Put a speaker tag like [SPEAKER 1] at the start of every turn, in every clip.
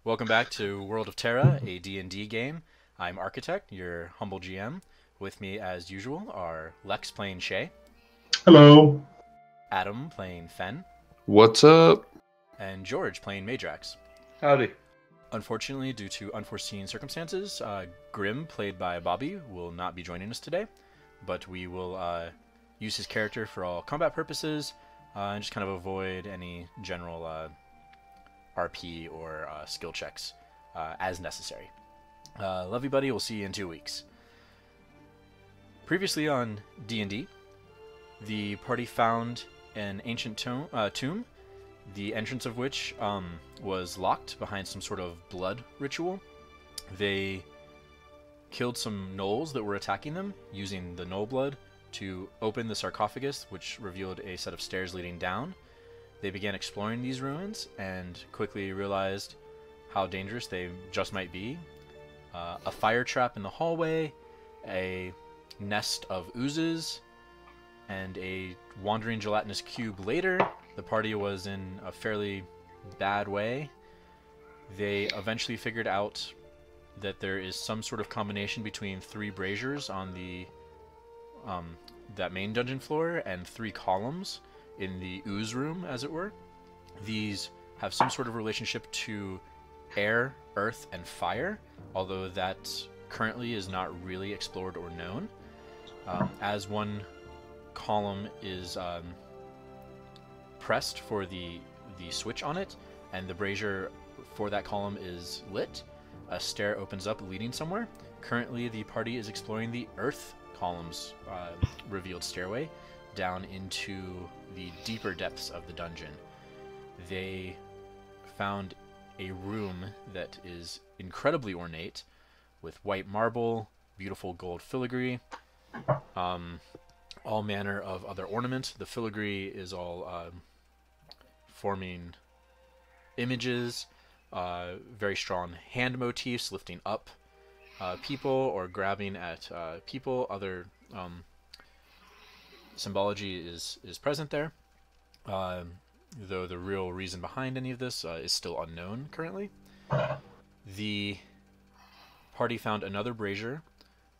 [SPEAKER 1] Welcome back to World of Terra, a D&D game. I'm Architect, your humble GM. With me, as usual, are Lex playing Shae,
[SPEAKER 2] Hello.
[SPEAKER 1] Adam playing Phen,
[SPEAKER 3] What's up?
[SPEAKER 1] and George playing Meidrax.
[SPEAKER 4] Howdy.
[SPEAKER 1] Unfortunately, due to unforeseen circumstances, Grim, played by Bobby, will not be joining us today, but we will use his character for all combat purposes and just kind of avoid any general RP or skill checks as necessary. Love you, buddy. We'll see you in 2 weeks. Previously on D&D, the party found an ancient tomb, the entrance of which was locked behind some sort of blood ritual. They killed some gnolls that were attacking them, using the gnoll blood to open the sarcophagus, which revealed a set of stairs leading down. They began exploring these ruins and quickly realized how dangerous they just might be. A fire trap in the hallway, a nest of oozes, and a wandering gelatinous cube later, the party was in a fairly bad way. They eventually figured out that there is some sort of combination between 3 braziers on the that main dungeon floor and 3 columns in the ooze room, as it were. These have some sort of relationship to air, earth, and fire, although that currently is not really explored or known. As one column is pressed for the switch on it, and the brazier for that column is lit, a stair opens up leading somewhere. Currently, the party is exploring the earth column's revealed stairway down into the deeper depths of the dungeon. They found a room that is incredibly ornate, with white marble, beautiful gold filigree, all manner of other ornament. The filigree is all forming images, very strong hand motifs lifting up people or grabbing at people. Other symbology is present there, though the real reason behind any of this is still unknown currently. The party found another brazier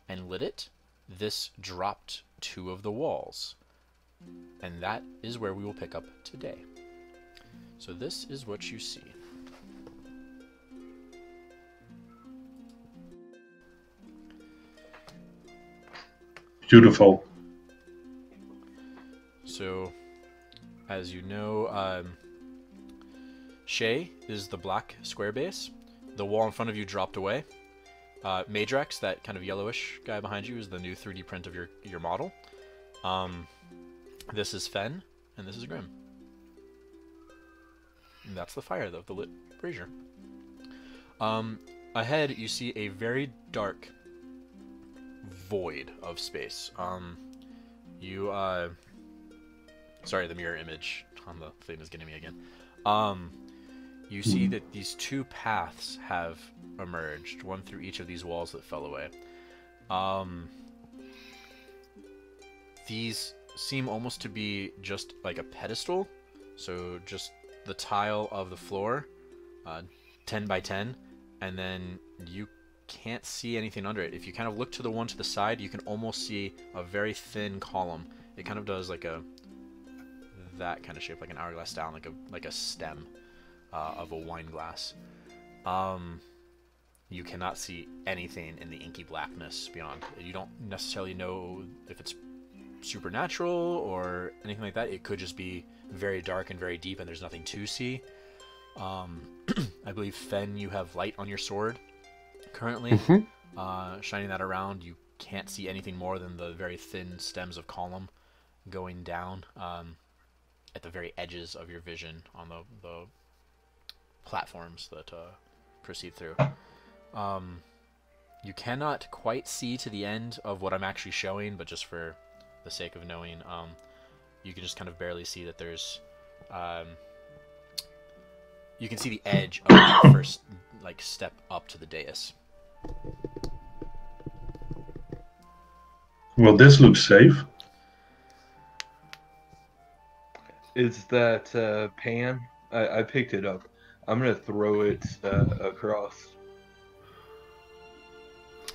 [SPEAKER 1] and lit it. This dropped 2 of the walls, and that is where we will pick up today. So this is what you see.
[SPEAKER 2] Beautiful.
[SPEAKER 1] So, as you know, Shae is the black square base. The wall in front of you dropped away. Meidrax, that kind of yellowish guy behind you, is the new 3D print of your model. This is Phen, and this is Grim. And that's the fire, though, the lit brazier. Ahead, you see a very dark void of space. Sorry, the mirror image on the thing is getting me again. You see that these 2 paths have emerged, one through each of these walls that fell away. These seem almost to be just like a pedestal, so just the tile of the floor, 10 by 10, and then you can't see anything under it. If you kind of look to the one to the side, you can almost see a very thin column. It kind of does like that kind of shape, like an hourglass down, like a stem of a wine glass. You cannot see anything in the inky blackness beyond. You don't necessarily know if it's supernatural or anything like that. It could just be very dark and very deep, and there's nothing to see. I believe, Phen, you have light on your sword currently, shining that around. You can't see anything more than the very thin stems of column going down at the very edges of your vision on the platforms that proceed through. You cannot quite see to the end of what I'm actually showing, but just for the sake of knowing, you can just kind of barely see that there's you can see the edge of the first step up to the dais.
[SPEAKER 2] Well, this looks safe.
[SPEAKER 4] Is that pan? I picked it up.
[SPEAKER 3] I'm gonna throw it across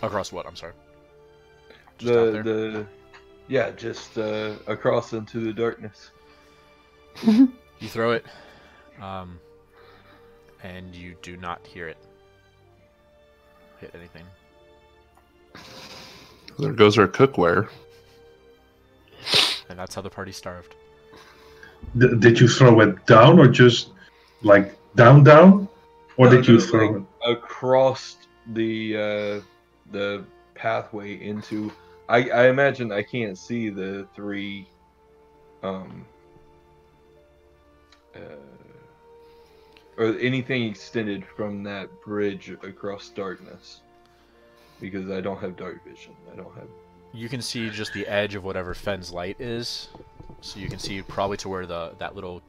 [SPEAKER 1] Across what? I'm sorry. Just out there?
[SPEAKER 3] just across into the darkness.
[SPEAKER 1] You throw it, and you do not hear it hit anything.
[SPEAKER 4] There goes our cookware.
[SPEAKER 1] And that's how the party starved.
[SPEAKER 2] Did you throw it down or just like down, or did you throw it
[SPEAKER 3] across the pathway into? I imagine I can't see the three or anything extended from that bridge across darkness, because I don't have dark vision. I don't have.
[SPEAKER 1] You can see just the edge of whatever Phen's light is, so you can see probably to where that little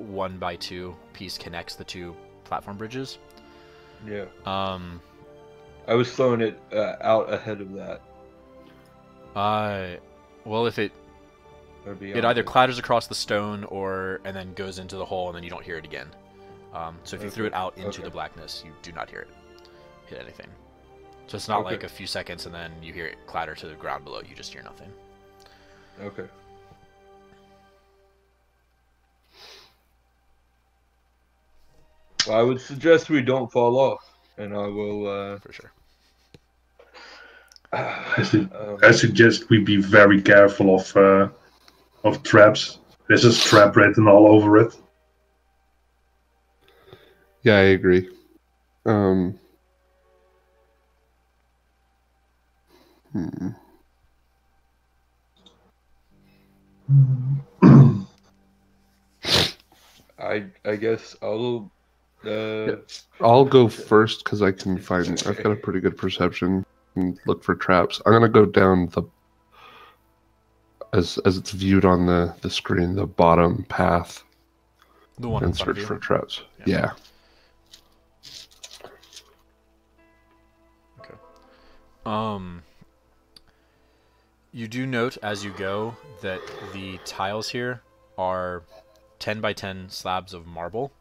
[SPEAKER 1] 1x2 piece connects the two platform bridges.
[SPEAKER 3] Yeah. I was throwing it out ahead of that.
[SPEAKER 1] Well, if it either clatters across the stone and then goes into the hole and then you don't hear it again. So if you threw it out into the blackness, you do not hear it hit anything. So it's not like a few seconds and then you hear it clatter to the ground below. You just hear nothing.
[SPEAKER 3] Okay. Well, I would suggest we don't fall off, and I will.
[SPEAKER 1] For sure.
[SPEAKER 2] I suggest we be very careful of traps. There's a trap written all over it.
[SPEAKER 4] Yeah, I agree.
[SPEAKER 3] I guess I'll.
[SPEAKER 4] I'll go first because I've got a pretty good perception and look for traps. I'm gonna go down as it's viewed on the screen, the bottom path,
[SPEAKER 1] the one
[SPEAKER 4] and search for traps. Yeah.
[SPEAKER 1] Okay. You do note as you go that the tiles here are 10 by 10 slabs of marble.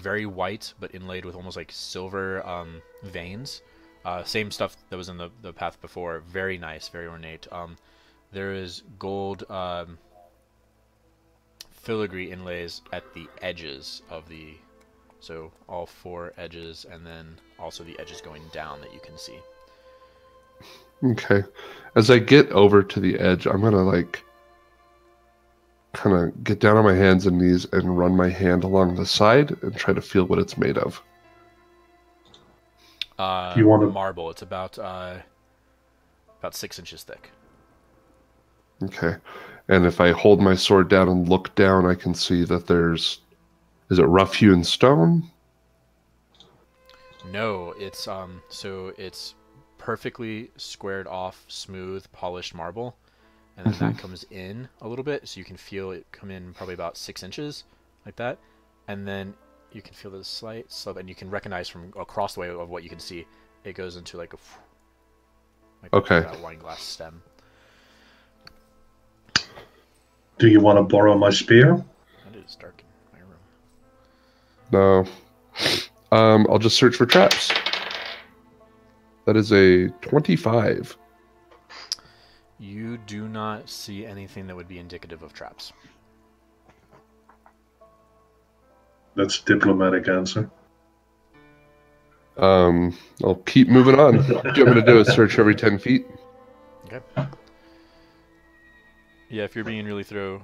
[SPEAKER 1] Very white, but inlaid with almost like silver veins. Same stuff that was in the path before. Very nice, very ornate. There is gold filigree inlays at the edges of so all four edges, and then also the edges going down that you can see.
[SPEAKER 4] Okay. As I get over to the edge, I'm gonna kind of get down on my hands and knees and run my hand along the side and try to feel what it's made of.
[SPEAKER 2] You want
[SPEAKER 1] marble? It's about 6 inches thick.
[SPEAKER 4] Okay. And if I hold my sword down and look down, I can see that is it rough-hewn stone?
[SPEAKER 1] No, it's so it's perfectly squared off, smooth, polished marble. And then that comes in a little bit, so you can feel it come in probably about 6 inches, like that. And then you can feel the slight slope, and you can recognize from across the way of what you can see, it goes into like that wine glass stem.
[SPEAKER 2] Do you want to borrow my spear?
[SPEAKER 1] It is dark in my room.
[SPEAKER 4] No. I'll just search for traps. That is a 25.
[SPEAKER 1] You do not see anything that would be indicative of traps.
[SPEAKER 2] That's a diplomatic answer.
[SPEAKER 4] I'll keep moving on. What you want me to do is search every 10 feet.
[SPEAKER 1] Okay. Yeah, if you're being really thorough.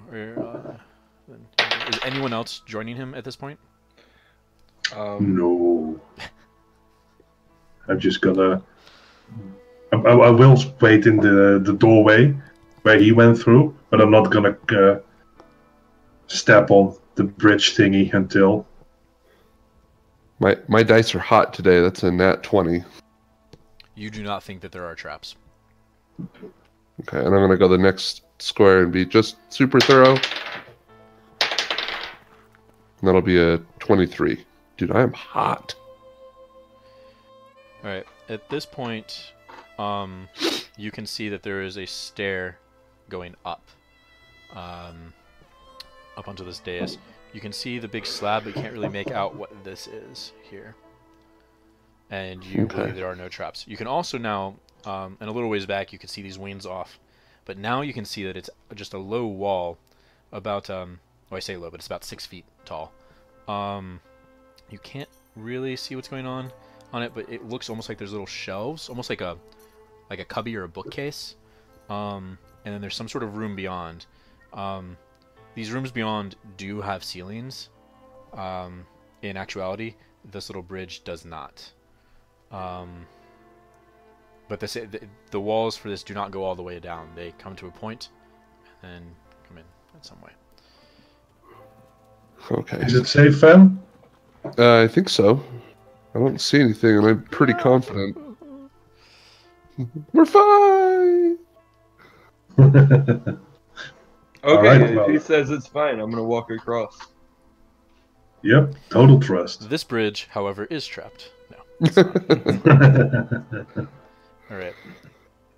[SPEAKER 1] Is anyone else joining him at this point?
[SPEAKER 2] No. I'm just gonna... I will wait in the doorway where he went through, but I'm not gonna step on the bridge thingy until...
[SPEAKER 4] My dice are hot today. That's a nat 20.
[SPEAKER 1] You do not think that there are traps.
[SPEAKER 4] Okay, and I'm gonna go the next square and be just super thorough. And that'll be a 23. Dude, I am hot.
[SPEAKER 1] Alright, at this point... you can see that there is a stair going up onto this dais. You can see the big slab, but you can't really make out what this is here. And you believe there are no traps. You can also now, and a little ways back, you can see these wings off. But now you can see that it's just a low wall, about, well, I say low, but it's about 6 feet tall. You can't really see what's going on it, but it looks almost like there's little shelves, almost like a cubby or a bookcase. And then there's some sort of room beyond. These rooms beyond do have ceilings. In actuality, this little bridge does not. But the walls for this do not go all the way down. They come to a point and then come in some way.
[SPEAKER 4] Okay.
[SPEAKER 2] Is it safe, Phen?
[SPEAKER 4] I think so. I don't see anything, and I'm pretty confident. We're fine!
[SPEAKER 3] Okay,
[SPEAKER 2] Alright,
[SPEAKER 3] if
[SPEAKER 2] well.
[SPEAKER 3] he says it's fine, I'm gonna walk across.
[SPEAKER 2] Yep, total trust.
[SPEAKER 1] This bridge, however, is trapped. No. It's not. Alright.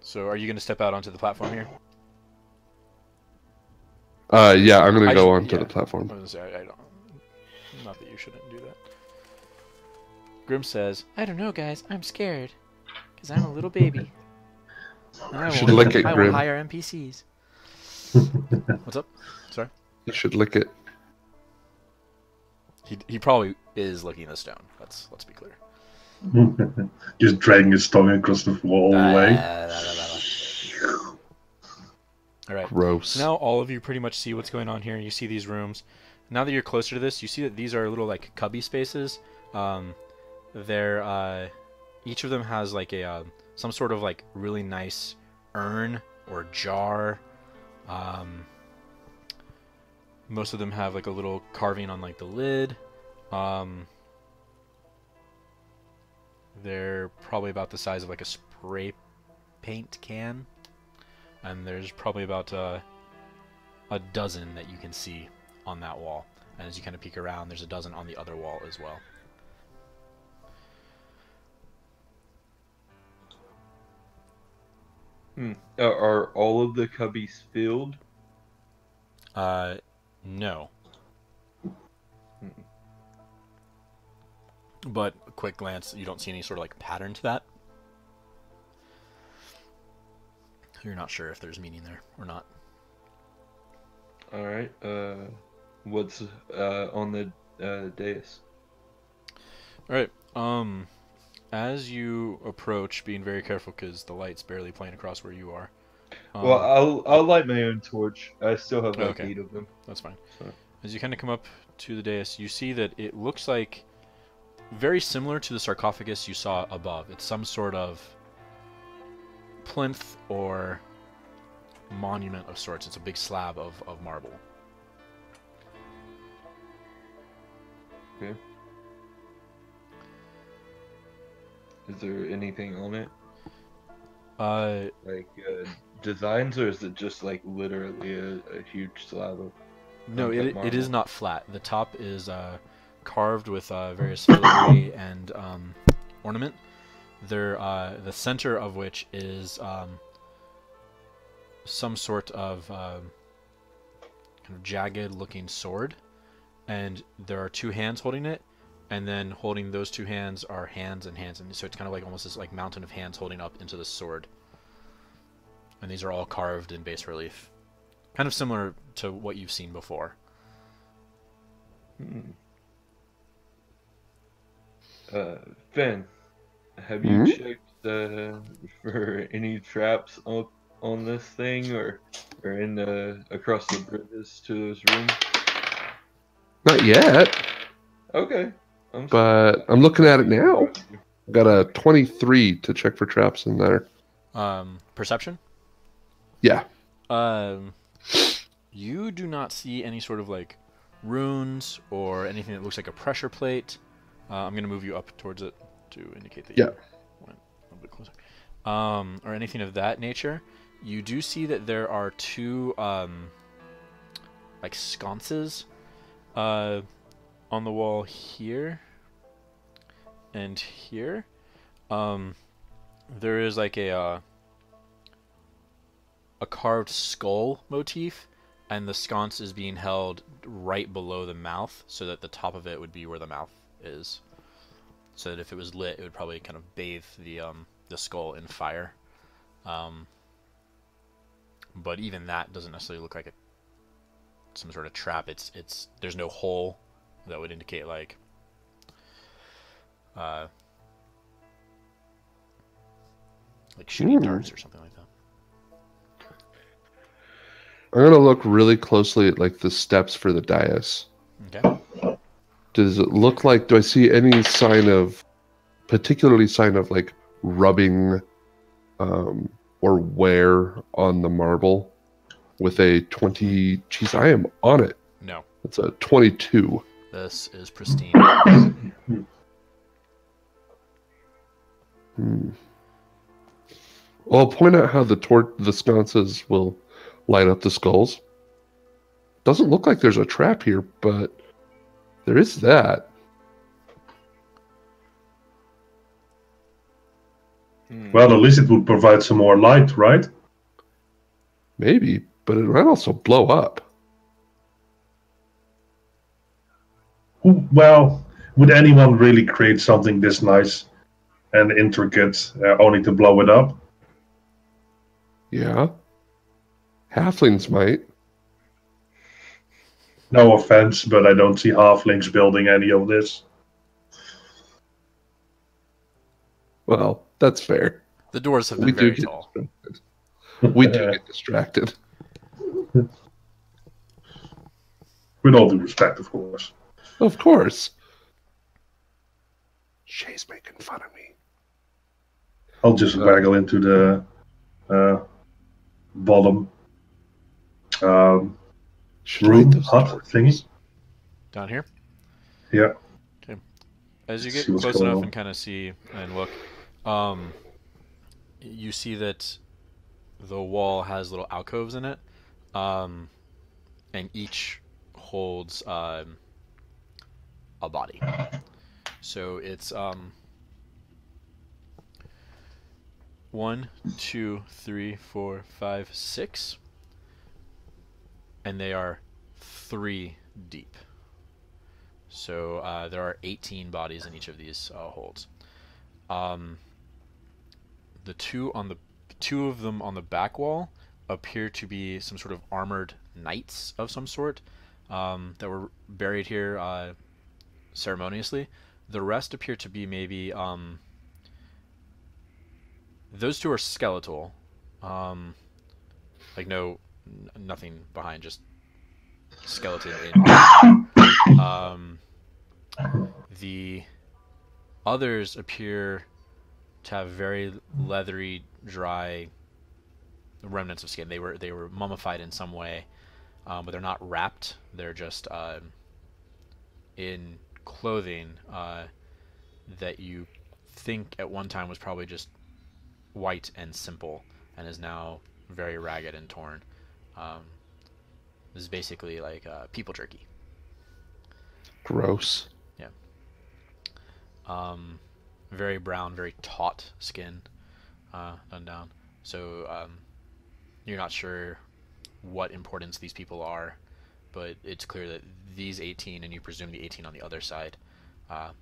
[SPEAKER 1] So are you going to step out onto the platform here?
[SPEAKER 4] Yeah, I'm gonna go onto the platform.
[SPEAKER 1] I was gonna say, I don't. Not that you shouldn't do that. Grim says, "I don't know, guys. I'm scared, because I'm a little baby. And I
[SPEAKER 4] should lick it,
[SPEAKER 1] I
[SPEAKER 4] Grim.
[SPEAKER 1] will hire NPCs." What's up? Sorry.
[SPEAKER 4] You should lick it.
[SPEAKER 1] He probably is licking the stone. Let's be clear.
[SPEAKER 2] Just dragging his tongue across the wall all the way.
[SPEAKER 1] All right.
[SPEAKER 4] Gross.
[SPEAKER 1] So now all of you pretty much see what's going on here. You see these rooms. Now that you're closer to this, you see that these are little like cubby spaces. They're each of them has like a some sort of like really nice urn or jar. Most of them have like a little carving on like the lid. They're probably about the size of like a spray paint can. And there's probably about a dozen that you can see on that wall. And as you kind of peek around, there's a dozen on the other wall as well.
[SPEAKER 3] Are all of the cubbies filled?
[SPEAKER 1] No. But a quick glance, you don't see any sort of like pattern to that. You're not sure if there's meaning there or not.
[SPEAKER 3] Alright, what's on the dais?
[SPEAKER 1] Alright, as you approach, being very careful because the light's barely playing across where you are.
[SPEAKER 3] Well, I'll light my own torch. I still have like
[SPEAKER 1] okay.
[SPEAKER 3] 8 of them.
[SPEAKER 1] That's fine.
[SPEAKER 3] So.
[SPEAKER 1] As you kind of come up to the dais, you see that it looks like very similar to the sarcophagus you saw above. It's some sort of plinth or monument of sorts. It's a big slab of marble.
[SPEAKER 3] Okay. Is there anything on it? Like designs, or is it just like literally a huge slab of?
[SPEAKER 1] No, it is not flat. The top is carved with various filigree and ornament. The center of which is some sort of kind of jagged-looking sword, and there are 2 hands holding it, and then holding those 2 hands are hands and hands, and so it's kind of like almost this like mountain of hands holding up into the sword. And these are all carved in bas relief, kind of similar to what you've seen before.
[SPEAKER 3] Phen, have you checked for any traps up on this thing, or in across the bridges to those rooms?
[SPEAKER 4] Not yet,
[SPEAKER 3] Okay.
[SPEAKER 4] but I'm looking at it now. I got a 23 to check for traps in there.
[SPEAKER 1] Perception?
[SPEAKER 4] Yeah.
[SPEAKER 1] You do not see any sort of like runes or anything that looks like a pressure plate. I'm going to move you up towards it to indicate that you went a little bit closer. Or anything of that nature. You do see that there are 2 like sconces on the wall here and here. There is like a carved skull motif And the sconce is being held right below the mouth, so that the top of it would be where the mouth is. So that if it was lit, it would probably kind of bathe the skull in fire. But even that doesn't necessarily look like some sort of trap. There's no hole that would indicate like shooting darts or something like that.
[SPEAKER 4] I'm gonna look really closely at like the steps for the dais.
[SPEAKER 1] Okay.
[SPEAKER 4] Does it look like? Do I see any particularly sign of like rubbing, or wear on the marble? With a 20, geez, I am on it.
[SPEAKER 1] No.
[SPEAKER 4] It's a 22.
[SPEAKER 1] This is pristine.
[SPEAKER 4] Well, I'll point out how the sconces will light up the skulls. Doesn't look like there's a trap here, but there is that.
[SPEAKER 2] Well, at least it would provide some more light, right?
[SPEAKER 4] Maybe, but it might also blow up.
[SPEAKER 2] Well, would anyone really create something this nice and intricate only to blow it up?
[SPEAKER 4] Yeah. Halflings might.
[SPEAKER 2] No offense, but I don't see halflings building any of this.
[SPEAKER 4] Well, that's fair.
[SPEAKER 1] The doors have been very tall.
[SPEAKER 4] We do get distracted.
[SPEAKER 2] With all due respect, of course.
[SPEAKER 4] Of course. Shae's making fun of me.
[SPEAKER 2] I'll just waggle into the bottom room, hut thingy.
[SPEAKER 1] Down here?
[SPEAKER 2] Yeah.
[SPEAKER 1] Okay. As you get close enough and kind of see and look, you see that the wall has little alcoves in it, and each holds a body. So it's 1, 2, 3, 4, 5, 6, and they are 3 deep. So there are 18 bodies in each of these holds. The two of them on the back wall appear to be some sort of armored knights of some sort that were buried here ceremoniously. The rest appear to be maybe those two are skeletal, like nothing behind, just skeleton in. The others appear to have very leathery, dry remnants of skin. They were mummified in some way, but they're not wrapped. They're just in clothing that you think at one time was probably just white and simple, and is now very ragged and torn. This is basically like people jerky.
[SPEAKER 4] Gross.
[SPEAKER 1] Yeah. Very brown, very taut skin, done down. So you're not sure what importance these people are, but it's clear that these 18, and you presume the 18 on the other side,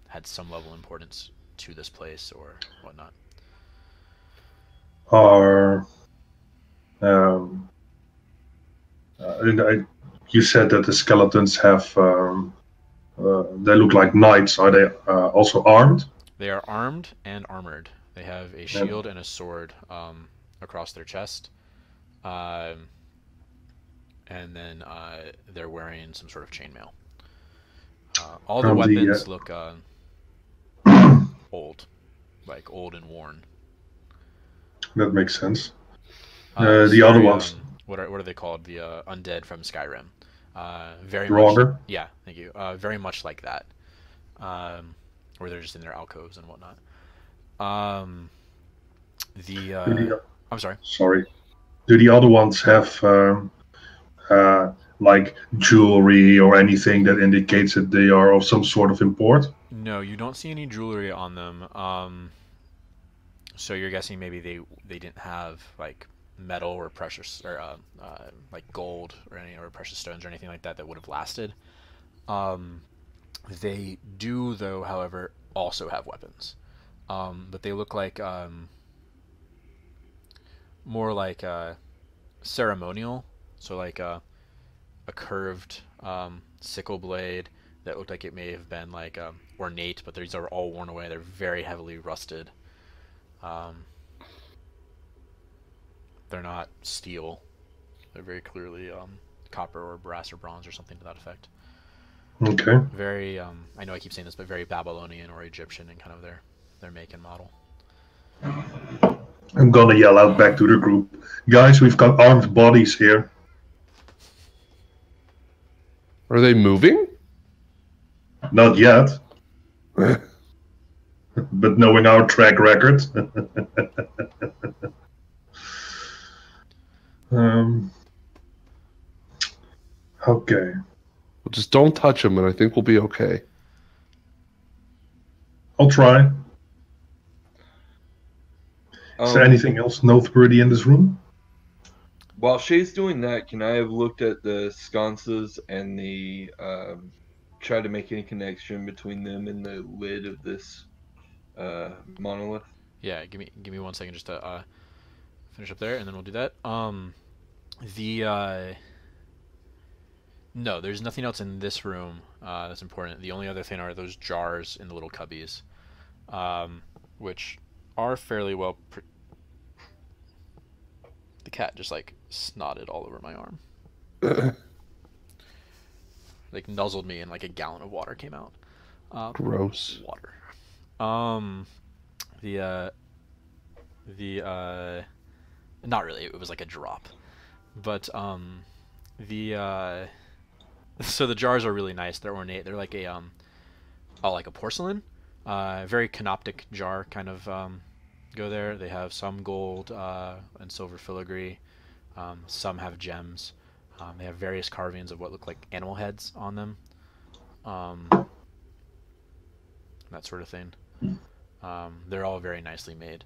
[SPEAKER 1] had some level of importance to this place or whatnot.
[SPEAKER 2] You said that the skeletons have they look like knights. Are they also armed?
[SPEAKER 1] They are armed and armored. They have a shield and a sword across their chest, and then they're wearing some sort of chainmail. All the weapons look old, like old and worn.
[SPEAKER 2] That makes sense. The other ones.
[SPEAKER 1] What are they called? The undead from Skyrim. Very
[SPEAKER 2] Draugr?
[SPEAKER 1] much. Yeah, thank you. Very much like that. Where they're just in their alcoves and whatnot. I'm sorry.
[SPEAKER 2] Sorry. Do the other ones have like jewelry or anything that indicates that they are of some sort of import?
[SPEAKER 1] No, you don't see any jewelry on them. So you're guessing maybe they didn't have like metal or precious or like gold or precious stones or anything like that that would have lasted. They do, though, however, also have weapons, but they look like more like ceremonial, so like a curved sickle blade that looked like it may have been like ornate, but these are all worn away. They're very heavily rusted. They're not steel. They're very clearly copper or brass or bronze or something to that effect.
[SPEAKER 2] Okay.
[SPEAKER 1] Very, I know I keep saying this, but very Babylonian or Egyptian in kind of their make and model.
[SPEAKER 2] I'm gonna yell out back to the group, guys, we've got armed bodies here.
[SPEAKER 4] Are they moving?
[SPEAKER 2] Not yet, but knowing our track record. Okay.
[SPEAKER 4] Well, just don't touch them, and I think we'll be okay.
[SPEAKER 2] I'll try. Is there anything else noteworthy in this room?
[SPEAKER 3] While Shae's doing that, can I have looked at the sconces and the try to make any connection between them and the lid of this monolith?
[SPEAKER 1] Yeah, give me 1 second just to finish up there, and then we'll do that. No, there's nothing else in this room that's important. The only other thing are those jars in the little cubbies, which are fairly well. The cat just like snotted all over my arm. Like nuzzled me, and like a gallon of water came out.
[SPEAKER 4] Gross.
[SPEAKER 1] Water. Not really. It was like a drop, but so the jars are really nice. They're ornate. They're like like a porcelain, very canoptic jar kind of go there. They have some gold and silver filigree. Some have gems. They have various carvings of what look like animal heads on them. That sort of thing. They're all very nicely made.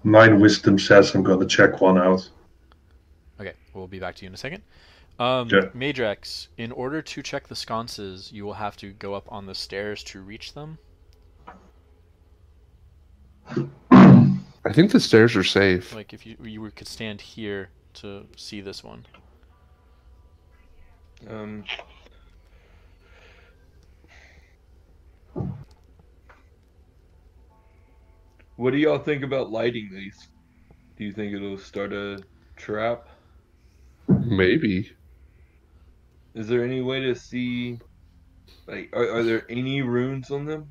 [SPEAKER 2] 9 wisdom says I'm gonna check one out.
[SPEAKER 1] Okay, we'll be back to you in a second.
[SPEAKER 2] Yeah.
[SPEAKER 1] Meidrax, in order to check the sconces, you will have to go up on the stairs to reach them.
[SPEAKER 4] I think the stairs are safe.
[SPEAKER 1] Like if you could stand here to see this one.
[SPEAKER 3] What do y'all think about lighting these? Do you think it'll start a trap?
[SPEAKER 4] Maybe.
[SPEAKER 3] Is there any way to see, like, are there any runes on them?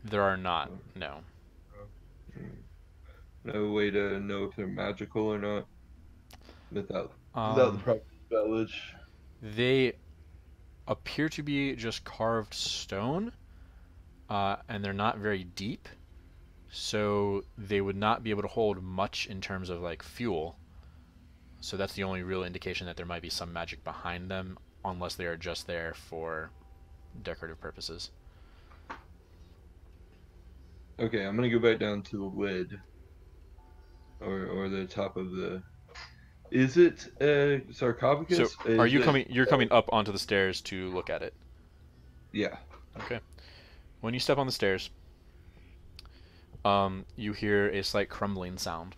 [SPEAKER 1] There are not, no.
[SPEAKER 3] No way to know if they're magical or not without the proper spellage.
[SPEAKER 1] They appear to be just carved stone, and they're not very deep, so they would not be able to hold much in terms of like fuel. So that's the only real indication that there might be some magic behind them, unless they are just there for decorative purposes.
[SPEAKER 3] Okay, I'm gonna go back down to the lid, or the top of the. Is it a sarcophagus?
[SPEAKER 1] So are you coming? You're coming up onto the stairs to look at it.
[SPEAKER 3] Yeah.
[SPEAKER 1] Okay. When you step on the stairs, you hear a slight crumbling sound.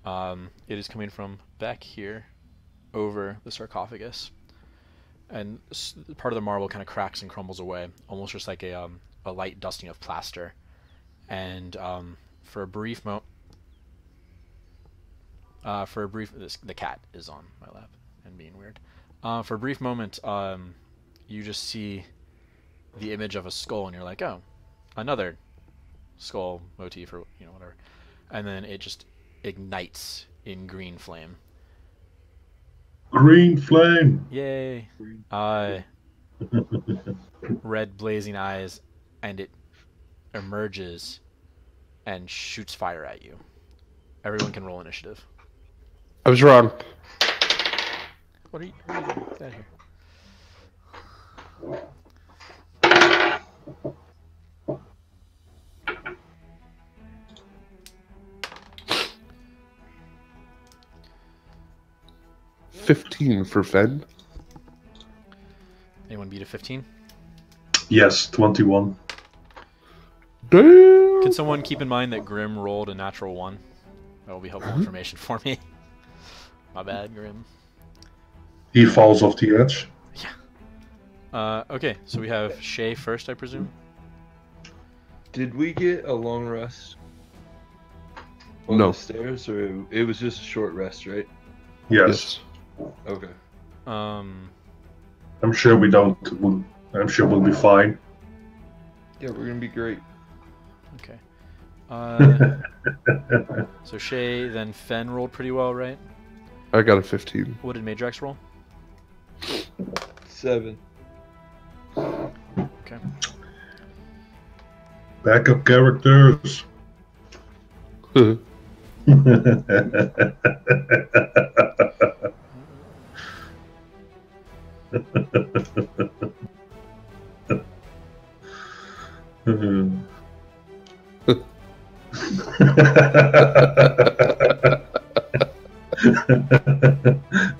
[SPEAKER 1] It is coming from back here, over the sarcophagus, and part of the marble kind of cracks and crumbles away, almost just like a light dusting of plaster. And for a brief the cat is on my lap and being weird. For a brief moment, you just see the image of a skull, and you're like, oh, another skull motif, or whatever. And then it just ignites in green flame.
[SPEAKER 2] Green flame!
[SPEAKER 1] Yay! Red blazing eyes, and it emerges and shoots fire at you. Everyone can roll initiative.
[SPEAKER 4] I was wrong.
[SPEAKER 1] What are you doing? Get out of here.
[SPEAKER 4] 15 for Phen.
[SPEAKER 1] Anyone beat a 15?
[SPEAKER 2] Yes, 21.
[SPEAKER 4] Damn!
[SPEAKER 1] Can someone keep in mind that Grim rolled a natural 1? That will be helpful information for me. My bad, Grim.
[SPEAKER 2] He falls off the edge.
[SPEAKER 1] Okay, so we have Shae first, I presume?
[SPEAKER 3] Did we get a long rest on
[SPEAKER 4] No.
[SPEAKER 3] the stairs, or it was just a short rest, right?
[SPEAKER 2] Yes.
[SPEAKER 3] Okay.
[SPEAKER 2] I'm sure we don't. I'm sure we'll be fine.
[SPEAKER 3] Yeah, we're gonna be great.
[SPEAKER 1] Okay. So Shae, then Phen rolled pretty well, right?
[SPEAKER 4] I got a 15.
[SPEAKER 1] What did Meidrax roll?
[SPEAKER 3] 7.
[SPEAKER 1] Okay.
[SPEAKER 2] Backup characters.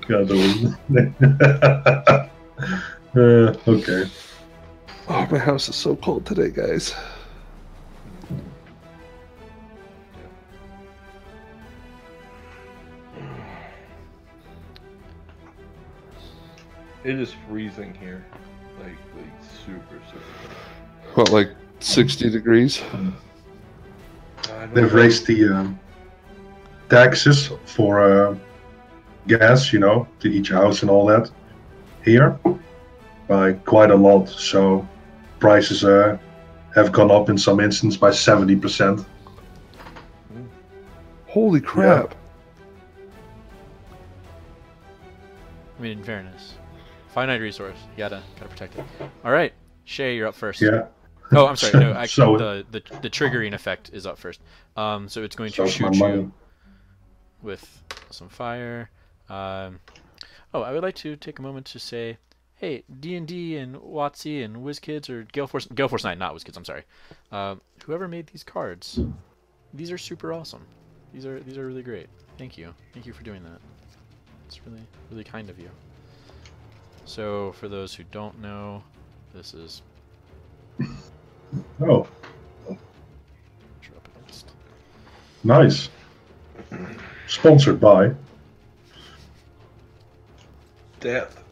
[SPEAKER 2] God, okay.
[SPEAKER 4] Oh, my house is so cold today, guys.
[SPEAKER 3] It is freezing here, like super.
[SPEAKER 4] What, like 60 degrees?
[SPEAKER 2] They've raised the taxes for gas, you know, to each house and all that here by quite a lot. So prices have gone up in some instances by 70%.
[SPEAKER 4] Holy crap.
[SPEAKER 1] I mean, in fairness. Finite resource. You gotta protect it. Alright, Shae, you're up first.
[SPEAKER 2] Yeah.
[SPEAKER 1] Oh, I'm sorry. No, actually,
[SPEAKER 2] So-
[SPEAKER 1] the triggering effect is up first. So it's going to
[SPEAKER 2] So it's my
[SPEAKER 1] shoot
[SPEAKER 2] money.
[SPEAKER 1] you with some fire. I would like to take a moment to say, hey, D&D and WotC and WizKids or Gale Force 9, not WizKids. I'm sorry. Whoever made these cards, these are super awesome. These are really great. Thank you. Thank you for doing that. It's really kind of you. So for those who don't know, this is
[SPEAKER 2] Oh,
[SPEAKER 1] up against.
[SPEAKER 2] nice. Sponsored by.
[SPEAKER 3] Death.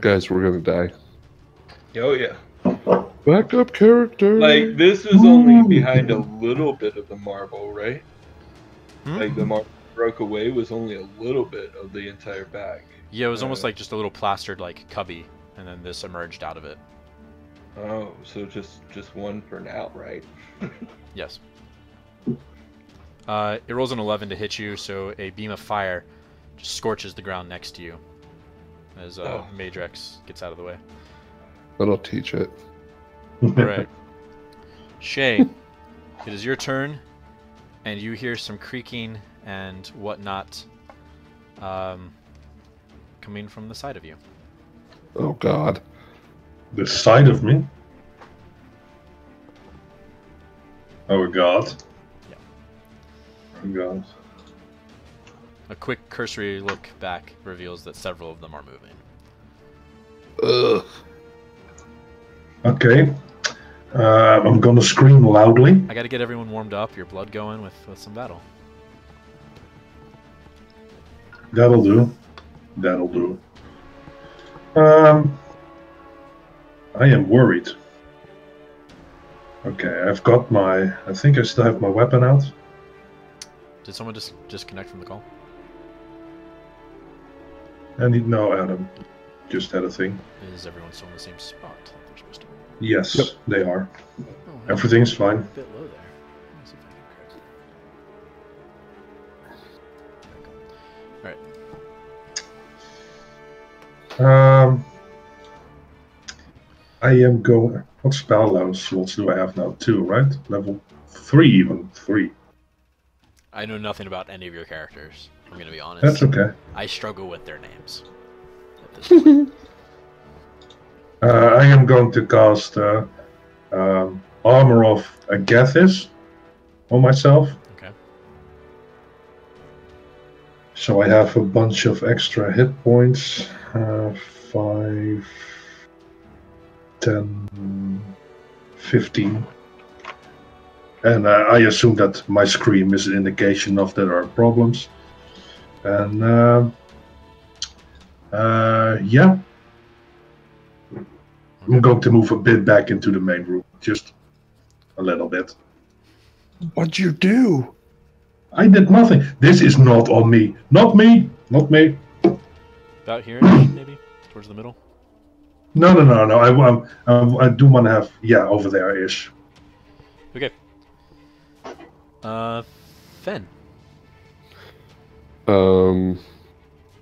[SPEAKER 4] Guys, we're gonna die.
[SPEAKER 3] Oh yeah.
[SPEAKER 4] Backup character!
[SPEAKER 3] Like this was only behind a little bit of the marble, right?
[SPEAKER 1] Hmm?
[SPEAKER 3] Like the marble broke away was only a little bit of the entire bag.
[SPEAKER 1] Yeah, it was almost like just a little plastered like cubby, and then this emerged out of it.
[SPEAKER 3] Oh, so just one for now, right?
[SPEAKER 1] Yes. It rolls an 11 to hit you, so a beam of fire just scorches the ground next to you as Meidrax gets out of the way.
[SPEAKER 4] That'll teach it.
[SPEAKER 1] Alright. Shae, it is your turn, and you hear some creaking and whatnot coming from the side of you.
[SPEAKER 4] Oh god.
[SPEAKER 2] The side of me. Oh god.
[SPEAKER 1] Yeah.
[SPEAKER 2] Oh god.
[SPEAKER 1] A quick cursory look back reveals that several of them are moving.
[SPEAKER 4] Ugh.
[SPEAKER 2] Okay. I'm gonna scream loudly.
[SPEAKER 1] I gotta get everyone warmed up, your blood going with some battle.
[SPEAKER 2] That'll do. That'll do. I am worried. Okay, I've got my... I think I still have my weapon out.
[SPEAKER 1] Did someone just disconnect from the call?
[SPEAKER 2] No, Adam. Just had a thing.
[SPEAKER 1] Is everyone still in the same spot that they're supposed to be?
[SPEAKER 2] Yes,
[SPEAKER 4] Yep.
[SPEAKER 2] they are.
[SPEAKER 1] Oh,
[SPEAKER 2] Everything's fine.
[SPEAKER 1] a bit low there. Let me see if I can correct it. Alright.
[SPEAKER 2] I am going... What spell level slots do I have now? 2, right? Level 3 even. 3.
[SPEAKER 1] I know nothing about any of your characters. I'm gonna be honest.
[SPEAKER 2] That's okay.
[SPEAKER 1] I struggle with their names at this point.
[SPEAKER 2] I am going to cast Armor of Agathis on myself.
[SPEAKER 1] Okay.
[SPEAKER 2] So I have a bunch of extra hit points. 5, 10, 15. And I assume that my scream is an indication of there are problems. And yeah. I'm going to move a bit back into the main room. Just a little bit.
[SPEAKER 4] What'd you do?
[SPEAKER 2] I did nothing. This is not on me. Not me. Not me.
[SPEAKER 1] About here, maybe? Towards the middle?
[SPEAKER 2] No. I do want to have, yeah, over there-ish.
[SPEAKER 1] Okay. Phen.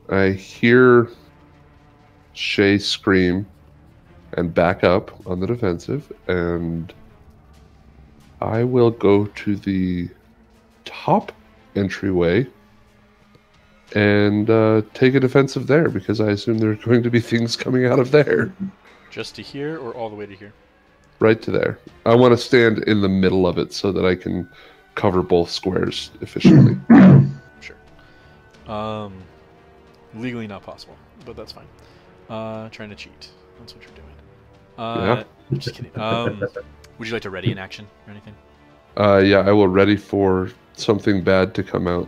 [SPEAKER 4] I hear Shae scream and back up on the defensive, and I will go to the top entryway and take a defensive there, because I assume there are going to be things coming out of there.
[SPEAKER 1] Just to here or all the way to here?
[SPEAKER 4] Right to there. I want to stand in the middle of it so that I can cover both squares efficiently.
[SPEAKER 1] Sure. Legally not possible, but that's fine. Trying to cheat. That's what you're doing.
[SPEAKER 4] Yeah.
[SPEAKER 1] Just kidding. Would you like to ready an action or anything?
[SPEAKER 4] Yeah, I will ready for something bad to come out.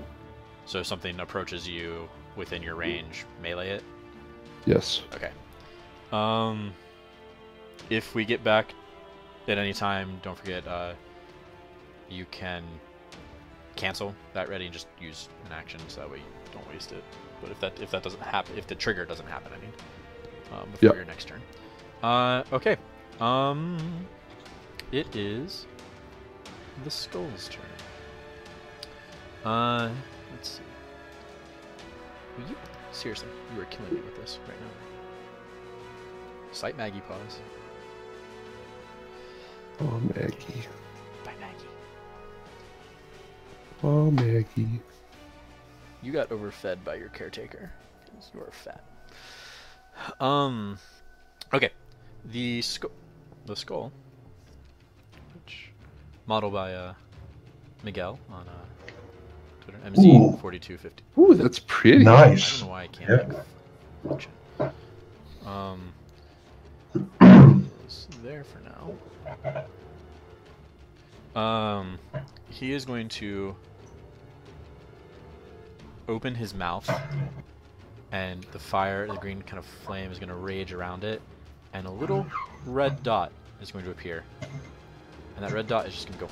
[SPEAKER 1] So if something approaches you within your range, melee it?
[SPEAKER 4] Yes.
[SPEAKER 1] Okay. If we get back at any time, don't forget, you can cancel that ready and just use an action, so that way you don't waste it. But if that doesn't happen, if the trigger doesn't happen, I mean, before your next turn. Okay. It is the Skull's turn. Let's see. Seriously, you are killing me with this right now. Sight Maggie pause.
[SPEAKER 4] Oh, Maggie.
[SPEAKER 1] Bye, Maggie.
[SPEAKER 4] Oh, Maggie.
[SPEAKER 1] You got overfed by your caretaker. Because you are fat. Okay. The skull, which modeled by Miguel on Twitter, MZ4250.
[SPEAKER 4] Ooh, that's pretty.
[SPEAKER 2] Nice.
[SPEAKER 1] I don't know why I can't make it's there for now. He is going to open his mouth, and the green kind of flame is going to rage around it, and a little red dot is going to appear. And that red dot is just going to go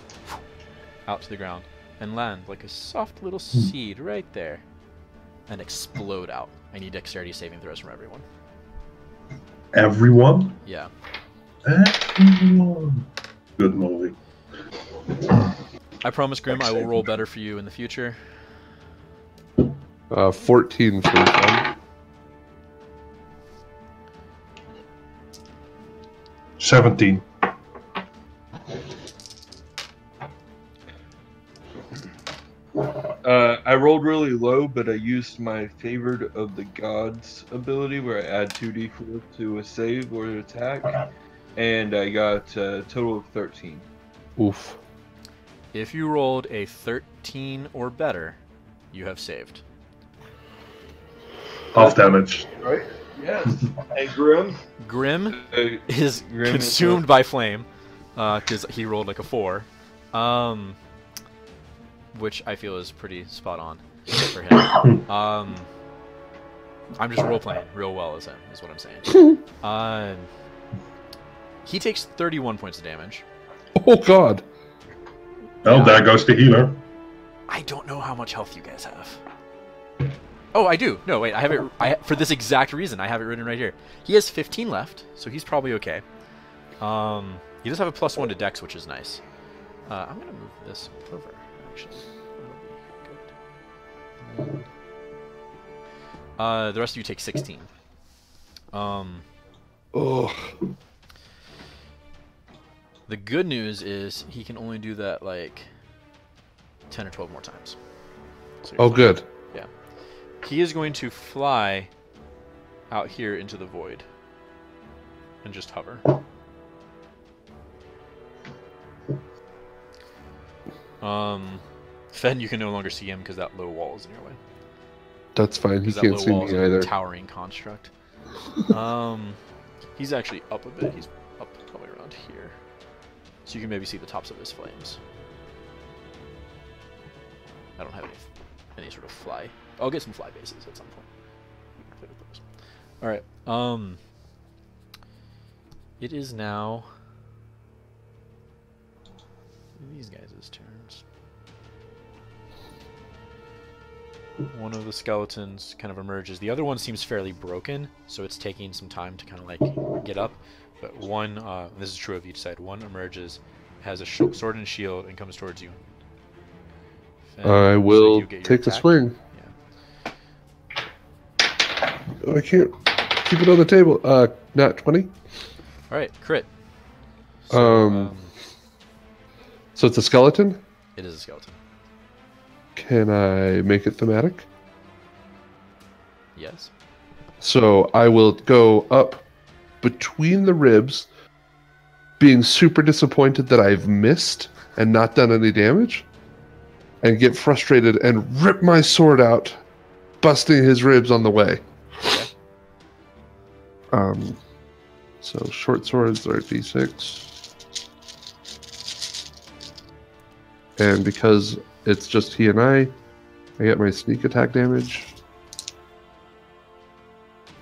[SPEAKER 1] out to the ground and land like a soft little seed right there and explode out. I need dexterity saving throws from everyone.
[SPEAKER 2] Everyone?
[SPEAKER 1] Yeah.
[SPEAKER 2] Everyone. Good movie.
[SPEAKER 1] I promise, Grim, I will roll better for you in the future.
[SPEAKER 4] 14 for fun.
[SPEAKER 2] 17.
[SPEAKER 3] I rolled really low, but I used my Favored of the Gods ability where I add 2d4 to a save or an attack, and I got a total of 13.
[SPEAKER 4] Oof.
[SPEAKER 1] If you rolled a 13 or better, you have saved.
[SPEAKER 2] Half damage.
[SPEAKER 3] Right? Yes. And Grim?
[SPEAKER 1] Grim
[SPEAKER 3] Grim
[SPEAKER 1] is consumed by flame, because he rolled like a 4, which I feel is pretty spot on for him. I'm just role playing real well as him, is what I'm saying. He takes 31 points of damage.
[SPEAKER 4] Oh God.
[SPEAKER 2] Well,
[SPEAKER 1] Yeah.
[SPEAKER 2] there goes the healer.
[SPEAKER 1] I don't know how much health you guys have. Oh, I do. No, wait, I have it. For this exact reason, I have it written right here. He has 15 left, so he's probably okay. He does have a +1 to Dex, which is nice. I'm gonna move this over. Actually, that'll be good. The rest of you take 16.
[SPEAKER 4] Oh.
[SPEAKER 1] The good news is he can only do that like 10 or 12 more times. So
[SPEAKER 4] Oh, good.
[SPEAKER 1] Yeah. He is going to fly out here into the void and just hover. Phen, you can no longer see him because that low wall is in your way.
[SPEAKER 4] That's fine. He
[SPEAKER 1] Because that
[SPEAKER 4] can't
[SPEAKER 1] little
[SPEAKER 4] see
[SPEAKER 1] wall is
[SPEAKER 4] me
[SPEAKER 1] a
[SPEAKER 4] either.
[SPEAKER 1] towering construct. He's actually up a bit. He's up probably around here. So you can maybe see the tops of his flames. I don't have any sort of fly. I'll get some fly bases at some point. We can play with those. Alright, it is now these guys' turns. One of the skeletons kind of emerges. The other one seems fairly broken, so it's taking some time to kind of like get up. But one, this is true of each side, one emerges, has a sword and shield, and comes towards you. Phen,
[SPEAKER 4] I
[SPEAKER 1] so
[SPEAKER 4] will
[SPEAKER 1] you get your
[SPEAKER 4] take the
[SPEAKER 1] attack.
[SPEAKER 4] swing.
[SPEAKER 1] Yeah.
[SPEAKER 4] Oh, I can't keep it on the table. Nat 20.
[SPEAKER 1] Alright, crit. So,
[SPEAKER 4] So it's a skeleton?
[SPEAKER 1] it is a skeleton.
[SPEAKER 4] Can I make it thematic?
[SPEAKER 1] Yes.
[SPEAKER 4] So I will go up between the ribs, being super disappointed that I've missed and not done any damage, and get frustrated and rip my sword out, busting his ribs on the way.
[SPEAKER 1] Okay.
[SPEAKER 4] So short swords are d6. And because it's just he and I get my sneak attack damage.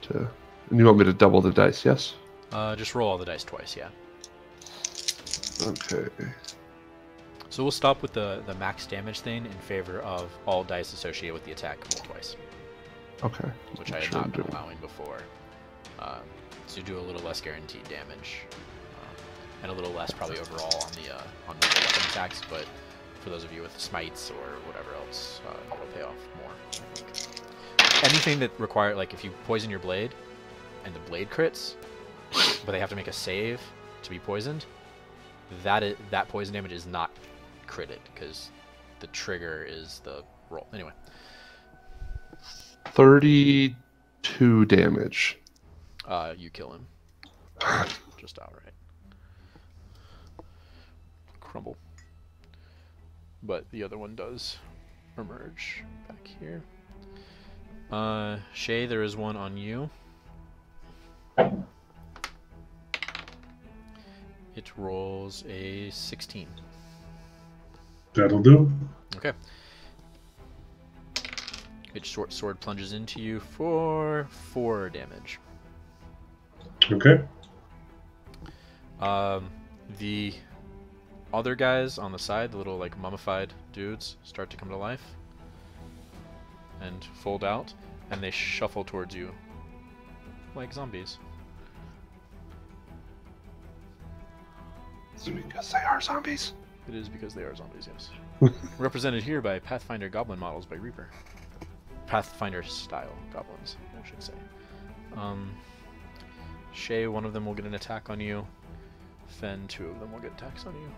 [SPEAKER 4] And you want me to double the dice, yes?
[SPEAKER 1] Just roll all the dice twice, yeah.
[SPEAKER 4] Okay.
[SPEAKER 1] So we'll stop with the max damage thing in favor of all dice associated with the attack roll twice,
[SPEAKER 4] Okay.
[SPEAKER 1] which I had
[SPEAKER 4] Sure
[SPEAKER 1] not been
[SPEAKER 4] do.
[SPEAKER 1] allowing before. So you do a little less guaranteed damage, and a little less probably overall on the weapon attacks. But for those of you with smites or whatever else, it'll pay off more, I think. Anything that require, like if you poison your blade, and the blade crits, but they have to make a save to be poisoned, that poison damage is not critted because the trigger is the roll. Anyway,
[SPEAKER 4] 32 damage.
[SPEAKER 1] you kill him just outright. Crumble. But the other one does emerge back here. Shae, there is one on you. It rolls a 16.
[SPEAKER 2] That'll do.
[SPEAKER 1] Okay. Its short sword plunges into you for 4 damage.
[SPEAKER 2] Okay.
[SPEAKER 1] The other guys on the side, the little like mummified dudes, start to come to life and fold out, and they shuffle towards you like zombies.
[SPEAKER 4] It's because they are zombies.
[SPEAKER 1] It is because they are zombies, yes. Represented here by Pathfinder goblin models by Reaper. Pathfinder style goblins, I should say. Shae, one of them will get an attack on you. Phen, 2 of them will get attacks on you.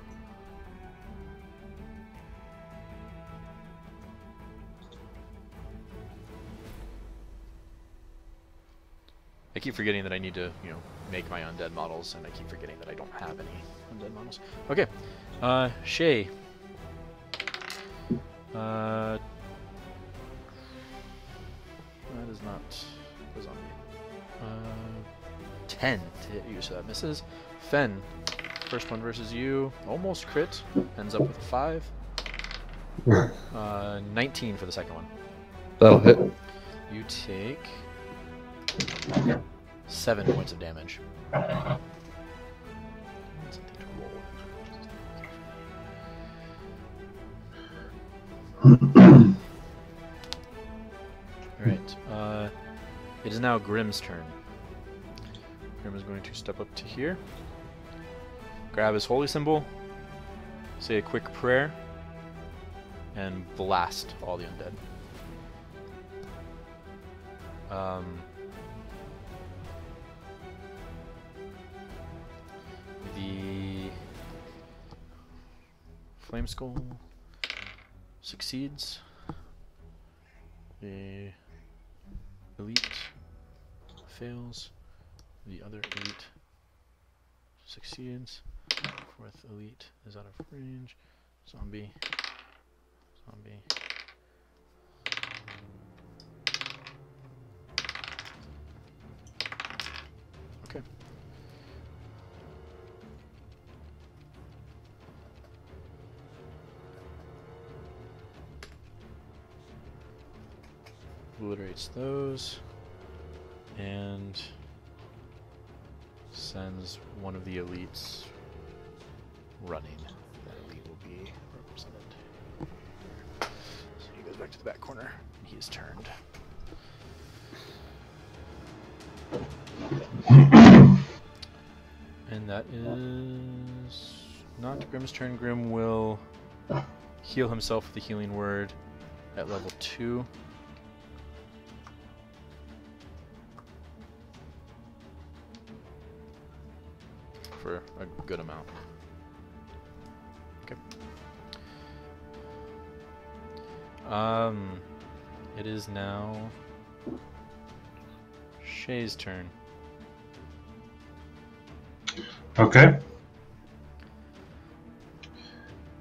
[SPEAKER 1] I keep forgetting that I need to, make my undead models, and I keep forgetting that I don't have any undead models. Okay, Shae. That is not a zombie. 10 to hit you, so that misses. Phen, first one versus you, almost crit, ends up with a 5. 19 for the second one.
[SPEAKER 4] That'll hit.
[SPEAKER 1] You take 7 points of damage. Something to roll. Alright, it is now Grimm's turn. Grimm is going to step up to here, grab his holy symbol, say a quick prayer, and blast all the undead. The Flame Skull succeeds. The elite fails. The other elite succeeds. 4th elite is out of range. Zombie. obliterates those, and sends one of the elites running. That elite will be represented. So he goes back to the back corner. He is turned. And that is not Grim's turn. Grim will heal himself with the healing word at level 2. For a good amount. Okay. It is now Shae's turn.
[SPEAKER 2] Okay.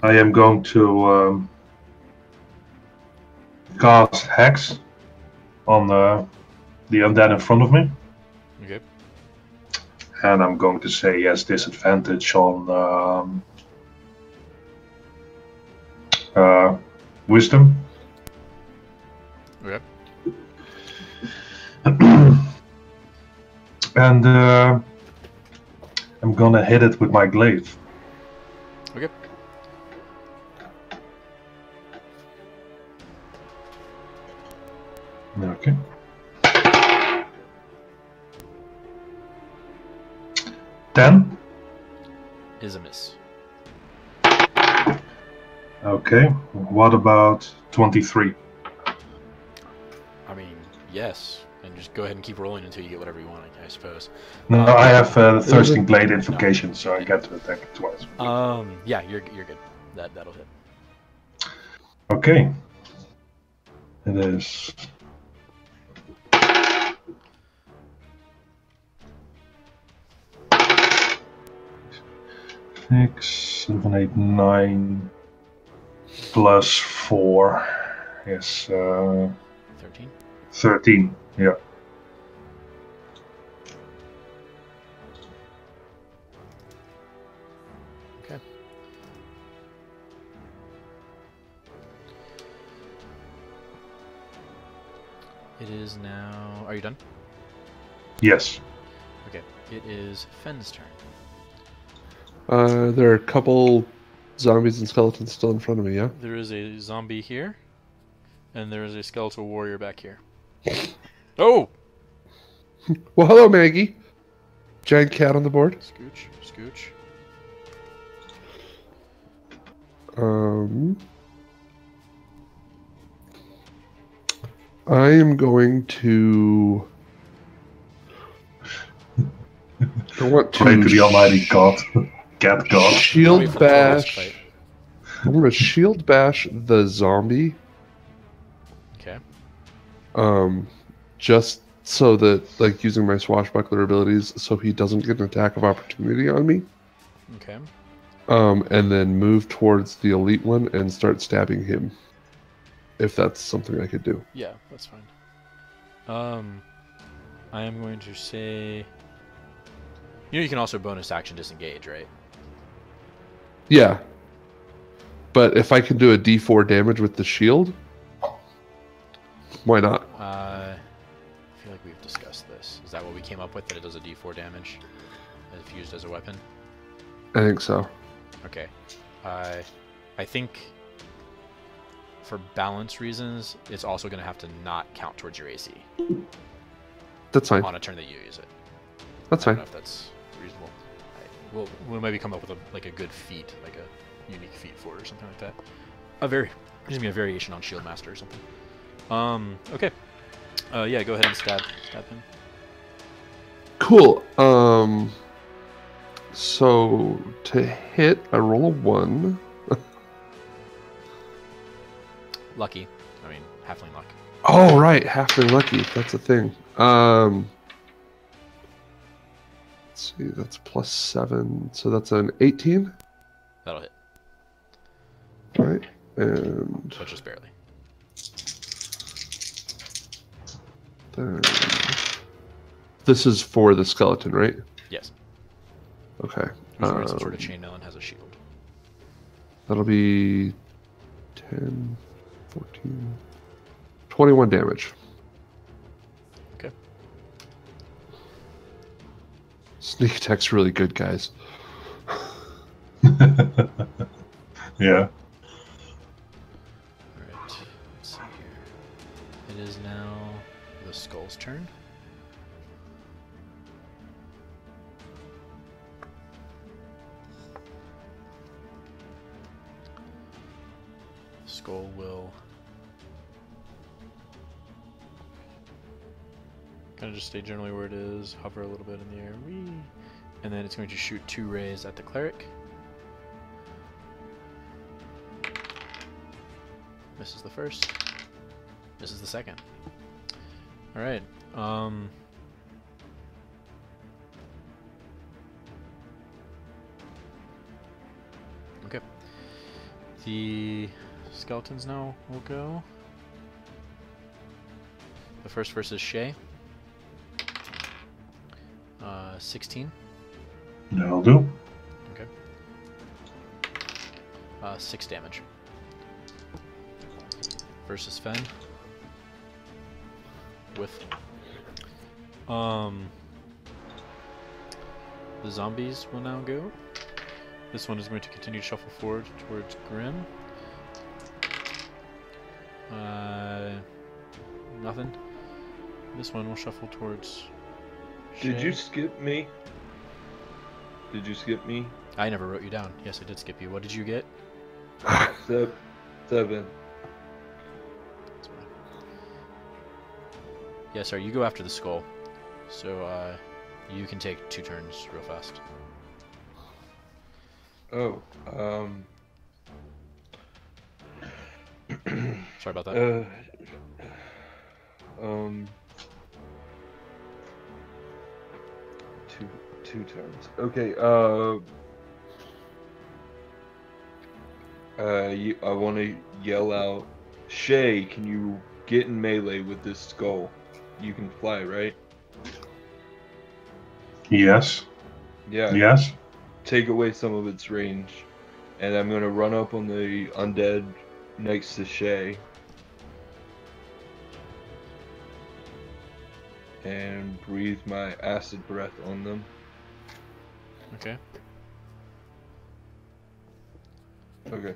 [SPEAKER 2] I am going to cast Hex on the undead in front of me.
[SPEAKER 1] Okay.
[SPEAKER 2] And I'm going to say he has disadvantage on Wisdom.
[SPEAKER 1] Okay.
[SPEAKER 2] And I'm gonna hit it with my glaive.
[SPEAKER 1] Okay.
[SPEAKER 2] Okay. Ten.
[SPEAKER 1] Is a miss.
[SPEAKER 2] Okay. What about 23?
[SPEAKER 1] I mean, yes. And just go ahead and keep rolling until you get whatever you want, I suppose.
[SPEAKER 2] No, I have the Thirsting Blade Invocation, so I get to attack it twice.
[SPEAKER 1] Yeah, you're good. That'll hit.
[SPEAKER 2] Okay. It is. 6, 7, 8, 9 plus 4 is
[SPEAKER 1] 13.
[SPEAKER 2] 13. Yeah.
[SPEAKER 1] Okay. It is now. Are you done?
[SPEAKER 2] Yes.
[SPEAKER 1] Okay. It is Phen's turn.
[SPEAKER 4] There are a couple zombies and skeletons still in front of me, yeah?
[SPEAKER 1] There is a zombie here, and there is a skeletal warrior back here. Oh!
[SPEAKER 4] Well, hello, Maggie. Giant cat on the board.
[SPEAKER 1] Scooch.
[SPEAKER 4] I am going to. I want to
[SPEAKER 2] Pray to the Almighty God, Cat God.
[SPEAKER 4] Shield bash. I'm gonna shield bash the zombie.
[SPEAKER 1] Okay.
[SPEAKER 4] Just so that, like, using my swashbuckler abilities, so he doesn't get an attack of opportunity on me.
[SPEAKER 1] Okay.
[SPEAKER 4] And then move towards the elite one and start stabbing him. If that's something I could do.
[SPEAKER 1] Yeah, that's fine. I am going to say. You can also bonus action disengage, right?
[SPEAKER 4] Yeah. But if I can do a D4 damage with the shield, why not?
[SPEAKER 1] I feel like we've discussed this. Is that what we came up with? That it does a D4 damage if used as a weapon?
[SPEAKER 4] I think so.
[SPEAKER 1] Okay. I think for balance reasons, it's also going to have to not count towards your AC
[SPEAKER 4] That's fine.
[SPEAKER 1] on a turn that you use it.
[SPEAKER 4] That's
[SPEAKER 1] I don't
[SPEAKER 4] fine.
[SPEAKER 1] know if that's reasonable. We'll maybe come up with a good feat, like a unique feat for it or something like that. A variation on Shield Master or something. Okay. Yeah, go ahead and stab him.
[SPEAKER 4] Cool. So to hit, I roll a 1.
[SPEAKER 1] Lucky. I mean, halfling luck.
[SPEAKER 4] Oh right, halfling lucky. That's a thing. Let's see, that's +7, so that's an 18.
[SPEAKER 1] That'll hit.
[SPEAKER 4] Right, and
[SPEAKER 1] But just barely.
[SPEAKER 4] then this is for the skeleton, right?
[SPEAKER 1] Yes.
[SPEAKER 4] Okay.
[SPEAKER 1] He's wearing some sort of chainmail and has a shield.
[SPEAKER 4] That'll be 10, 14, 21 damage. Sneak attack's really good, guys.
[SPEAKER 2] Yeah.
[SPEAKER 1] Alright, let's see here. It is now the skull's turn. Skull will kind of just stay generally where it is, hover a little bit in the air, whee, and then it's going to shoot 2 rays at the cleric. Misses the first, misses the second. Alright, okay. The skeletons now will go. The first versus Shae. 16.
[SPEAKER 2] That'll do.
[SPEAKER 1] Okay. 6 damage. Versus Phen. With the zombies will now go. This one is going to continue to shuffle forward towards Grim. Nothing. This one will shuffle towards
[SPEAKER 3] Did
[SPEAKER 1] Shae.
[SPEAKER 3] you skip me? Did you skip me?
[SPEAKER 1] I never wrote you down. Yes, I did skip you. What did you get?
[SPEAKER 3] 7.
[SPEAKER 1] That's fine. Yeah, sorry, you go after the skull. So, you can take 2 turns real fast.
[SPEAKER 3] Oh,
[SPEAKER 1] Sorry about that.
[SPEAKER 3] two turns. Okay, I want to yell out, Shae, can you get in melee with this skull? You can fly, right?
[SPEAKER 2] Yes.
[SPEAKER 3] Yeah.
[SPEAKER 2] Yes.
[SPEAKER 3] Take away some of its range, and I'm gonna run up on the undead next to Shae and breathe my acid breath on them.
[SPEAKER 1] Okay.
[SPEAKER 3] Okay.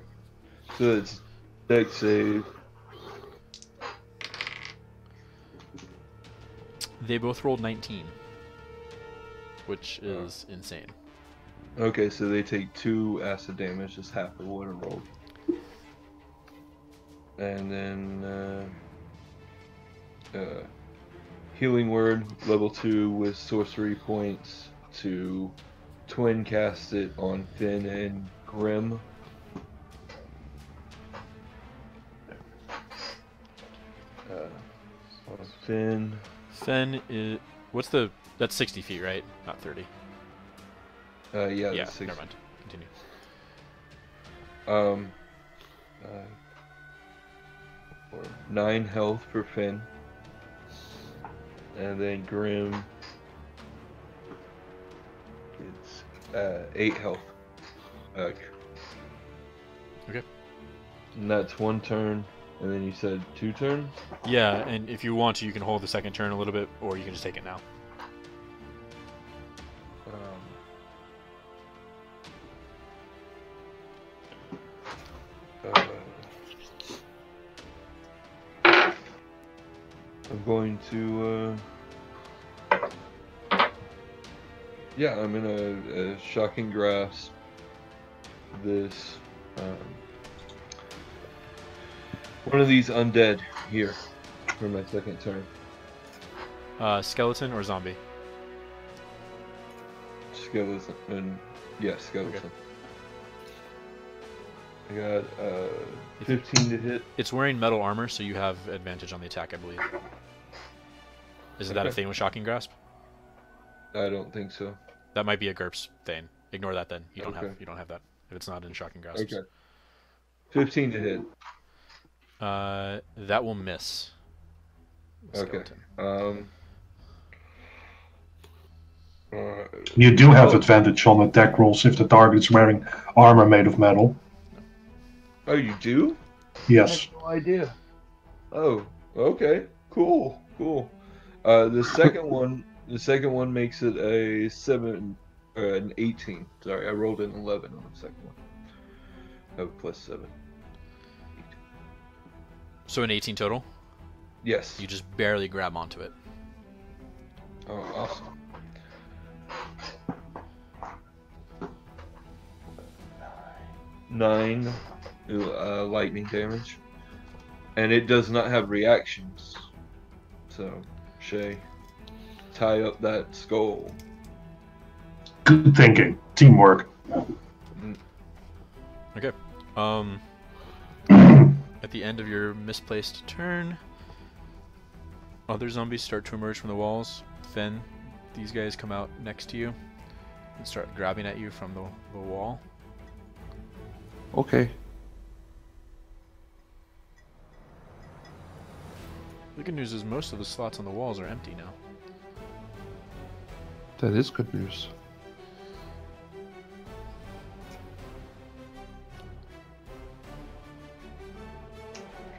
[SPEAKER 3] So it's dex save.
[SPEAKER 1] They both rolled 19, which is insane.
[SPEAKER 3] Okay, so they take 2 acid damage, just half of what I rolled. And then healing word level 2 with sorcery points to twin cast it on Phen and Grim. On Phen.
[SPEAKER 1] Phen is... What's the... That's 60 feet, right? Not 30.
[SPEAKER 3] Yeah,
[SPEAKER 1] Yeah,
[SPEAKER 3] that's 6.
[SPEAKER 1] never mind. Continue.
[SPEAKER 3] 9 health for Phen. And then Grim gets 8 health.
[SPEAKER 1] Okay.
[SPEAKER 3] And that's 1 turn. And then you said 2 turns?
[SPEAKER 1] Yeah, and if you want to, you can hold the second turn a little bit, or you can just take it now.
[SPEAKER 3] I'm going to, yeah, I'm gonna shocking grasp this, one of these undead here for my second turn.
[SPEAKER 1] Skeleton or zombie?
[SPEAKER 3] Skeleton, yeah, skeleton. Okay. I got 15 to hit.
[SPEAKER 1] It's wearing metal armor, so you have advantage on the attack, I believe. Isn't that a thing with Shocking Grasp?
[SPEAKER 3] I don't think so.
[SPEAKER 1] That might be a GURPS thing. Ignore that then. You don't have that if it's not in Shocking Grasp.
[SPEAKER 3] Okay. 15 to hit.
[SPEAKER 1] That will miss. Skeleton.
[SPEAKER 3] Okay.
[SPEAKER 2] You do have advantage on attack rolls if the target's wearing armor made of metal.
[SPEAKER 3] Oh, you do?
[SPEAKER 2] Yes.
[SPEAKER 3] I had no idea. Oh, okay. Cool. The second one The second one makes it a 7 or an 18. Sorry, I rolled an 11 on the second one. I have a plus 7.
[SPEAKER 1] So an 18 total?
[SPEAKER 3] Yes.
[SPEAKER 1] You just barely grab onto it.
[SPEAKER 3] Oh, awesome. 9 lightning damage. And it does not have reactions. So, Shae, tie up that skull.
[SPEAKER 2] Good thinking. Teamwork.
[SPEAKER 1] Okay. At the end of your misplaced turn, other zombies start to emerge from the walls. Phen, these guys come out next to you and start grabbing at you from the wall.
[SPEAKER 4] Okay.
[SPEAKER 1] The good news is most of the slots on the walls are empty now.
[SPEAKER 4] That is good news.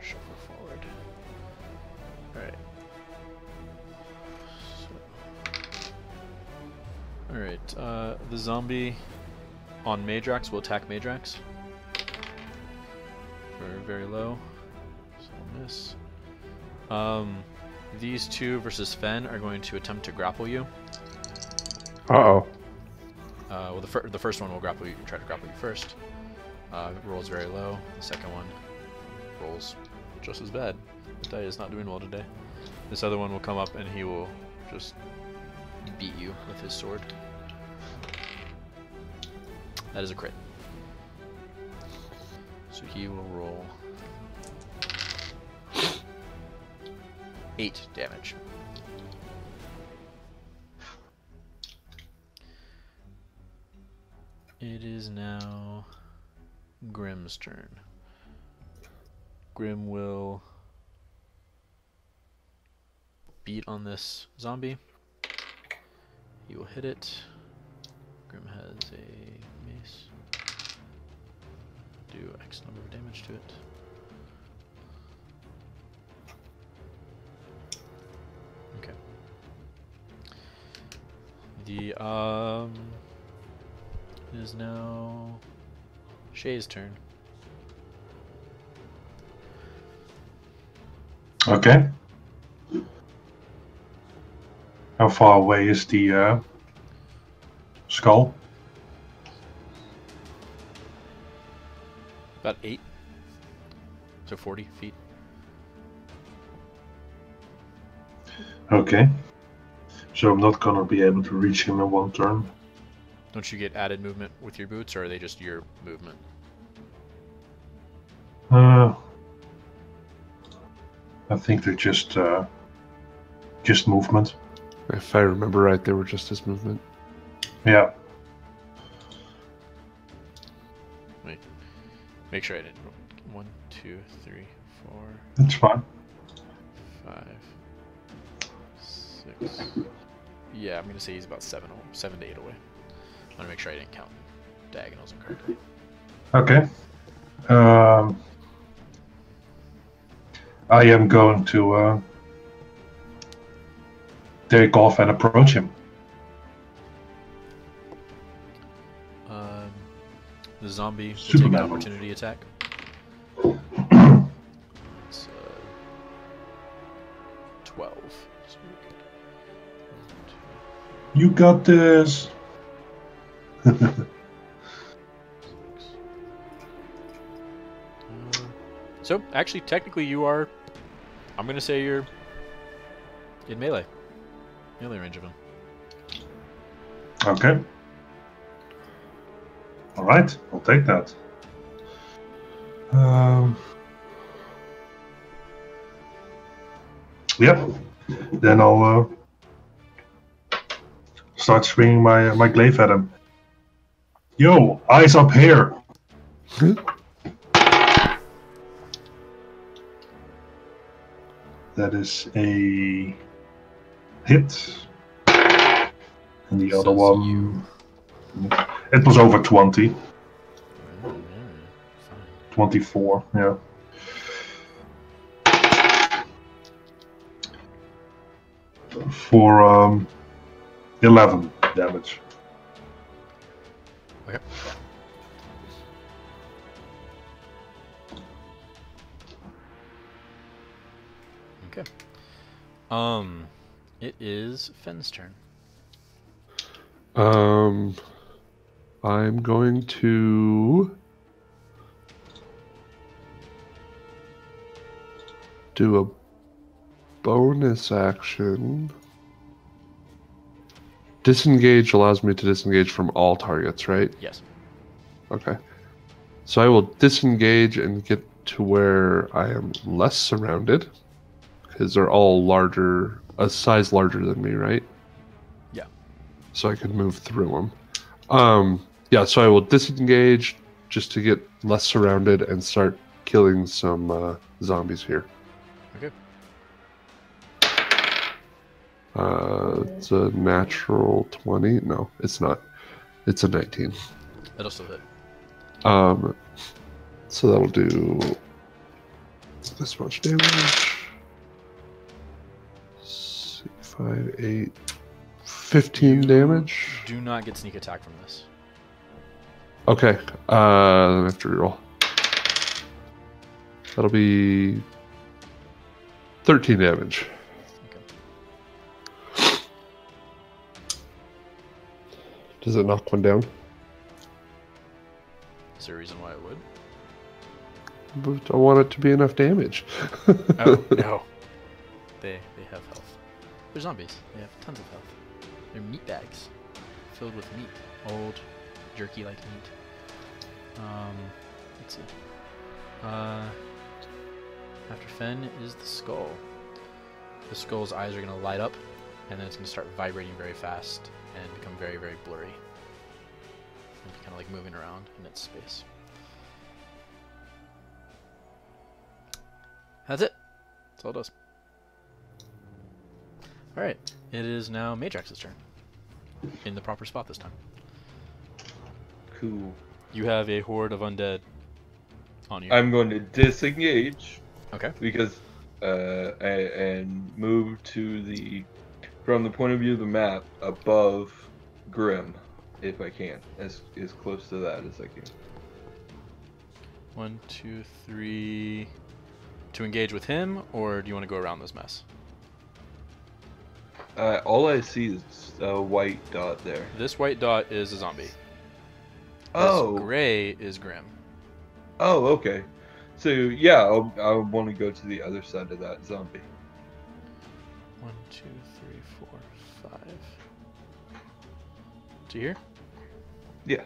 [SPEAKER 1] Shuffle forward. Alright. Alright, the zombie on Meidrax will attack Meidrax. For very low. So I'll miss. These two versus Phen are going to attempt to grapple you.
[SPEAKER 4] Uh-oh.
[SPEAKER 1] Well, the first one will grapple you. Try to grapple you first. Rolls very low. The second one rolls just as bad. The die is not doing well today. This other one will come up and he will just beat you with his sword. That is a crit. So he will roll 8 damage. It is now Grim's turn. Grim will beat on this zombie. He will hit it. Grim has a mace. Do X number of damage to it. Okay. The it is now Shae's turn.
[SPEAKER 2] Okay. How far away is the skull?
[SPEAKER 1] About 8. So 40 feet.
[SPEAKER 2] Okay. So I'm not gonna be able to reach him in one turn.
[SPEAKER 1] Don't you get added movement with your boots, or are they just your movement?
[SPEAKER 2] I think they're just movement.
[SPEAKER 4] If I remember right, they were just his movement.
[SPEAKER 2] Yeah.
[SPEAKER 1] Wait. Make sure I didn't. 1, 2, 3, 4,
[SPEAKER 2] That's fine.
[SPEAKER 1] 5, 6. Yeah, I'm gonna say he's about 7 to 8 away. I want to make sure I didn't count diagonals incorrectly.
[SPEAKER 2] Okay. I am going to take off and approach him.
[SPEAKER 1] The zombie will
[SPEAKER 2] Superman
[SPEAKER 1] take an
[SPEAKER 2] move.
[SPEAKER 1] opportunity attack. It's 12. So
[SPEAKER 2] You got this.
[SPEAKER 1] So, actually, technically, you are. I'm gonna say you're in melee range of him.
[SPEAKER 2] Okay. All right, I'll take that. Yep. Then I'll start swinging my glaive at him. Yo, eyes up here. That is a hit. And the other
[SPEAKER 1] Says
[SPEAKER 2] one,
[SPEAKER 1] you.
[SPEAKER 2] it was over 20.
[SPEAKER 1] Fine.
[SPEAKER 2] 24, yeah. For 11 damage.
[SPEAKER 1] Okay. Okay. It is Phen's turn.
[SPEAKER 4] I'm going to do a bonus action. Disengage allows me to disengage from all targets, right?
[SPEAKER 1] Yes.
[SPEAKER 4] Okay. So I will disengage and get to where I am less surrounded, because they're all larger, a size larger than me, right?
[SPEAKER 1] Yeah.
[SPEAKER 4] So I could move through them. Yeah, so I will disengage just to get less surrounded and start killing some zombies here.
[SPEAKER 1] Okay.
[SPEAKER 4] It's a natural 20. No, it's not. It's a 19.
[SPEAKER 1] That'll still hit.
[SPEAKER 4] So that'll do this much damage. 5, 8, 15 damage.
[SPEAKER 1] Do not get sneak attack from this.
[SPEAKER 4] Okay, then I have to reroll. That'll be 13 damage.
[SPEAKER 1] Okay.
[SPEAKER 4] Does it knock one down?
[SPEAKER 1] Is there a reason why it would?
[SPEAKER 4] But I want it to be enough damage.
[SPEAKER 1] Oh, no. They have health. They're zombies. They have tons of health. They're meat bags filled with meat. Old, jerky-like meat. Let's see. After Phen is the skull. The skull's eyes are going to light up, and then it's going to start vibrating very fast and become very, very blurry. And be kind of like moving around in its space. That's it. That's all it does. Alright. It is now Meidrax's turn. In the proper spot this time.
[SPEAKER 3] Cool.
[SPEAKER 1] You have a horde of undead on you.
[SPEAKER 3] I'm going to disengage.
[SPEAKER 1] Okay.
[SPEAKER 3] Because and move to from the point of view of the map above Grim, if I can, as close to that as I can.
[SPEAKER 1] 1, 2, 3. To engage with him, or do you want to go around this mess?
[SPEAKER 3] All I see is a white dot there.
[SPEAKER 1] This white dot is a zombie.
[SPEAKER 3] Oh.
[SPEAKER 1] This gray is Grim.
[SPEAKER 3] Oh, okay. So yeah, I want to go to the other side of that zombie.
[SPEAKER 1] 1, 2, 3, 4, 5. To here?
[SPEAKER 3] Yeah,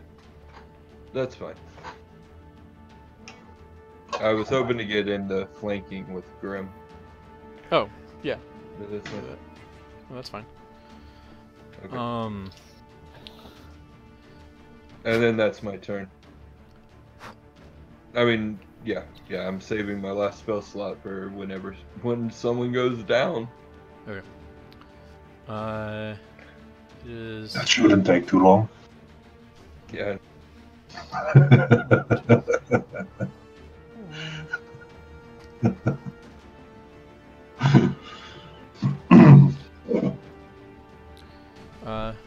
[SPEAKER 3] that's fine. I was hoping to get into flanking with Grim.
[SPEAKER 1] Oh, yeah.
[SPEAKER 3] But that's not
[SPEAKER 1] Well, that's fine.
[SPEAKER 3] okay. And then that's my turn. I mean, yeah, I'm saving my last spell slot for when someone goes down.
[SPEAKER 1] Okay. It is...
[SPEAKER 2] That shouldn't take too long.
[SPEAKER 3] Yeah.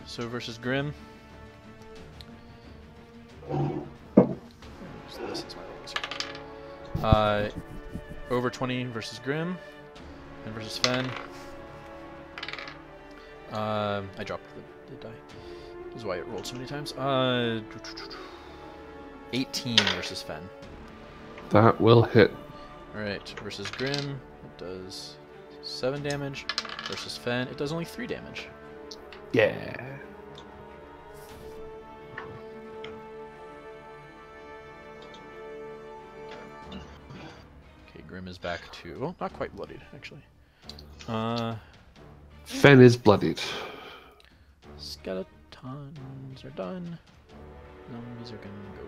[SPEAKER 1] So versus Grim. This is my lowest. Over 20 versus Grim, and versus Phen. I dropped the die. This is why it rolled so many times. 18 versus Phen.
[SPEAKER 4] That will hit.
[SPEAKER 1] Alright, versus Grim, it does 7 damage. Versus Phen, it does only 3 damage.
[SPEAKER 4] Yeah.
[SPEAKER 1] Okay, Grim is back to... Well, not quite bloodied, actually.
[SPEAKER 4] Phen is bloodied.
[SPEAKER 1] Skeletons are done. Zombies are gonna go.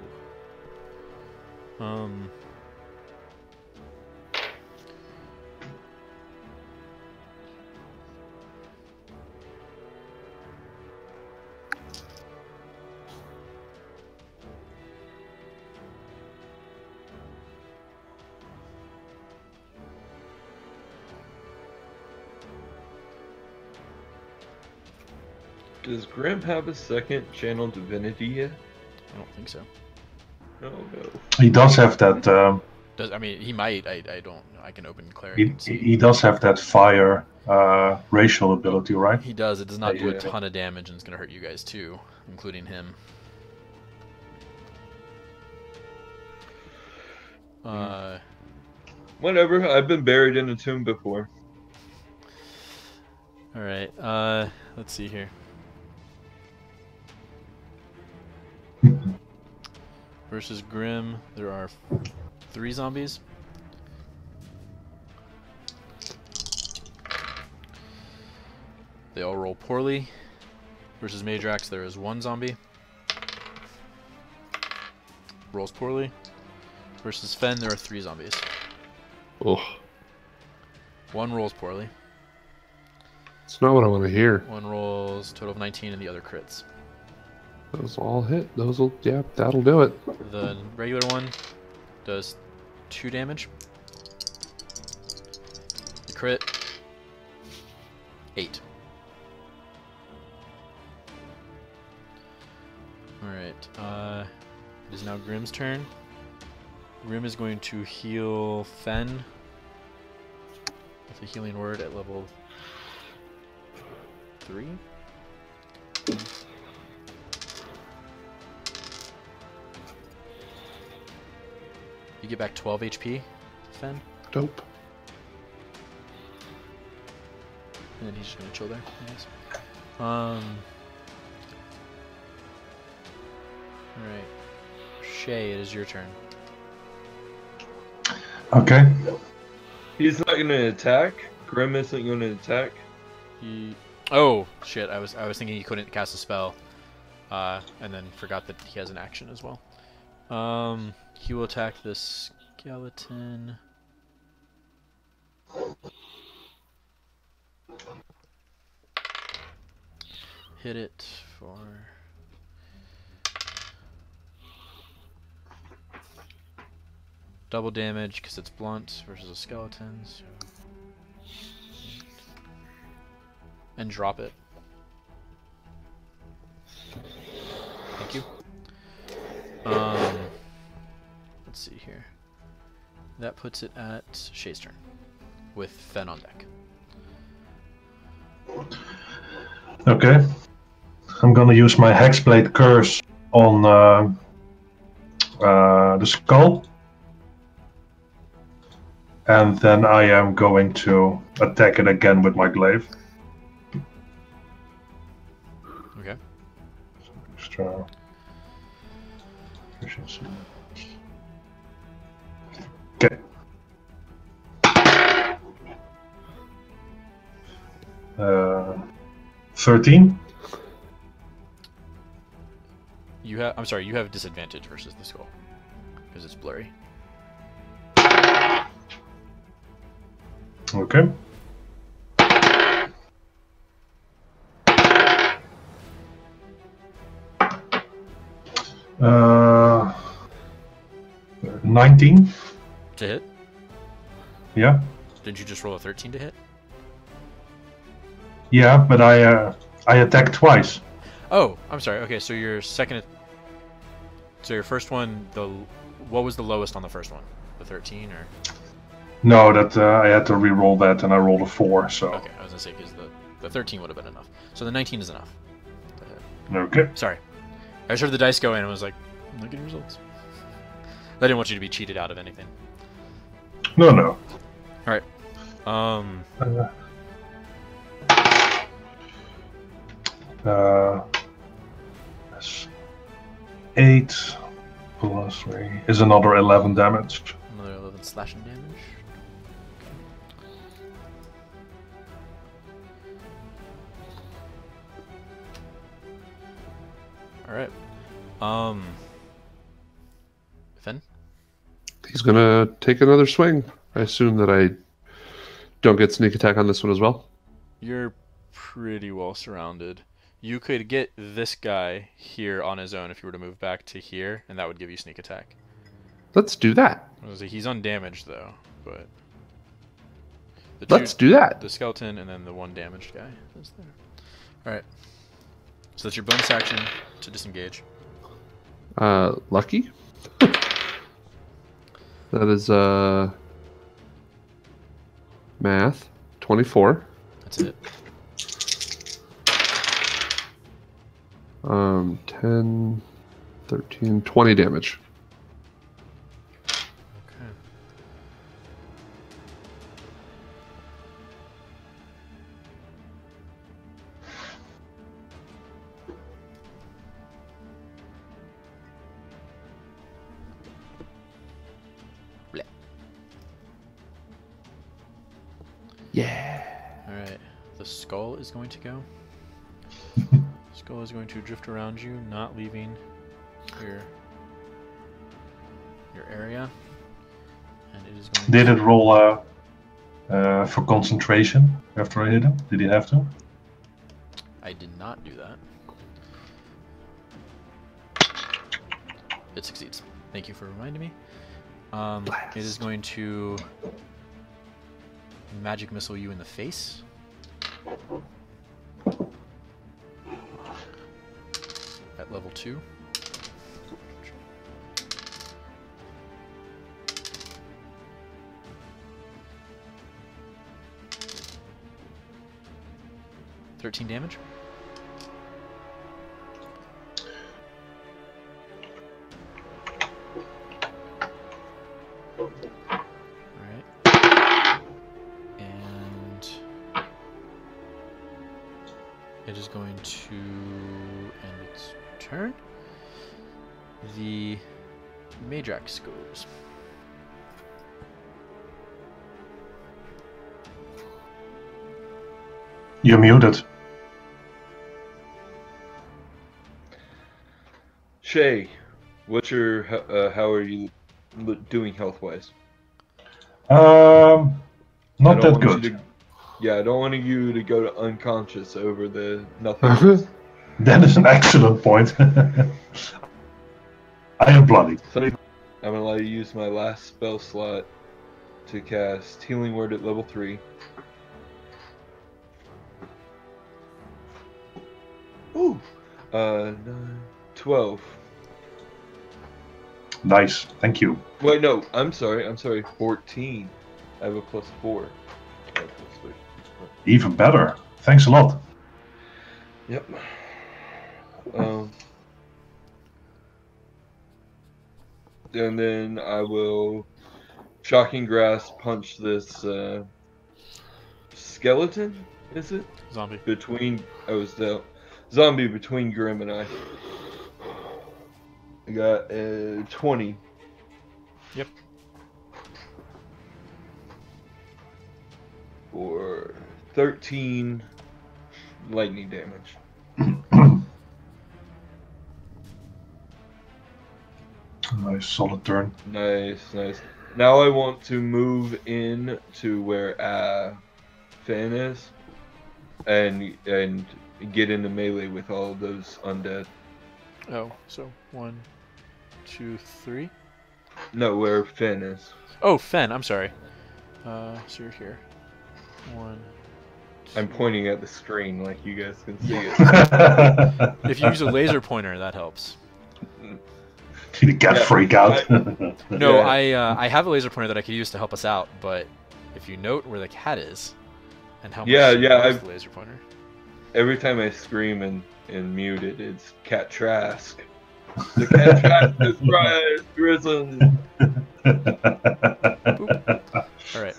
[SPEAKER 3] Does Grim have a second channel divinity yet?
[SPEAKER 1] I don't think so.
[SPEAKER 3] Oh no.
[SPEAKER 2] He does have that.
[SPEAKER 1] Does I mean he might? I don't know. I can open Cleric
[SPEAKER 2] He,
[SPEAKER 1] and see.
[SPEAKER 2] he does have that fire racial ability, right?
[SPEAKER 1] He does. It does not do a
[SPEAKER 3] Yeah.
[SPEAKER 1] ton of damage, and it's gonna hurt you guys too, including him.
[SPEAKER 3] Whatever. I've been buried in a tomb before.
[SPEAKER 1] All right. Let's see here. Versus Grim, there are 3 zombies. They all roll poorly. Versus Meidrax, there is 1 zombie. Rolls poorly. Versus Phen, there are 3 zombies.
[SPEAKER 4] Oh,
[SPEAKER 1] 1 rolls poorly.
[SPEAKER 4] it's not what I want to hear.
[SPEAKER 1] 1 rolls total of 19, and the other crits.
[SPEAKER 4] Those all hit. Those will, yeah, that'll do it.
[SPEAKER 1] The regular one does 2 damage. The crit, 8. Alright, it is now Grim's turn. Grim is going to heal Phen with a healing word at level 3. You get back 12 HP, Phen,
[SPEAKER 4] Dope.
[SPEAKER 1] and then he's just gonna chill there. Nice. Alright. Shae, it is your turn.
[SPEAKER 2] Okay.
[SPEAKER 3] He's not gonna attack. Grim isn't gonna attack.
[SPEAKER 1] Oh shit! I was thinking he couldn't cast a spell, and then forgot that he has an action as well. He will attack this skeleton. Hit it for double damage because it's blunt versus a skeleton. So. And drop it. Thank you. Let's see here. That puts it at Shae's turn, with Phen on deck.
[SPEAKER 2] Okay. I'm gonna use my Hexblade Curse on the skull. And then I am going to attack it again with my glaive.
[SPEAKER 1] Okay.
[SPEAKER 2] Extra efficiency. Okay. 13.
[SPEAKER 1] You have. I'm sorry. You have disadvantage versus the skull because it's blurry.
[SPEAKER 2] Okay. Uh, 19.
[SPEAKER 1] To hit?
[SPEAKER 2] Yeah.
[SPEAKER 1] Didn't you just roll a 13 to hit?
[SPEAKER 2] Yeah, but I attacked twice.
[SPEAKER 1] Oh, I'm sorry. Okay, so your second. So your first one, what was the lowest on the first one? The 13 or?
[SPEAKER 2] No, that I had to re-roll that, and I rolled a 4. So.
[SPEAKER 1] Okay, I was gonna say because the 13 would have been enough. So the 19 is enough.
[SPEAKER 2] Okay.
[SPEAKER 1] Sorry, I just heard the dice go in and was like, look at your results. I didn't want you to be cheated out of anything.
[SPEAKER 2] No, no.
[SPEAKER 1] All right.
[SPEAKER 2] That's 8 plus 3 is another 11 damage.
[SPEAKER 1] Another 11 slashing damage. All right. Phen?
[SPEAKER 4] He's gonna take another swing. I assume that I don't get sneak attack on this one as well.
[SPEAKER 1] You're pretty well surrounded. You could get this guy here on his own if you were to move back to here, and that would give you sneak attack.
[SPEAKER 4] Let's do that.
[SPEAKER 1] He's undamaged though, but
[SPEAKER 4] Let's do that.
[SPEAKER 1] The skeleton and then the 1 damaged guy is there. All right. So that's your bonus action to disengage.
[SPEAKER 4] Lucky. That is math. 24.
[SPEAKER 1] That's it.
[SPEAKER 4] 10, 13, 20 damage.
[SPEAKER 1] Okay. Bleh.
[SPEAKER 4] Yeah.
[SPEAKER 1] Alright. The skull is going to go. Skull is going to drift around you, not leaving your area. And it is going
[SPEAKER 2] Did
[SPEAKER 1] to...
[SPEAKER 2] it roll for concentration after I hit him? Did he have to?
[SPEAKER 1] I did not do that. It succeeds. Thank you for reminding me. It is going to magic missile you in the face. At level 2. $13 damage. Alright. And it is going to end its turn. The Meidrax goes.
[SPEAKER 2] You're muted.
[SPEAKER 3] Shae, what's your how are you doing health wise?
[SPEAKER 2] Not that good.
[SPEAKER 3] I don't want you to go to unconscious over the nothing.
[SPEAKER 2] That is an excellent point. I am bloody.
[SPEAKER 3] So I'm gonna let you use my last spell slot to cast Healing Word at level 3. Ooh, 9, 12.
[SPEAKER 2] Nice, thank you.
[SPEAKER 3] Wait, no, I'm sorry, 14. I have a +4. I have +3.
[SPEAKER 2] Even better. Thanks a lot.
[SPEAKER 3] Yep. And then I will Shocking Grasp punch this skeleton, is it?
[SPEAKER 1] Zombie.
[SPEAKER 3] The zombie between Grim and I. I got 20.
[SPEAKER 1] Yep.
[SPEAKER 3] For 13 lightning damage.
[SPEAKER 2] Nice, solid turn.
[SPEAKER 3] Nice. Now I want to move in to where Phen is, and get into melee with all of those undead.
[SPEAKER 1] Oh, so 1, 2, 3.
[SPEAKER 3] No, where Phen is.
[SPEAKER 1] Oh, Phen. I'm sorry. So you're here. 1. 2.
[SPEAKER 3] I'm pointing at the screen like you guys can see it.
[SPEAKER 1] If you use a laser pointer, that helps.
[SPEAKER 2] See the cat freak out.
[SPEAKER 1] No,
[SPEAKER 3] Yeah.
[SPEAKER 1] I have a laser pointer that I could use to help us out, but if you note where the cat is and how much
[SPEAKER 3] I've
[SPEAKER 1] the laser pointer.
[SPEAKER 3] Every time I scream and mute it, it's Cat Trask. The Cat Trask is risen.
[SPEAKER 1] All right.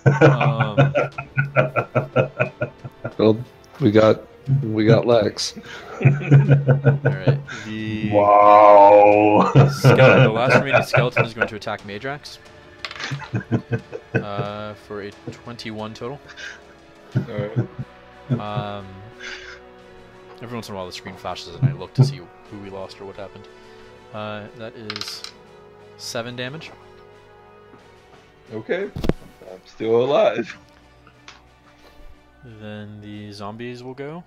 [SPEAKER 4] Well, we got Lex.
[SPEAKER 1] All right.
[SPEAKER 2] Wow.
[SPEAKER 1] The last remaining skeleton is going to attack Meidrax for a 21 total.
[SPEAKER 3] Alright.
[SPEAKER 1] Every once in a while the screen flashes and I look to see who we lost or what happened. That is 7 damage.
[SPEAKER 3] Okay. I'm still alive.
[SPEAKER 1] Then the zombies will go.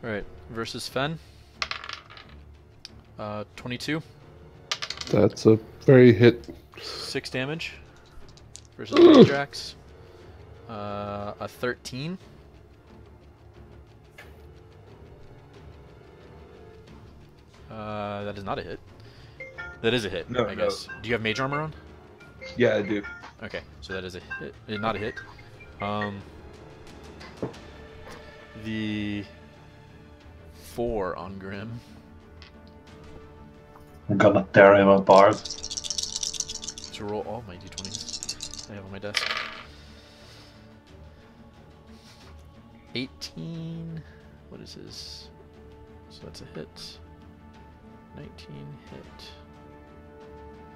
[SPEAKER 1] Alright, versus Phen. 22.
[SPEAKER 4] That's a very hit
[SPEAKER 1] 6 damage versus Meidrax. A 13. That is not a hit. That is a hit,
[SPEAKER 3] No,
[SPEAKER 1] I guess. Do you have mage armor on?
[SPEAKER 3] Yeah, I do.
[SPEAKER 1] Okay, so that is a hit. Not a hit. The 4 on Grim.
[SPEAKER 2] I'm gonna tear him apart.
[SPEAKER 1] To roll all my d20s I have on my desk. 18. What is his? So that's a hit. 19 hit.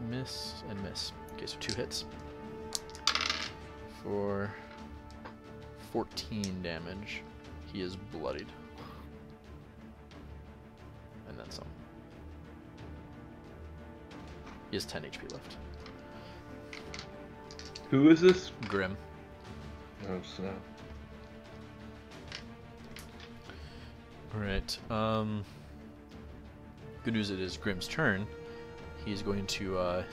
[SPEAKER 1] Miss and miss. Okay, so 2 hits. For 14 damage. He is bloodied. And then some. He has 10 HP left.
[SPEAKER 3] Who is this?
[SPEAKER 1] Grim.
[SPEAKER 3] Oh, snap.
[SPEAKER 1] Alright, good news, it is Grim's turn. He's going to, I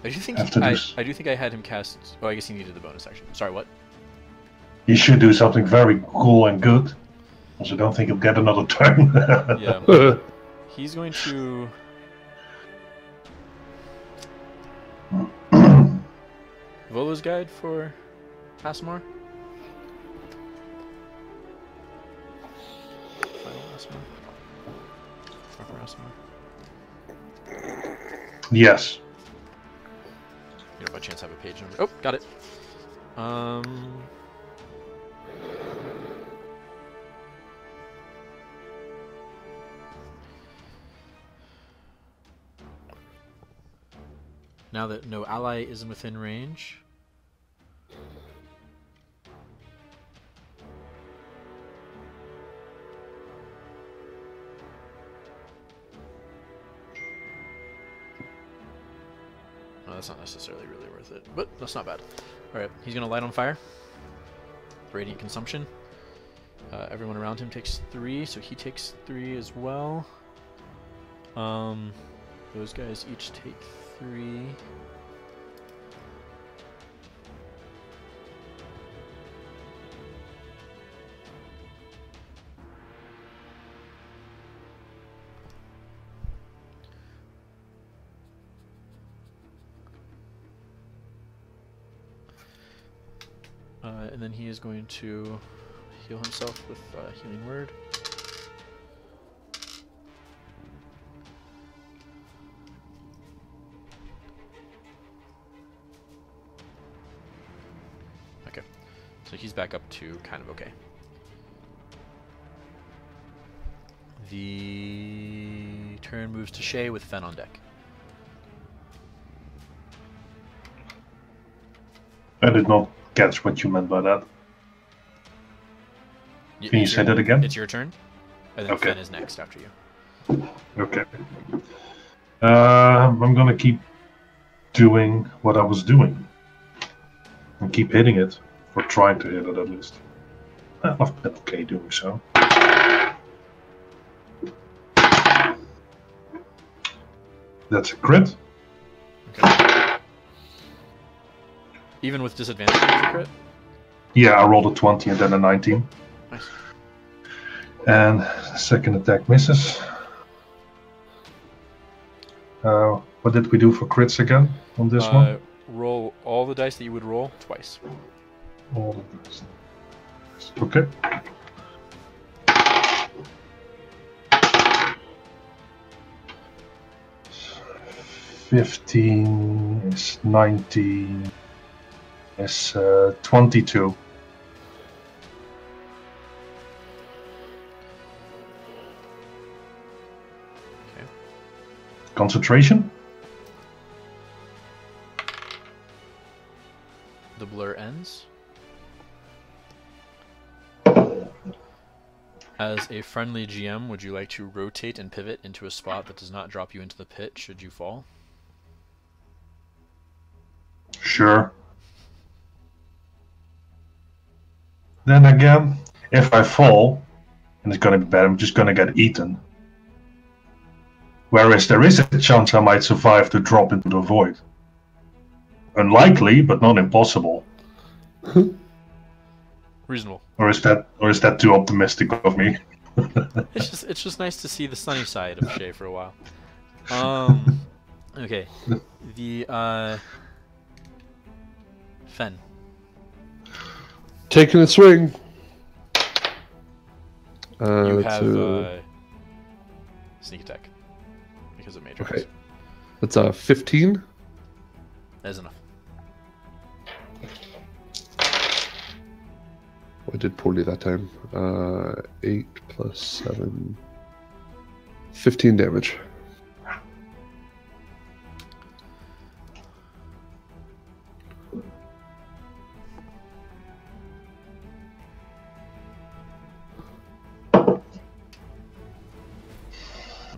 [SPEAKER 1] do think I do think I had him cast. Oh, I guess he needed the bonus action. Sorry, what?
[SPEAKER 2] He should do something very cool and good. Also, I don't think he'll get another turn.
[SPEAKER 1] Yeah. He's going to. Volo's Guide for Aasimar. Final Aasimar. Proper Aasimar.
[SPEAKER 2] Yes.
[SPEAKER 1] You know, by chance have a page number. Oh, got it. Now that no ally is within range. Well, that's not necessarily really worth it, but that's not bad. Alright, he's going to light on fire. Radiant consumption. Everyone around him takes 3, so he takes 3 as well. Those guys each take 3. And then he is going to heal himself with Healing Word. Okay, so he's back up to kind of okay. The turn moves to Shae with Phen on deck.
[SPEAKER 2] I did not catch what you meant by that. Can you say that again?
[SPEAKER 1] It's your turn, and then
[SPEAKER 2] Okay.
[SPEAKER 1] Phen is next after you.
[SPEAKER 2] Okay. I'm gonna keep doing what I was doing. And keep hitting it. Or trying to hit it at least. I've been okay doing so. That's a crit.
[SPEAKER 1] Okay. Even with disadvantage, it's a crit?
[SPEAKER 2] Yeah, I rolled a 20 and then a 19.
[SPEAKER 1] Nice.
[SPEAKER 2] And second attack misses. What did we do for crits again on this one?
[SPEAKER 1] Roll all the dice that you would roll twice.
[SPEAKER 2] All of this. Okay. $15 is 19 is 22.
[SPEAKER 1] Okay.
[SPEAKER 2] Concentration?
[SPEAKER 1] The blur ends. As a friendly GM, would you like to rotate and pivot into a spot that does not drop you into the pit should you fall?
[SPEAKER 2] Sure. Then again, if I fall, and it's gonna be bad, I'm just gonna get eaten. Whereas there is a chance I might survive to drop into the void. Unlikely, but not impossible.
[SPEAKER 1] Reasonable.
[SPEAKER 2] Or is that too optimistic of me?
[SPEAKER 1] It's just nice to see the sunny side of Shae for a while. Okay. The Phen.
[SPEAKER 4] Taking a swing.
[SPEAKER 1] You have sneak attack because of Meidrax.
[SPEAKER 4] Okay. That's a 15.
[SPEAKER 1] That is enough.
[SPEAKER 4] I did poorly that time. 8 plus 7. 15 damage.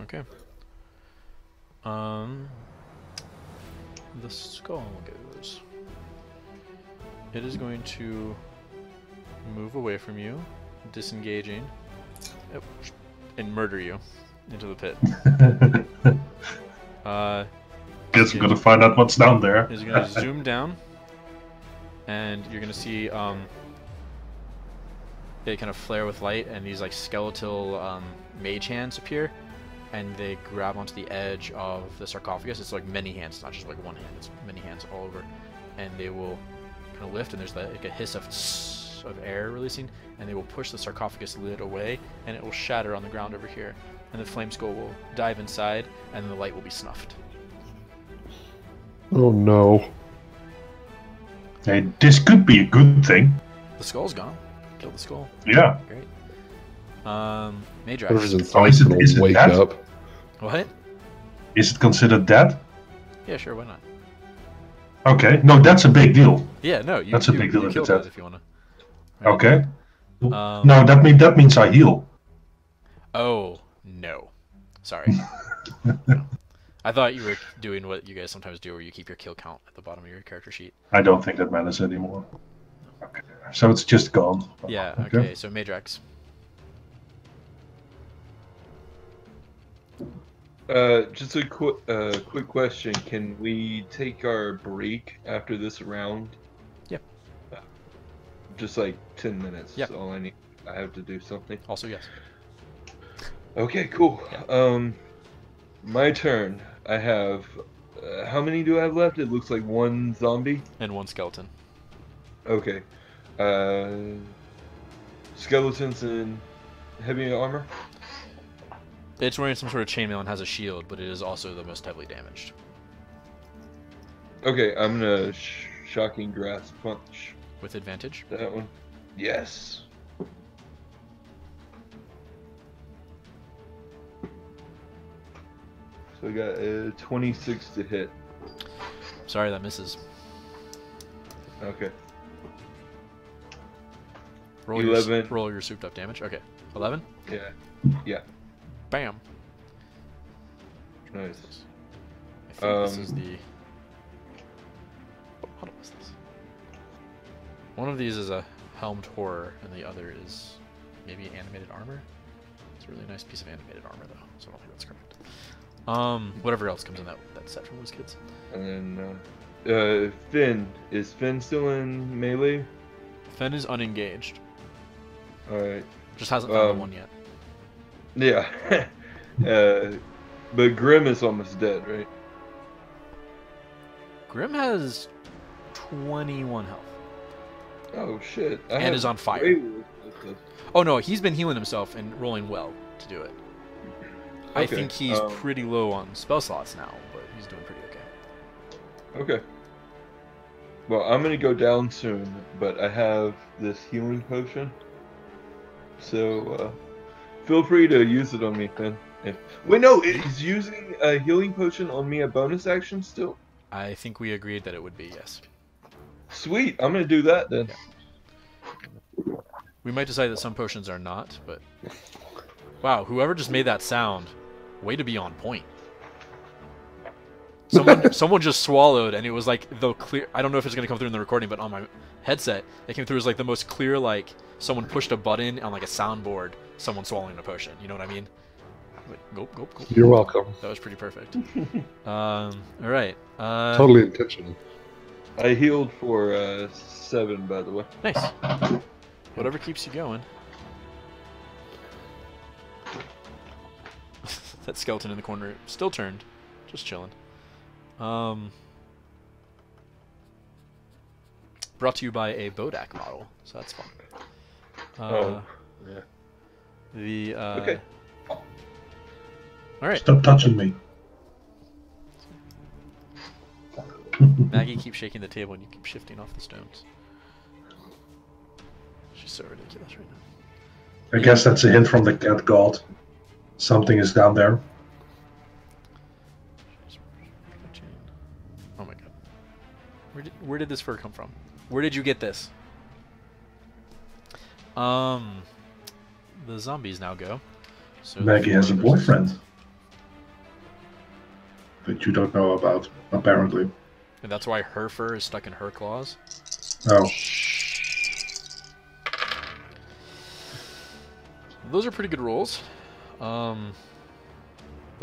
[SPEAKER 1] Okay. The skull goes. It is going to move away from you, disengaging, and murder you into the pit.
[SPEAKER 2] Guess we're gonna find out what's down there.
[SPEAKER 1] Is going to zoom down, and you're going to see it kind of flare with light, and these like skeletal mage hands appear, and they grab onto the edge of the sarcophagus. It's like many hands, not just like one hand. It's many hands all over, and they will kind of lift, and there's like a hiss of air releasing, and they will push the sarcophagus lid away, and it will shatter on the ground over here, and the flame skull will dive inside, and the light will be snuffed.
[SPEAKER 4] Oh no.
[SPEAKER 2] Hey, this could be a good thing.
[SPEAKER 1] The skull's gone. Kill the skull.
[SPEAKER 2] Yeah.
[SPEAKER 1] Great.
[SPEAKER 4] What if
[SPEAKER 1] Meidrax.
[SPEAKER 4] it's
[SPEAKER 2] Oh, is it
[SPEAKER 4] wake
[SPEAKER 2] that?
[SPEAKER 4] up?
[SPEAKER 1] What?
[SPEAKER 2] Is it considered dead?
[SPEAKER 1] Yeah, sure. Why not?
[SPEAKER 2] Okay. No, that's a big deal.
[SPEAKER 1] Yeah, no.
[SPEAKER 2] That's a big deal
[SPEAKER 1] You
[SPEAKER 2] if
[SPEAKER 1] kill
[SPEAKER 2] it's
[SPEAKER 1] that
[SPEAKER 2] dead.
[SPEAKER 1] if you wanna.
[SPEAKER 2] Okay.
[SPEAKER 1] Um,
[SPEAKER 2] No, that means I heal.
[SPEAKER 1] Oh no. Sorry. No. I thought you were doing what you guys sometimes do, where you keep your kill count at the bottom of your character sheet.
[SPEAKER 2] I don't think that matters anymore. Okay. So it's just gone.
[SPEAKER 1] Yeah. Okay. So Meidrax.
[SPEAKER 3] Just a quick question. Can we take our break after this round?
[SPEAKER 1] Yeah.
[SPEAKER 3] Just like 10 minutes.
[SPEAKER 1] Yeah.
[SPEAKER 3] That's all I need. I have to do something.
[SPEAKER 1] Also, yes.
[SPEAKER 3] Okay, cool.
[SPEAKER 1] Yeah.
[SPEAKER 3] My turn. I have... how many do I have left? It looks like one zombie.
[SPEAKER 1] And one skeleton.
[SPEAKER 3] Okay. Skeletons in heavy armor?
[SPEAKER 1] It's wearing some sort of chainmail and has a shield, but it is also the most heavily damaged.
[SPEAKER 3] Okay, I'm gonna shocking grasp punch
[SPEAKER 1] With advantage.
[SPEAKER 3] that one. Yes. So I got a 26 to hit.
[SPEAKER 1] Sorry, that misses.
[SPEAKER 3] Okay.
[SPEAKER 1] Roll
[SPEAKER 3] 11.
[SPEAKER 1] roll your souped up damage. Okay. 11?
[SPEAKER 3] Yeah. Yeah.
[SPEAKER 1] Bam.
[SPEAKER 3] Nice.
[SPEAKER 1] I think this is the... What was this? One of these is a helmed horror, and the other is maybe animated armor. It's a really nice piece of animated armor, though, so I don't think that's correct. Whatever else comes in that set from those kids.
[SPEAKER 3] And then, Phen. Is Phen still in melee?
[SPEAKER 1] Phen is unengaged.
[SPEAKER 3] Alright.
[SPEAKER 1] Just hasn't found the one yet.
[SPEAKER 3] Yeah. But Grim is almost dead, right?
[SPEAKER 1] Grim has 21 health.
[SPEAKER 3] Oh shit. I
[SPEAKER 1] And
[SPEAKER 3] have
[SPEAKER 1] is on fire.
[SPEAKER 3] way worse stuff.
[SPEAKER 1] Oh no, he's been healing himself and rolling well to do it. I
[SPEAKER 3] Okay,
[SPEAKER 1] think he's pretty low on spell slots now, but he's doing pretty okay.
[SPEAKER 3] Okay. Well, I'm gonna go down soon, but I have this healing potion. So, feel free to use it on me, Phen. Wait, no, is using a healing potion on me a bonus action still?
[SPEAKER 1] I think we agreed that it would be, yes.
[SPEAKER 3] Sweet, I'm gonna do that then.
[SPEAKER 1] We might decide that some potions are not, but... Wow, whoever just made that sound, way to be on point. Someone just swallowed, and it was like the clear... I don't know if it's going to come through in the recording, but on my headset, it came through as like the most clear, like, someone pushed a button on like a soundboard, someone swallowing a potion. You know what I mean? Wait, gulp, gulp, gulp.
[SPEAKER 4] You're welcome.
[SPEAKER 1] That was pretty perfect. All right.
[SPEAKER 4] Totally intentional.
[SPEAKER 3] I healed for 7, by the way.
[SPEAKER 1] Nice. Whatever keeps you going. That skeleton in the corner still turned, just chilling. Brought to you by a Bodak model, so that's fun.
[SPEAKER 3] Yeah.
[SPEAKER 1] The
[SPEAKER 3] Okay.
[SPEAKER 1] All right.
[SPEAKER 2] Stop touching me.
[SPEAKER 1] Maggie keeps shaking the table, and you keep shifting off the stones. She's so ridiculous right now.
[SPEAKER 2] I guess that's a hint from the cat god. Something is down there.
[SPEAKER 1] Oh my god. Where did this fur come from? Where did you get this? The zombies now go. So
[SPEAKER 2] Maggie has a boyfriend. That you don't know about, apparently.
[SPEAKER 1] And that's why her fur is stuck in her claws?
[SPEAKER 2] Oh.
[SPEAKER 1] Those are pretty good rolls. That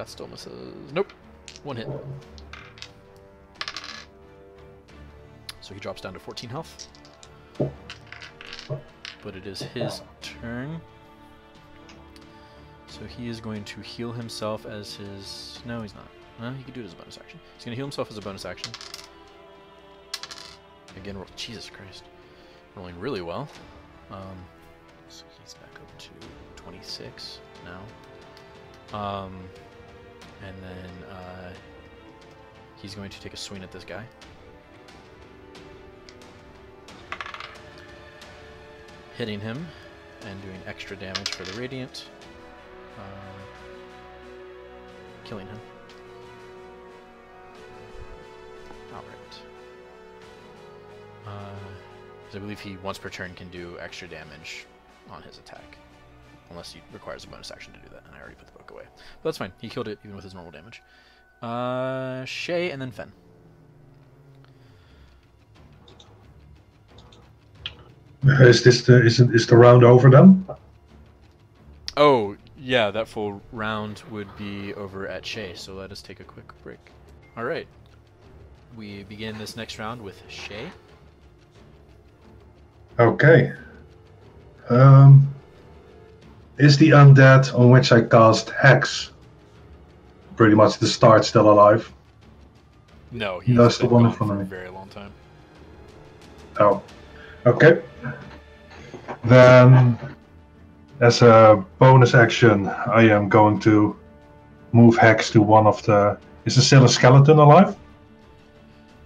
[SPEAKER 1] still misses. Nope. 1 hit. So he drops down to 14 health. But it is his turn. So he is going to heal himself as his... No, he's not. No, he can do it as a bonus action. He's going to heal himself as a bonus action. Again, Jesus Christ. Rolling really well. So he's back up to 26 now. And then he's going to take a swing at this guy. Hitting him and doing extra damage for the Radiant. Killing him. Alright. I believe he once per turn can do extra damage on his attack. Unless he requires a bonus action to do that, and I already put the book away. But that's fine, he killed it even with his normal damage. Shae and then Phen.
[SPEAKER 2] Is the round over then?
[SPEAKER 1] Oh, yeah, that full round would be over at Shae, so let us take a quick break. Alright. We begin this next round with Shae.
[SPEAKER 2] Okay. Is the undead on which I cast Hex pretty much the start still alive?
[SPEAKER 1] No, he's
[SPEAKER 2] That's the
[SPEAKER 1] been
[SPEAKER 2] one in
[SPEAKER 1] gone
[SPEAKER 2] front
[SPEAKER 1] for
[SPEAKER 2] of
[SPEAKER 1] a
[SPEAKER 2] me.
[SPEAKER 1] very long time.
[SPEAKER 2] Oh. Okay. Then, as a bonus action, I am going to move Hex to one of the... Is there still a skeleton alive?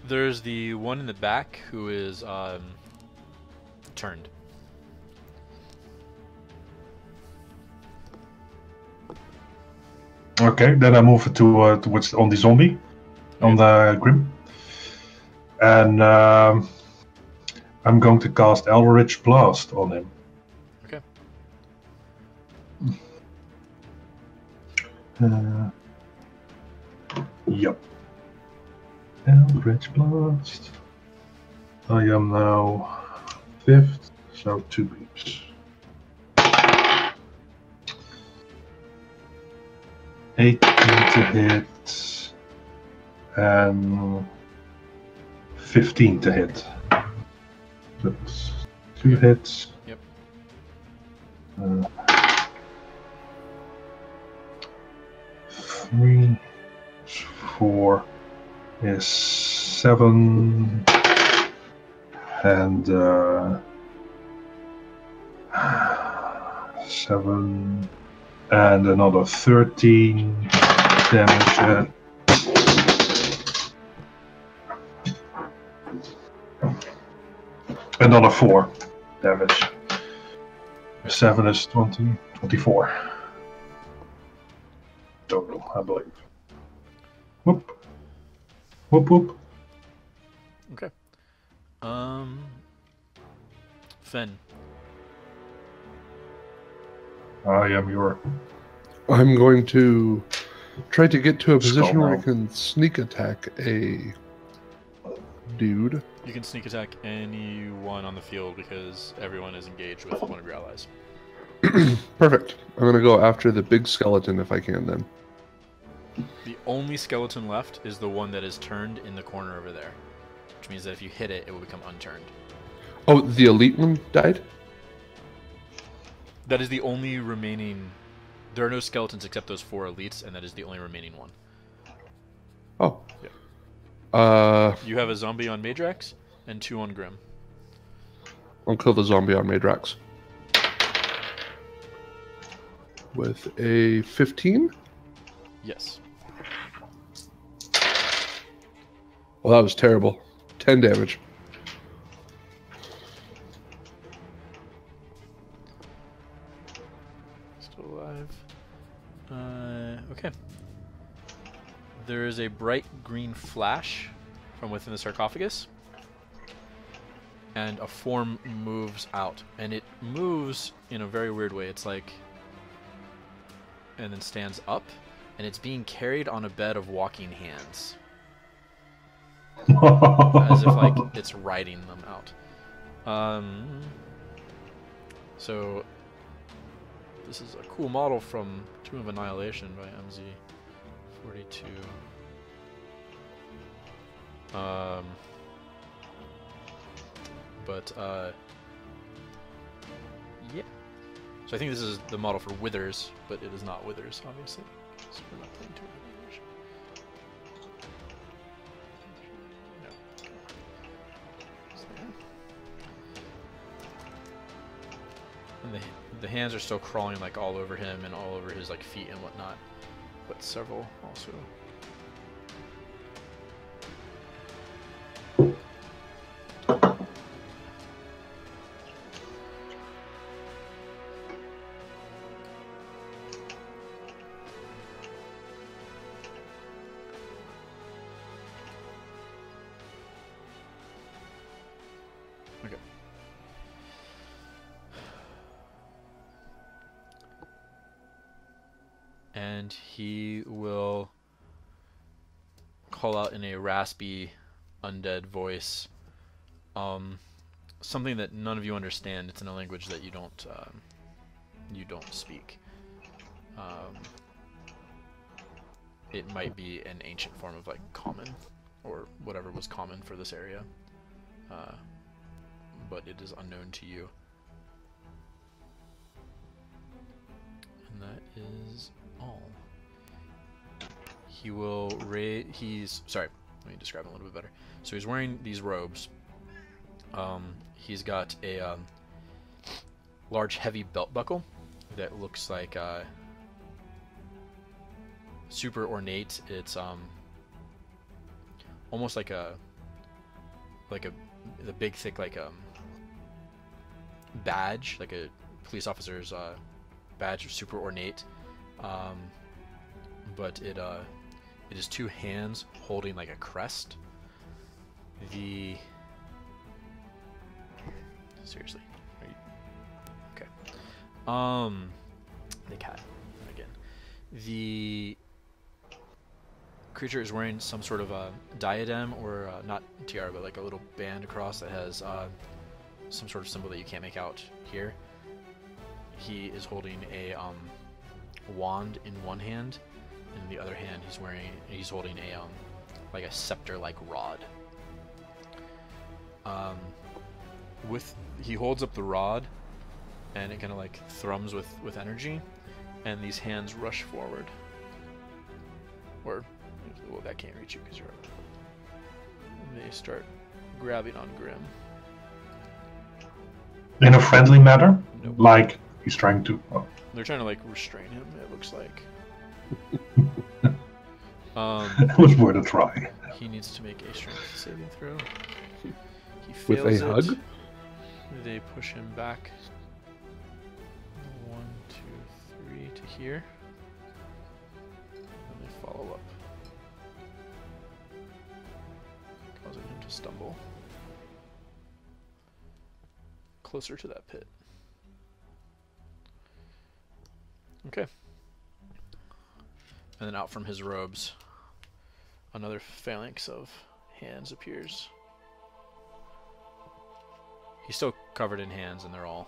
[SPEAKER 1] There's the one in the back who is turned.
[SPEAKER 2] Okay, then I move it to towards on the zombie, on the Grim. And I'm going to cast Eldritch Blast on him.
[SPEAKER 1] Okay.
[SPEAKER 2] Yep. Eldritch Blast. I am now 5th, so 2 beeps. 18 to hit and 15 to hit. That's 2 hits.
[SPEAKER 1] Yep.
[SPEAKER 2] 3, 4 is 7, and 7, and another 13 damage. Another 4 damage. 7 is 20, 24. Total, I believe. Whoop. Whoop whoop.
[SPEAKER 1] Okay. Phen.
[SPEAKER 2] I am your...
[SPEAKER 4] I'm going to try to get to a position
[SPEAKER 2] Skull
[SPEAKER 4] where I
[SPEAKER 2] now.
[SPEAKER 4] can sneak attack a dude.
[SPEAKER 1] You can sneak attack anyone on the field because everyone is engaged with one of your allies.
[SPEAKER 4] Perfect. I'm going to go after the big skeleton if I can then.
[SPEAKER 1] The only skeleton left is the one that is turned in the corner over there, which means that if you hit it, it will become unturned.
[SPEAKER 4] Oh, the elite one died?
[SPEAKER 1] That is the only remaining... There are no skeletons except those 4 elites, and that is the only remaining one.
[SPEAKER 4] Oh.
[SPEAKER 1] Yeah. You have a zombie on Meidrax and 2 on Grim.
[SPEAKER 4] I'll kill the zombie on Meidrax. With a 15?
[SPEAKER 1] Yes.
[SPEAKER 4] Well, that was terrible. 10 damage.
[SPEAKER 1] Still alive. Okay. There is a bright green flash from within the sarcophagus, and a form moves out, and it moves in a very weird way. It's like, and then stands up, and it's being carried on a bed of walking hands, as if like it's riding them out. So this is a cool model from Tomb of Annihilation by MZ42. Yeah. So I think this is the model for Withers, but it is not Withers, obviously. So we're not playing Tomb of Annihilation. No. It's there. And the hands are still crawling like all over him and all over his like feet and whatnot, but several also. Okay. And he will call out in a raspy, undead voice, something that none of you understand. It's in a language that you don't speak. It might be an ancient form of like common, or whatever was common for this area, but it is unknown to you. And that is all. He will sorry, let me describe him a little bit better. So he's wearing these robes. He's got a large heavy belt buckle that looks like super ornate. It's almost like the big thick like badge, like a police officer's badge, super ornate. But it is 2 hands holding like a crest. Seriously, are you okay? The cat again. The creature is wearing some sort of a diadem, or not tiara, but like a little band across that has some sort of symbol that you can't make out here. He is holding a wand in one hand, and in the other hand he's holding a like a scepter-like rod. He holds up the rod, and it kind of like thrums with energy, and these hands rush forward. Or, well, that can't reach you because you're up. And they start grabbing on Grim.
[SPEAKER 2] In a friendly manner?
[SPEAKER 1] Nope.
[SPEAKER 2] Like he's trying to... Oh.
[SPEAKER 1] They're trying to like restrain him, it looks like.
[SPEAKER 2] It was worth a try.
[SPEAKER 1] He needs to make a strength saving throw. He
[SPEAKER 4] With
[SPEAKER 1] fails
[SPEAKER 4] a
[SPEAKER 1] it.
[SPEAKER 4] hug?
[SPEAKER 1] They push him back 1, 2, 3 to here. And they follow up, causing him to stumble closer to that pit. Okay. And then out from his robes, another phalanx of hands appears. He's still covered in hands, and they're all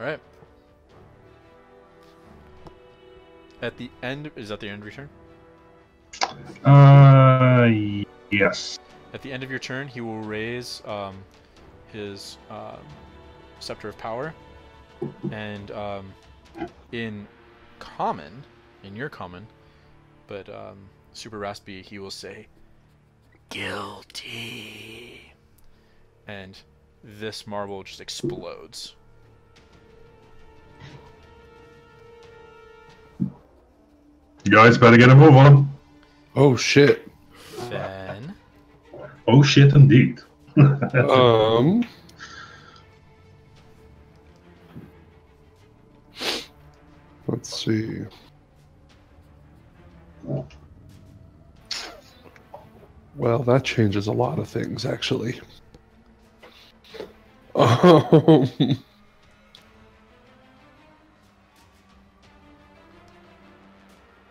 [SPEAKER 1] All right. At the end, is that the end of your turn?
[SPEAKER 2] Yes.
[SPEAKER 1] At the end of your turn, he will raise his Scepter of Power, and in common, in your common, but super raspy, he will say, "Guilty," and this marble just explodes.
[SPEAKER 2] You guys better get a move on.
[SPEAKER 4] Oh shit.
[SPEAKER 1] Then
[SPEAKER 2] Oh shit, indeed.
[SPEAKER 4] Let's see. Well, that changes a lot of things, actually.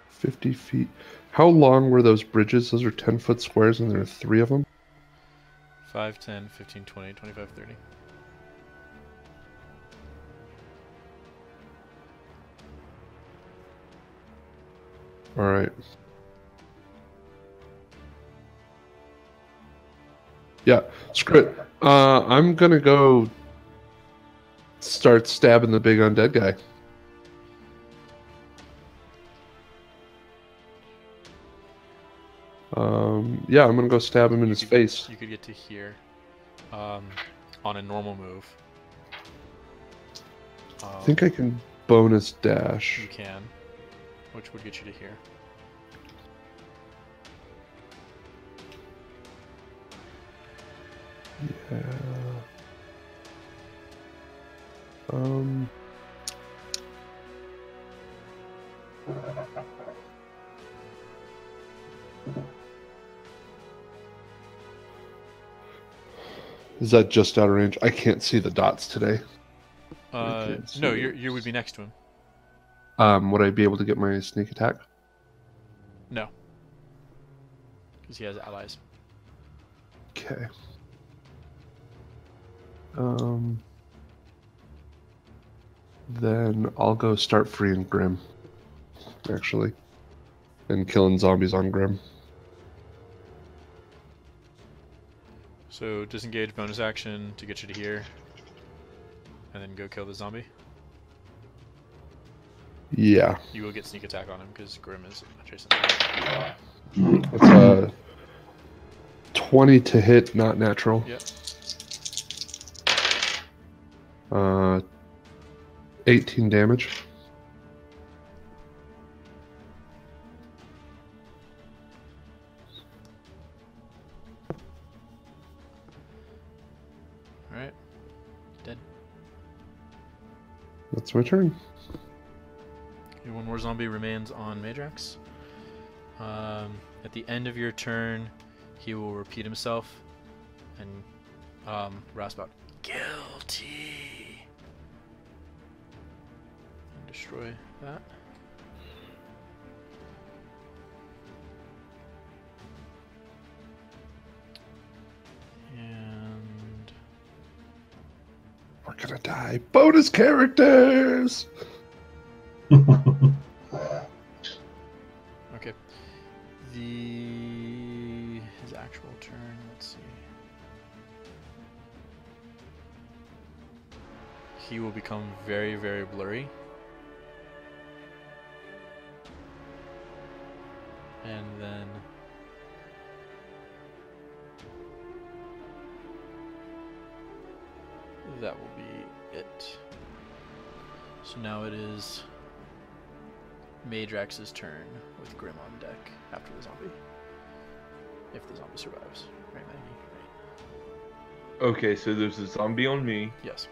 [SPEAKER 4] 50 feet. How long were those bridges? Those are 10-foot squares, and there are 3 of them?
[SPEAKER 1] 5, 10, 15, 20, 25, 30.
[SPEAKER 4] All right. Yeah, screw it. I'm gonna go start stabbing the big undead guy. Yeah, I'm gonna go stab him in his face.
[SPEAKER 1] You could get to here on a normal move.
[SPEAKER 4] I think I can bonus dash.
[SPEAKER 1] You can, which would get you to here.
[SPEAKER 4] Yeah. Is that just out of range? I can't see the dots today.
[SPEAKER 1] No, you would be next to him.
[SPEAKER 4] Would I be able to get my sneak attack?
[SPEAKER 1] No, because he has allies.
[SPEAKER 4] Okay. Then I'll go start freeing Grim, actually, and killing zombies on Grim.
[SPEAKER 1] So disengage, bonus action to get you to here, and then go kill the zombie.
[SPEAKER 4] Yeah.
[SPEAKER 1] You will get sneak attack on him because Grim is adjacent.
[SPEAKER 4] It's a 20 to hit, not natural.
[SPEAKER 1] Yep.
[SPEAKER 4] 18 damage.
[SPEAKER 1] Alright. Dead.
[SPEAKER 4] That's my turn.
[SPEAKER 1] Okay, one more zombie remains on Meidrax. At the end of your turn, he will repeat himself and rasp out, "Guilty!" and destroy that. And
[SPEAKER 4] We're gonna die. Bonus characters!
[SPEAKER 1] okay. His actual turn, let's see. He will become very, very blurry. And then that will be it. So now it is Meidrax's turn with Grim on deck after the zombie. If the zombie survives. Right, Maggie? Right.
[SPEAKER 3] Okay, so there's a zombie on me.
[SPEAKER 1] Yes.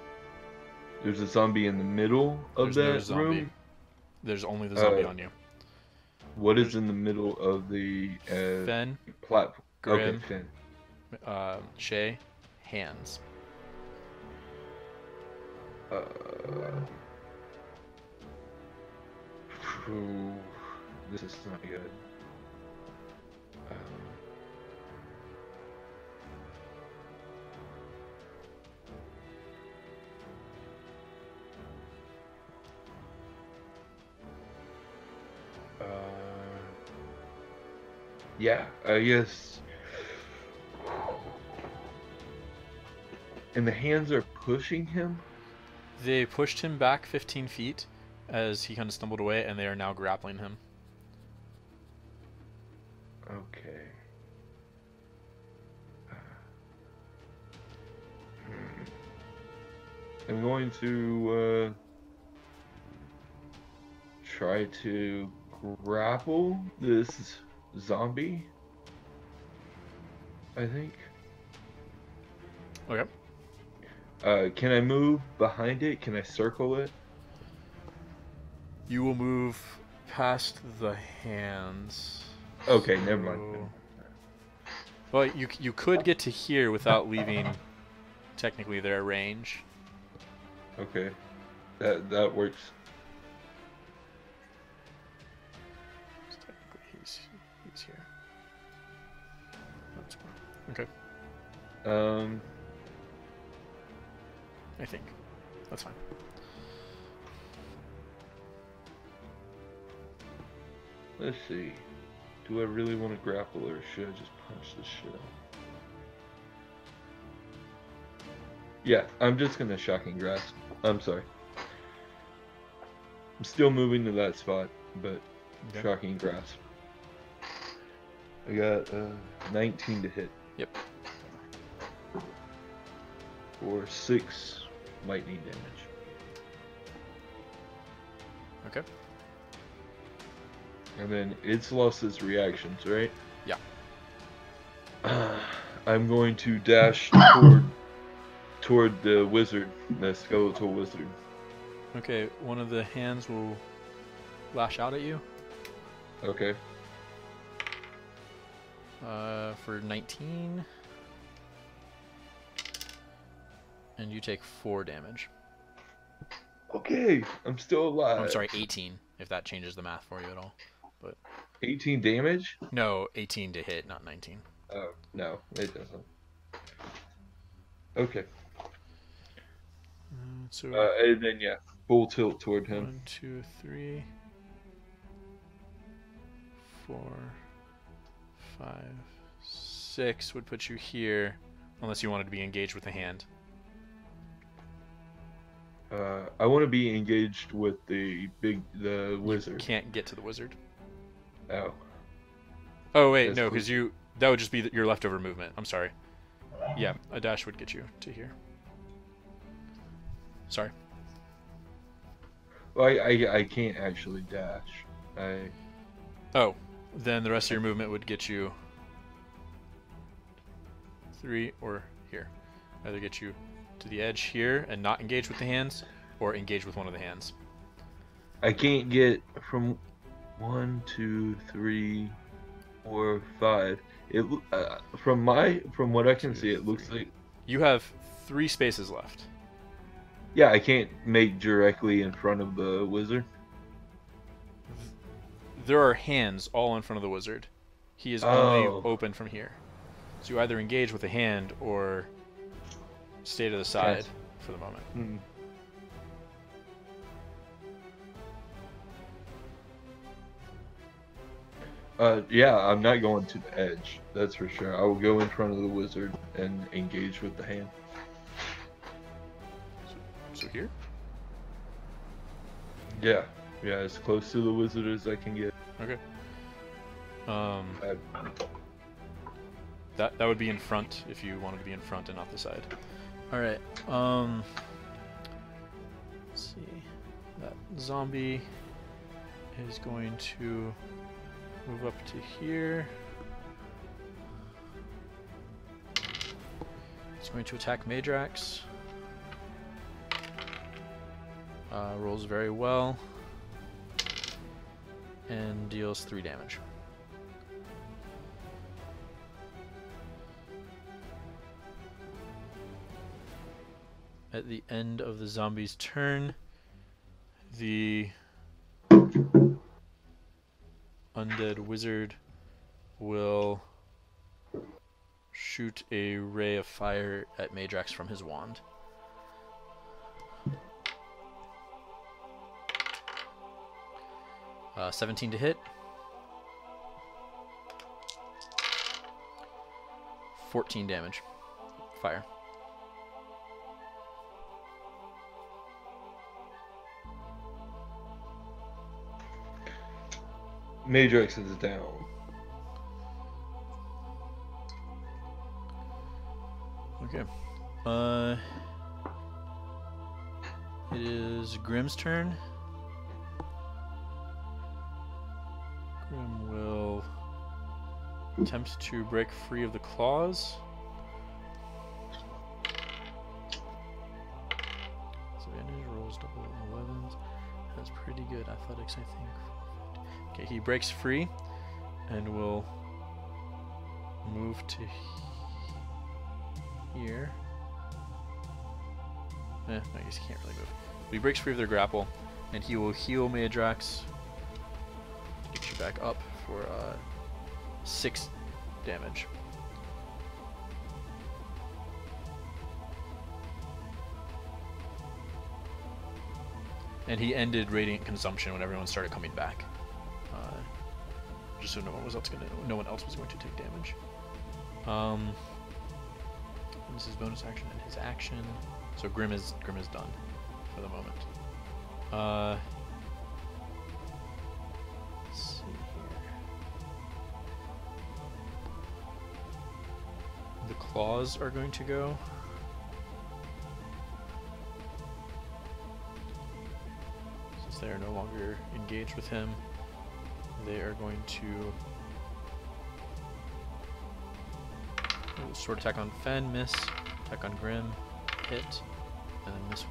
[SPEAKER 3] There's a zombie in the middle of
[SPEAKER 1] There's
[SPEAKER 3] that
[SPEAKER 1] no zombie.
[SPEAKER 3] room.
[SPEAKER 1] There's only the zombie on you.
[SPEAKER 3] What is in the middle of the
[SPEAKER 1] Phen,
[SPEAKER 3] platform?
[SPEAKER 1] Grim,
[SPEAKER 3] Okay, Phen.
[SPEAKER 1] Shae, hands.
[SPEAKER 3] Ooh, this is not good. Yeah, I guess. And the hands are pushing him?
[SPEAKER 1] They pushed him back 15 feet as he kind of stumbled away, and they are now grappling him.
[SPEAKER 3] Okay. I'm going to try to grapple this zombie, I think.
[SPEAKER 1] Okay.
[SPEAKER 3] Can I move behind it? Can I circle it?
[SPEAKER 1] You will move past the hands.
[SPEAKER 3] Okay, never mind.
[SPEAKER 1] Well, you could get to here without leaving technically their range.
[SPEAKER 3] Okay, that works.
[SPEAKER 1] So technically he's here. That's fine. Okay. I think that's fine.
[SPEAKER 3] Let's see. Do I really want to grapple or should I just punch this shit out? Yeah, I'm just gonna shocking grasp. I'm sorry. I'm still moving to that spot, but
[SPEAKER 1] Okay.
[SPEAKER 3] shocking grasp. I got 19 to hit.
[SPEAKER 1] Yep.
[SPEAKER 3] For 6 lightning damage.
[SPEAKER 1] Okay.
[SPEAKER 3] And then it's lost its reactions, right?
[SPEAKER 1] Yeah.
[SPEAKER 3] I'm going to dash toward the wizard, the skeletal wizard.
[SPEAKER 1] Okay, one of the hands will lash out at you.
[SPEAKER 3] Okay.
[SPEAKER 1] For 19. And you take 4 damage.
[SPEAKER 3] Okay, I'm still alive.
[SPEAKER 1] Oh, I'm sorry, 18, if that changes the math for you at all. But
[SPEAKER 3] 18 damage?
[SPEAKER 1] no, 18 to hit, not 19.
[SPEAKER 3] Oh, no, it doesn't. Okay.
[SPEAKER 1] So
[SPEAKER 3] And then, yeah, full tilt toward him.
[SPEAKER 1] 1, 2, 3, 4, 5, 6 would put you here, unless you wanted to be engaged with the hand.
[SPEAKER 3] I want to be engaged with the wizard.
[SPEAKER 1] You can't get to the wizard.
[SPEAKER 3] Oh.
[SPEAKER 1] Oh wait,
[SPEAKER 3] That's
[SPEAKER 1] no,
[SPEAKER 3] cool.
[SPEAKER 1] because that would just be your leftover movement. I'm sorry. Yeah, a dash would get you to here. Sorry.
[SPEAKER 3] Well, I can't actually dash.
[SPEAKER 1] Oh, then the rest of your movement would get you 3 or here. Either get you to the edge here and not engage with the hands, or engage with one of the hands.
[SPEAKER 3] I can't get from 1, 2, 3, 4, 5. From what I can see, it looks like
[SPEAKER 1] You have 3 spaces left.
[SPEAKER 3] yeah, I can't make directly in front of the wizard.
[SPEAKER 1] There are hands all in front of the wizard. He is only
[SPEAKER 3] Oh.
[SPEAKER 1] open from here. So you either engage with a hand or stay to the side
[SPEAKER 3] Yes.
[SPEAKER 1] for the moment.
[SPEAKER 3] Hmm. Yeah, I'm not going to the edge. That's for sure. I will go in front of the wizard and engage with the hand.
[SPEAKER 1] So here?
[SPEAKER 3] Yeah, as close to the wizard as I can get.
[SPEAKER 1] Okay.
[SPEAKER 3] I-
[SPEAKER 1] That would be in front if you wanted to be in front and not the side. All right. Let's see. That zombie is going to move up to here. It's going to attack Meidrax. Rolls very well. And deals 3 damage. At the end of the zombie's turn, the undead wizard will shoot a ray of fire at Meidrax from his wand. Uh, 17 to hit. 14 damage. Fire.
[SPEAKER 3] Meidrax is down.
[SPEAKER 1] Okay. It is Grim's turn. Grim will attempt to break free of the claws. Disadvantage rolls double 11s. That's pretty good. Athletics, I think. Okay, he breaks free and will move to here. I guess he can't really move. But he breaks free of their grapple, and he will heal Meidrax to get you back up for 6 damage. And he ended radiant consumption when everyone started coming back, just so no one else was going to take damage. This is bonus action and his action. So Grim is done for the moment. Let's see here. The claws are going to go. Since they are no longer engaged with him, they are going to sword attack on Phen, miss. Attack on Grim, hit, and then miss.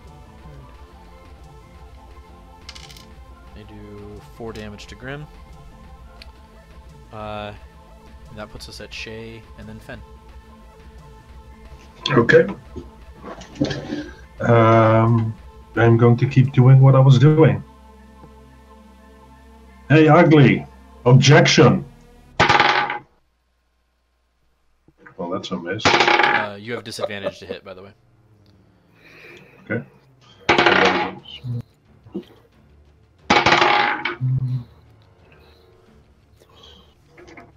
[SPEAKER 1] They do 4 damage to Grim. And that puts us at Shae and then Phen.
[SPEAKER 2] Okay. I'm going to keep doing what I was doing. Hey, ugly! Objection! Well, that's a miss.
[SPEAKER 1] You have disadvantage to hit, by the way.
[SPEAKER 2] Okay.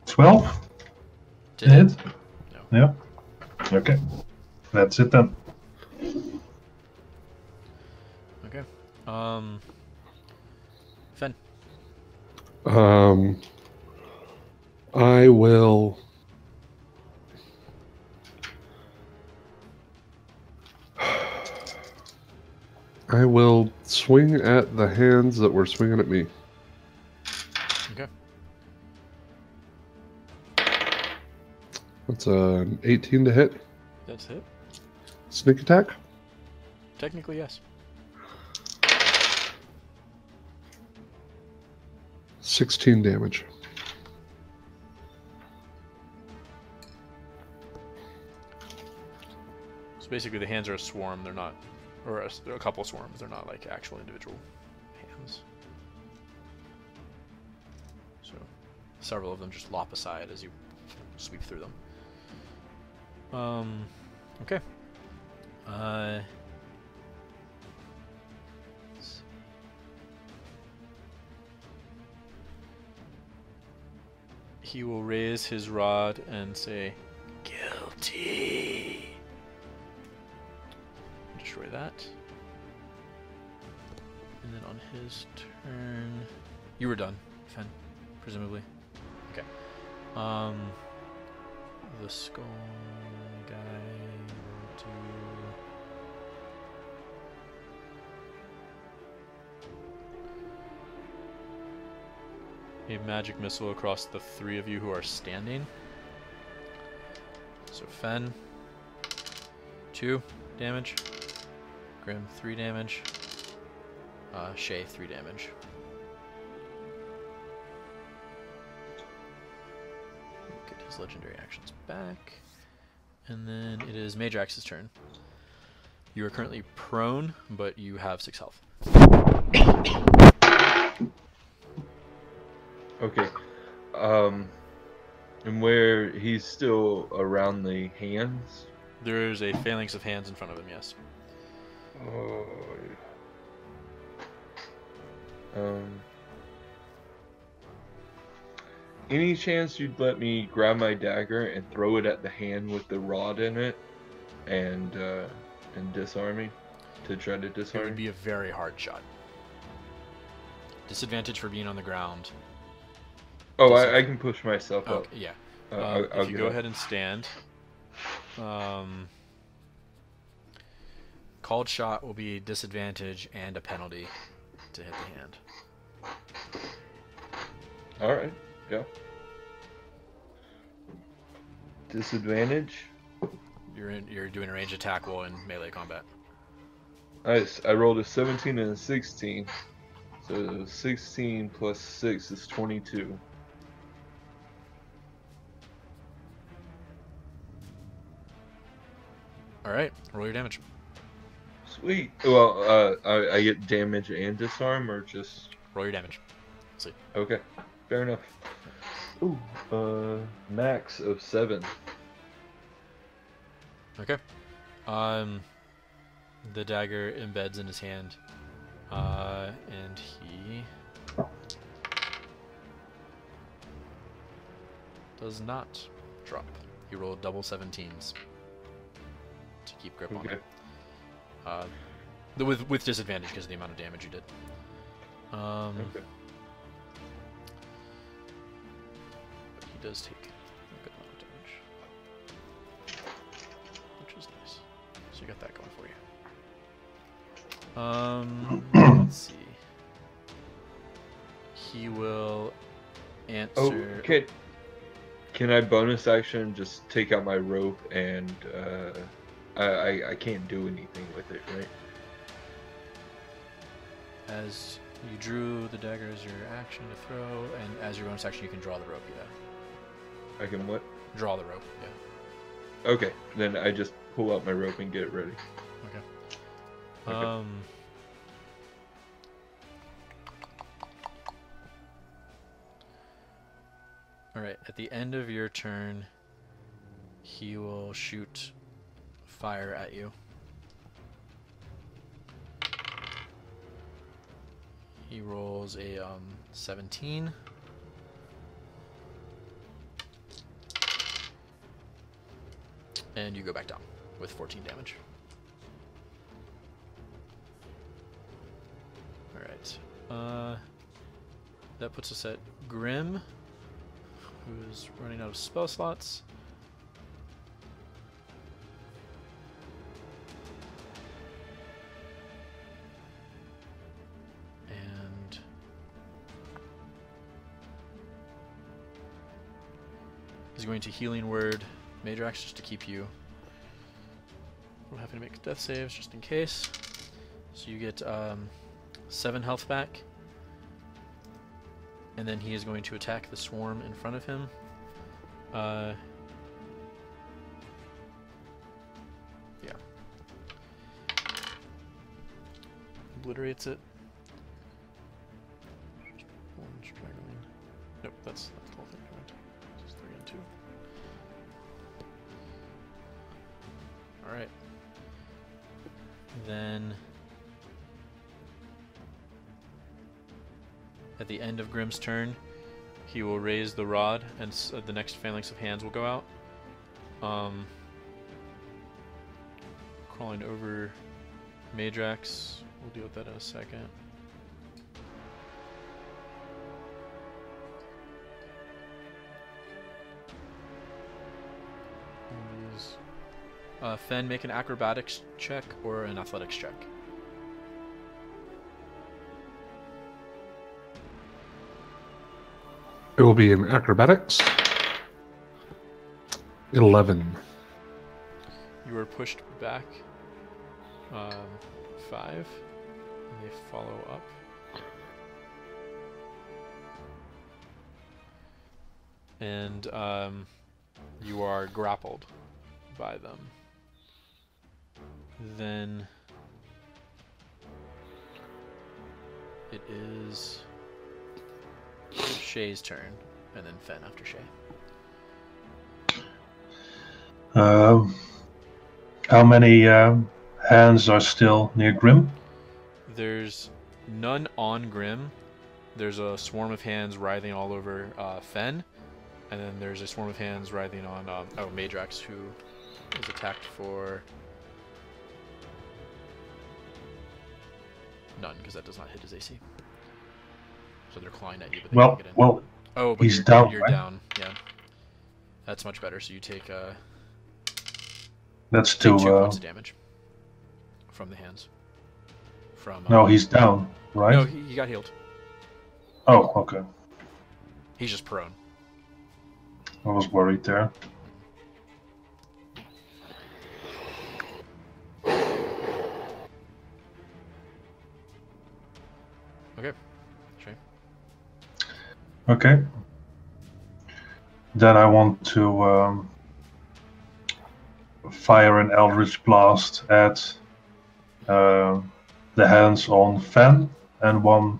[SPEAKER 2] 12?
[SPEAKER 1] To hit?
[SPEAKER 2] No. Yeah. Okay. That's it then.
[SPEAKER 1] Okay. Phen.
[SPEAKER 4] I will. I will swing at the hands that were swinging at me.
[SPEAKER 1] Okay.
[SPEAKER 4] That's an 18 to hit.
[SPEAKER 1] That's hit.
[SPEAKER 4] Sneak attack.
[SPEAKER 1] Technically, yes.
[SPEAKER 4] 16 damage.
[SPEAKER 1] So basically, the hands are a swarm. They're not, or a couple swarms. They're not like actual individual hands. So several of them just lop aside as you sweep through them. Okay. He will raise his rod and say, "Guilty." Destroy that. And then on his turn, you were done, Phen, presumably. Okay. The skull guy will do. A magic missile across the 3 of you who are standing. So Phen, 2 damage. Grim, 3 damage. Shae, 3 damage. We'll get his legendary actions back. And then it is Meidrax's turn. You are currently prone, but you have 6 health.
[SPEAKER 3] Okay. And where he's still around the hands?
[SPEAKER 1] There's a phalanx of hands in front of him, yes.
[SPEAKER 3] Oh. Any chance you'd let me grab my dagger and throw it at the hand with the rod in it, and disarm me, to try to
[SPEAKER 1] It
[SPEAKER 3] disarm
[SPEAKER 1] would
[SPEAKER 3] me?
[SPEAKER 1] be a very hard shot. Disadvantage for being on the ground.
[SPEAKER 3] Oh, I can push myself up.
[SPEAKER 1] Okay, yeah.
[SPEAKER 3] I'll
[SPEAKER 1] If you
[SPEAKER 3] get
[SPEAKER 1] go
[SPEAKER 3] up.
[SPEAKER 1] ahead and stand, called shot will be disadvantage and a penalty to hit the hand.
[SPEAKER 3] All right, go. Disadvantage.
[SPEAKER 1] You're doing a range attack while in melee combat.
[SPEAKER 3] Nice. I rolled a 17 and a 16. So 16 plus 6 is 22.
[SPEAKER 1] All right, roll your damage.
[SPEAKER 3] Sweet. Well, I get damage and disarm, or just...
[SPEAKER 1] Roll your damage. See.
[SPEAKER 3] Okay, fair enough. Ooh, max of 7.
[SPEAKER 1] Okay. The dagger embeds in his hand, and he does not drop. He rolled double 17s to keep grip on
[SPEAKER 3] Okay.
[SPEAKER 1] it. With disadvantage because of the amount of damage you did.
[SPEAKER 3] Okay.
[SPEAKER 1] But he does take a good amount of damage, which is nice. So you got that going for you. Let's see. He will answer.
[SPEAKER 3] Oh, okay. Can I bonus action just take out my rope and I can't do anything with it, right?
[SPEAKER 1] As you drew the dagger as your action to throw, and as your bonus action, you can draw the rope. Yeah.
[SPEAKER 3] I can what?
[SPEAKER 1] Draw the rope. Yeah.
[SPEAKER 3] Okay, then I just pull out my rope and get it ready.
[SPEAKER 1] Okay.
[SPEAKER 3] Okay.
[SPEAKER 1] All right. At the end of your turn, he will shoot fire at you. He rolls a 17. And you go back down with 14 damage. Alright. That puts us at Grim, who's running out of spell slots. And he's going to Healing Word Meidrax just to keep you from having to make death saves just in case. So you get 7 health back. And then he is going to attack the swarm in front of him. Yeah. Obliterates it. One straggling. Nope, that's the whole thing. Just 3 and 2. Alright. Then at the end of Grimm's turn, he will raise the rod, and the next phalanx of hands will go out. Crawling over Meidrax. We'll deal with that in a second. Phen, make an acrobatics check or an athletics check.
[SPEAKER 4] It will be in acrobatics. 11.
[SPEAKER 1] You are pushed back 5, and they follow up. And you are grappled by them. Then it is Shae's turn, and then Phen after Shae.
[SPEAKER 2] How many hands are still near Grim?
[SPEAKER 1] There's none on Grim. There's a swarm of hands writhing all over Phen, And then there's a swarm of hands writhing on Meidrax, who is attacked for none, because that does not hit his AC. So they're clawing at you, but they can't get in.
[SPEAKER 2] Well,
[SPEAKER 1] oh, but
[SPEAKER 2] he's
[SPEAKER 1] you're
[SPEAKER 2] down,
[SPEAKER 1] You're
[SPEAKER 2] right?
[SPEAKER 1] down. Yeah, that's much better. So you take
[SPEAKER 2] that's
[SPEAKER 1] take 2
[SPEAKER 2] too.
[SPEAKER 1] points of damage from the hands. From
[SPEAKER 2] No, he's down, right?
[SPEAKER 1] no, he got healed.
[SPEAKER 2] Oh, okay.
[SPEAKER 1] He's just prone.
[SPEAKER 2] I was worried there.
[SPEAKER 1] Okay, Shae.
[SPEAKER 2] Okay. Then I want to fire an Eldritch Blast at the hands on Phen and one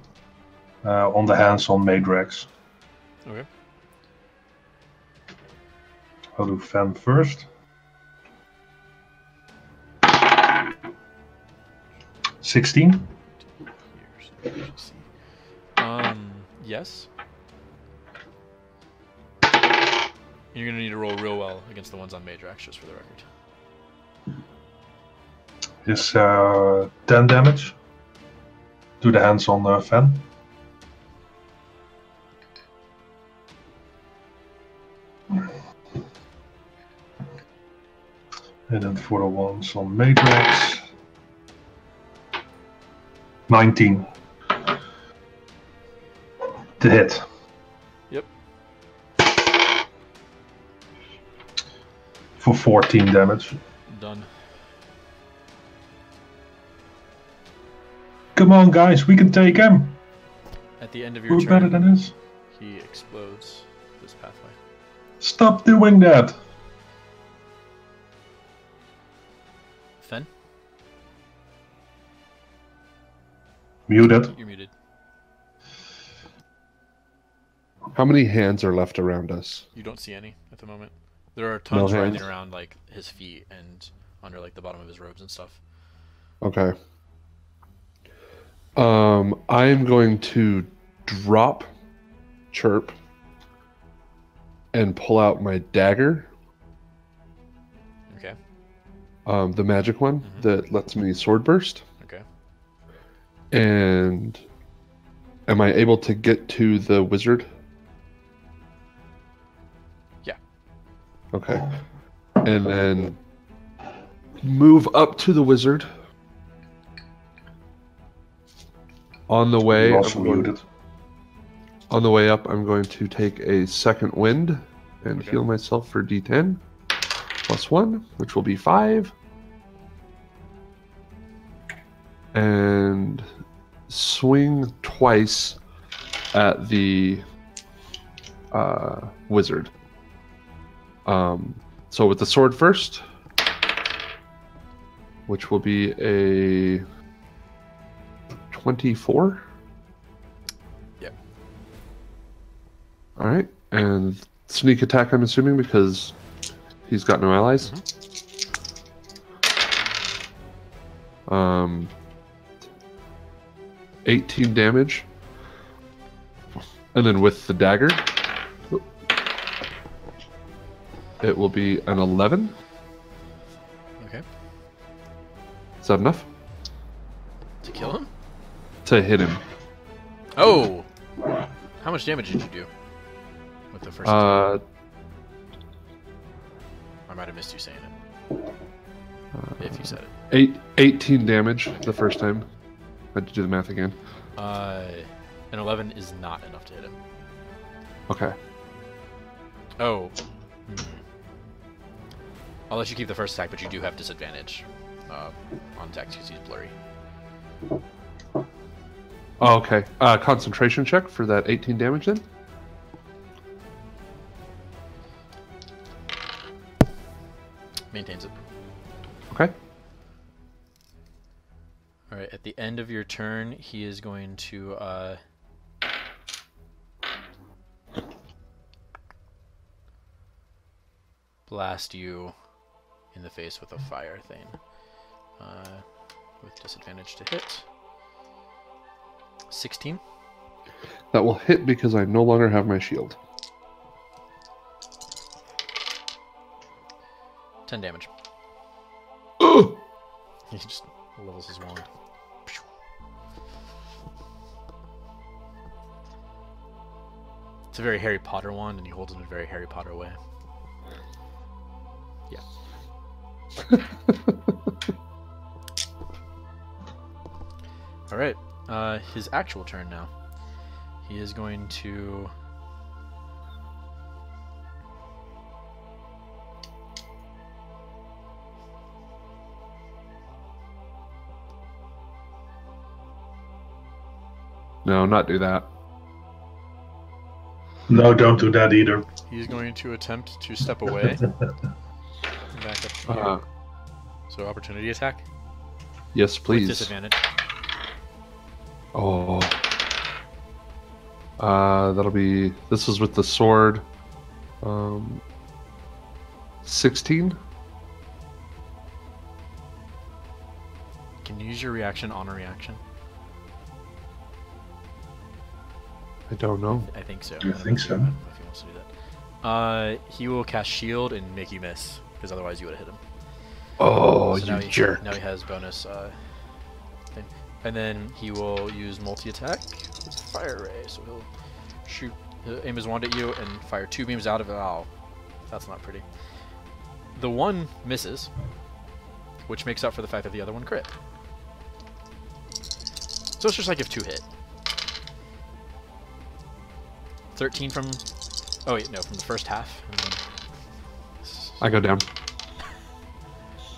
[SPEAKER 2] on the hands on Meidrax.
[SPEAKER 1] Okay.
[SPEAKER 2] I'll do Phen first. 16.
[SPEAKER 1] Yes. You're gonna need to roll real well against the ones on Meidrax, just for the record.
[SPEAKER 2] Is 10 damage to the hands on Phen. And then for the ones on Meidrax, 19 to hit.
[SPEAKER 1] Yep.
[SPEAKER 2] For 14 damage.
[SPEAKER 1] Done.
[SPEAKER 2] Come on, guys, we can take him.
[SPEAKER 1] At the end of your
[SPEAKER 2] We're
[SPEAKER 1] turn,
[SPEAKER 2] better than this.
[SPEAKER 1] he explodes this pathway.
[SPEAKER 2] Stop doing that.
[SPEAKER 1] Phen?
[SPEAKER 2] Muted.
[SPEAKER 1] You're muted.
[SPEAKER 4] How many hands are left around us?
[SPEAKER 1] You don't see any at the moment. There are tons
[SPEAKER 4] No
[SPEAKER 1] writhing
[SPEAKER 4] hands?
[SPEAKER 1] around like his feet and under like the bottom of his robes and stuff.
[SPEAKER 4] Okay. I'm going to drop Chirp and pull out my dagger.
[SPEAKER 1] Okay.
[SPEAKER 4] The magic one that lets me sword burst.
[SPEAKER 1] Okay.
[SPEAKER 4] And am I able to get to the wizard?
[SPEAKER 1] Yeah.
[SPEAKER 4] Okay. And then move up to the wizard. On the way,
[SPEAKER 2] You're also muted.
[SPEAKER 4] on the way up, I'm going to take a second wind and
[SPEAKER 1] Okay.
[SPEAKER 4] heal myself for D10 plus 1, which will be 5. And swing twice at the wizard. So with the sword first, which will be a 24.
[SPEAKER 1] Yep.
[SPEAKER 4] All right, and sneak attack. I'm assuming because he's got no allies. 18 damage, and then with the dagger, it will be an 11.
[SPEAKER 1] Okay.
[SPEAKER 4] Is that enough
[SPEAKER 1] To kill him?
[SPEAKER 4] to hit him?
[SPEAKER 1] Oh! How much damage did you do with the first attack? I might have missed you saying it. If you said it.
[SPEAKER 4] 18 damage the first time. I had to do the math again.
[SPEAKER 1] An 11 is not enough to hit him.
[SPEAKER 4] Okay.
[SPEAKER 1] Oh. I'll let you keep the first attack, but you do have disadvantage on attacks because he's blurry.
[SPEAKER 4] Oh, okay. Concentration check for that 18 damage then?
[SPEAKER 1] Maintains it.
[SPEAKER 4] Okay.
[SPEAKER 1] Alright, at the end of your turn, he is going to blast you in the face with a fire thing. With disadvantage to hit. 16.
[SPEAKER 4] That will hit because I no longer have my shield.
[SPEAKER 1] 10 damage. He just levels his wand. It's a very Harry Potter wand, and he holds it in a very Harry Potter way. Yeah. Alright, his actual turn now. He is going to...
[SPEAKER 4] No, not do that.
[SPEAKER 2] No, don't do that either.
[SPEAKER 1] He's going to attempt to step away. Back up here. So opportunity attack?
[SPEAKER 4] Yes, please.
[SPEAKER 1] With disadvantage.
[SPEAKER 4] Oh. That'll be... This is with the sword. 16?
[SPEAKER 1] Can you use your reaction on a reaction?
[SPEAKER 4] I don't know.
[SPEAKER 1] I think so.
[SPEAKER 2] I think so.
[SPEAKER 1] I don't know if he wants to do that. He will cast shield and make you miss, because otherwise you would have hit him.
[SPEAKER 4] Oh,
[SPEAKER 1] So
[SPEAKER 4] you jerk.
[SPEAKER 1] Now he has bonus thing. And then he will use multi-attack with Fire Ray, so he'll aim his wand at you and fire 2 beams out of it. Oh, that's not pretty. The one misses, which makes up for the fact that the other one crit. So it's just like if 2 hit. 13 from... Oh wait, no, from the first half. And then,
[SPEAKER 4] I go down.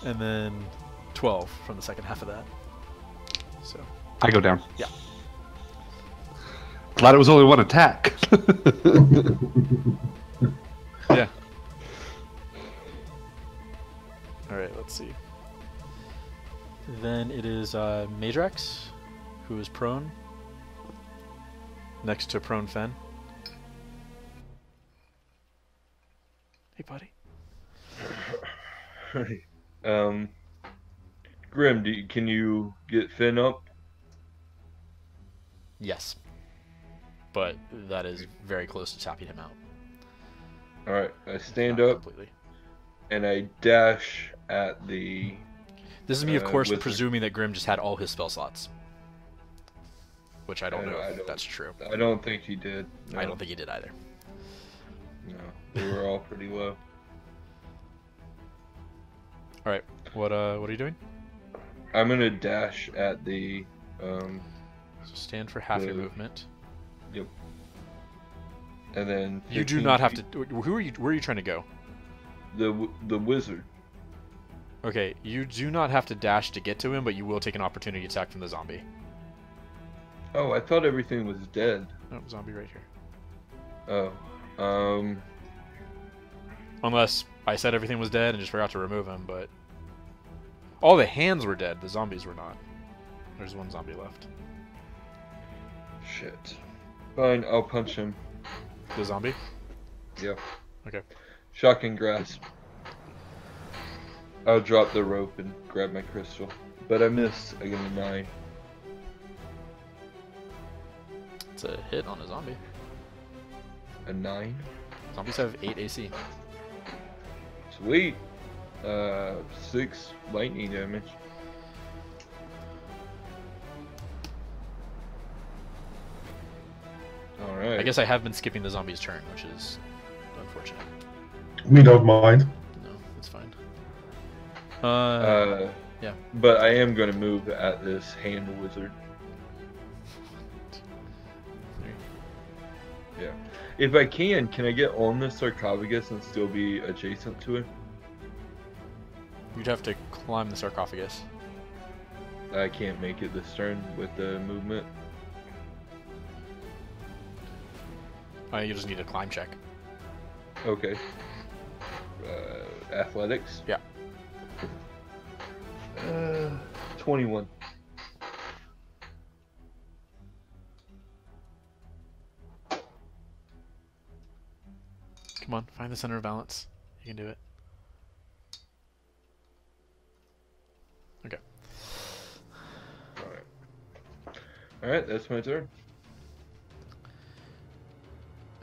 [SPEAKER 1] and then 12 from the second half of that. So...
[SPEAKER 4] I go down.
[SPEAKER 1] Yeah.
[SPEAKER 4] Glad it was only one attack.
[SPEAKER 1] Yeah. Alright, let's see. Then it is Meidrax, who is prone. Next to prone Phen. Hey, buddy.
[SPEAKER 3] Grim, can you get Phen up?
[SPEAKER 1] Yes. But that is very close to tapping him out.
[SPEAKER 3] Alright, I stand
[SPEAKER 1] Not
[SPEAKER 3] up
[SPEAKER 1] completely.
[SPEAKER 3] and I dash at the...
[SPEAKER 1] This is me, of course,
[SPEAKER 3] wizard.
[SPEAKER 1] presuming that Grim just had all his spell slots. Which I don't know if
[SPEAKER 3] don't-
[SPEAKER 1] that's true.
[SPEAKER 3] I don't think he did. No,
[SPEAKER 1] I don't think he did either.
[SPEAKER 3] No, they were all pretty low.
[SPEAKER 1] Alright, what are you doing?
[SPEAKER 3] I'm gonna dash at the...
[SPEAKER 1] So stand for half your movement.
[SPEAKER 3] Yep. And then...
[SPEAKER 1] You do
[SPEAKER 3] 15
[SPEAKER 1] not have
[SPEAKER 3] feet-
[SPEAKER 1] to... Where are you trying to go?
[SPEAKER 3] The wizard.
[SPEAKER 1] Okay, you do not have to dash to get to him, but you will take an opportunity attack from the zombie.
[SPEAKER 3] Oh, I thought everything was dead.
[SPEAKER 1] Oh, zombie right here.
[SPEAKER 3] Oh.
[SPEAKER 1] Unless I said everything was dead and just forgot to remove him, but... All the hands were dead, the zombies were not. There's one zombie left.
[SPEAKER 3] Shit. Fine, I'll punch him.
[SPEAKER 1] The zombie?
[SPEAKER 3] Yeah.
[SPEAKER 1] Okay.
[SPEAKER 3] Shocking grasp. I'll drop the rope and grab my crystal. But I miss. I get a 9.
[SPEAKER 1] It's a hit on a zombie.
[SPEAKER 3] A 9?
[SPEAKER 1] Zombies have 8 AC.
[SPEAKER 3] Sweet. 6 lightning damage. Alright.
[SPEAKER 1] I guess I have been skipping the zombie's turn, which is unfortunate.
[SPEAKER 2] We don't mind.
[SPEAKER 1] No, it's fine. Yeah.
[SPEAKER 3] But I am going to move at this hand wizard. Yeah. If I can I get on the sarcophagus and still be adjacent to it?
[SPEAKER 1] You'd have to climb the sarcophagus.
[SPEAKER 3] I can't make it this turn with the movement.
[SPEAKER 1] You just need a climb check.
[SPEAKER 3] Okay. Athletics?
[SPEAKER 1] Yeah.
[SPEAKER 3] 21.
[SPEAKER 1] Come on, find the center of balance. You can do it. Okay.
[SPEAKER 3] Alright, that's my turn.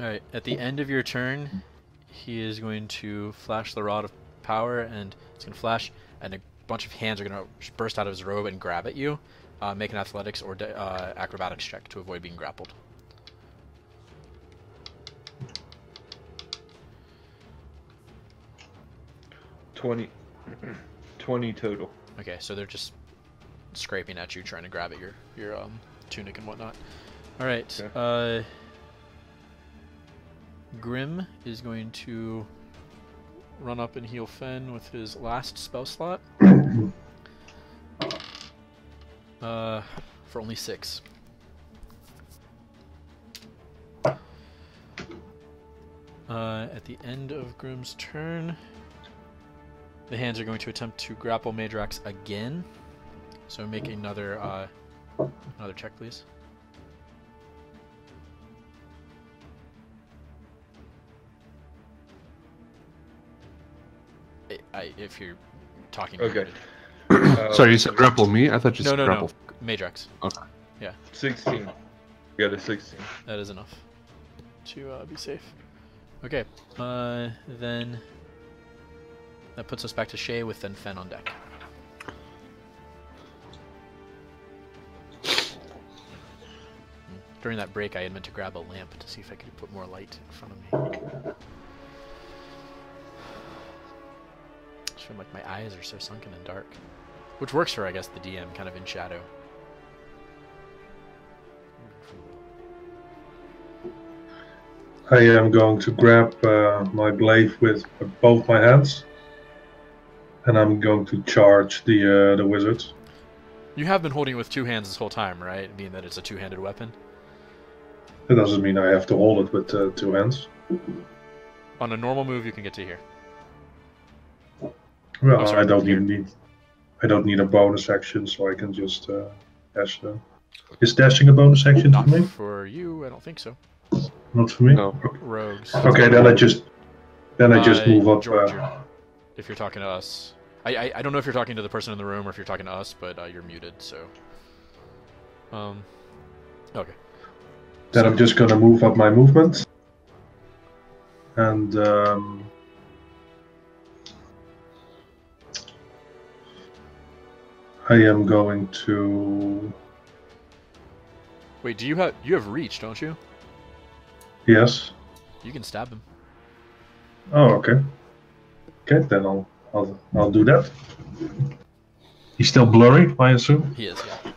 [SPEAKER 1] Alright, at the end of your turn, he is going to flash the Rod of power, and it's gonna flash, and a bunch of hands are gonna burst out of his robe and grab at you. Make an athletics or acrobatics check to avoid being grappled.
[SPEAKER 3] 20 total.
[SPEAKER 1] Okay, so they're just scraping at you, trying to grab at your tunic and whatnot. All right.
[SPEAKER 3] Okay.
[SPEAKER 1] Grim is going to run up and heal Phen with his last spell slot. For only 6. At the end of Grim's turn, the hands are going to attempt to grapple Meidrax again. So make another check, please. If you're talking.
[SPEAKER 3] Okay.
[SPEAKER 4] Sorry, you said grapple me? I thought you said
[SPEAKER 1] No,
[SPEAKER 4] grapple.
[SPEAKER 1] Meidrax.
[SPEAKER 4] Okay.
[SPEAKER 1] Yeah.
[SPEAKER 3] 16. Got a 16.
[SPEAKER 1] That is enough to be safe. Okay. Then that puts us back to Shae with then Phen on deck. During that break, I had meant to grab a lamp to see if I could put more light in front of me. I feel like my eyes are so sunken and dark. Which works for, I guess, the DM, kind of in shadow.
[SPEAKER 2] I am going to grab my blade with both my hands, and I'm going to charge the wizard.
[SPEAKER 1] You have been holding it with 2 hands this whole time, right? Being that it's a 2-handed weapon.
[SPEAKER 2] That doesn't mean I have to hold it with 2 hands.
[SPEAKER 1] On a normal move, you can get to here.
[SPEAKER 2] Well,
[SPEAKER 1] Oh, sorry,
[SPEAKER 2] I don't
[SPEAKER 1] here.
[SPEAKER 2] need a bonus action, so I can just dash. Is dashing a bonus action
[SPEAKER 1] Not
[SPEAKER 2] for me?
[SPEAKER 1] for you, I don't think so.
[SPEAKER 2] Not for me.
[SPEAKER 4] No.
[SPEAKER 1] Rogues.
[SPEAKER 2] Okay, then I just move up.
[SPEAKER 1] George, if you're talking to us. I don't know if you're talking to the person in the room or if you're talking to us, but you're muted, so... Okay.
[SPEAKER 2] Then I'm just gonna move up my movement. And I am going to...
[SPEAKER 1] Wait, you have reach, don't you?
[SPEAKER 2] Yes.
[SPEAKER 1] You can stab him.
[SPEAKER 2] Oh, okay. Okay, then I'll do that. He's still blurry, I assume.
[SPEAKER 1] He is, yeah.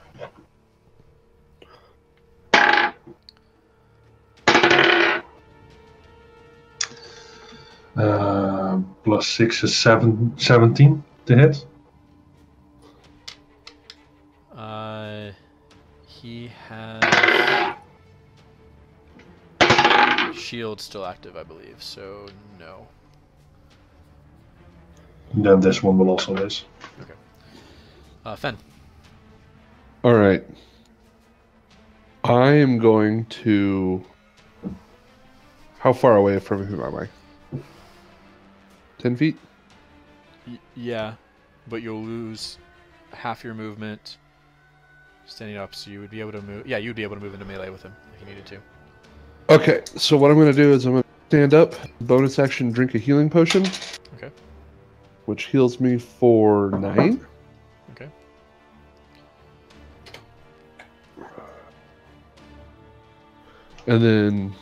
[SPEAKER 2] Plus 6 is 17 to hit.
[SPEAKER 1] He has shield still active, I believe, so no.
[SPEAKER 2] Then this one will also miss.
[SPEAKER 1] Okay. Phen.
[SPEAKER 4] All right. I am going to... How far away from him am I? 10 feet?
[SPEAKER 1] Yeah, but you'll lose half your movement standing up, so you would be able to move. Yeah, you'd be able to move into melee with him if you needed to.
[SPEAKER 4] Okay, so what I'm going to do is I'm going to stand up, bonus action, drink a healing potion.
[SPEAKER 1] Okay.
[SPEAKER 4] Which heals me for 9.
[SPEAKER 1] Okay.
[SPEAKER 4] And then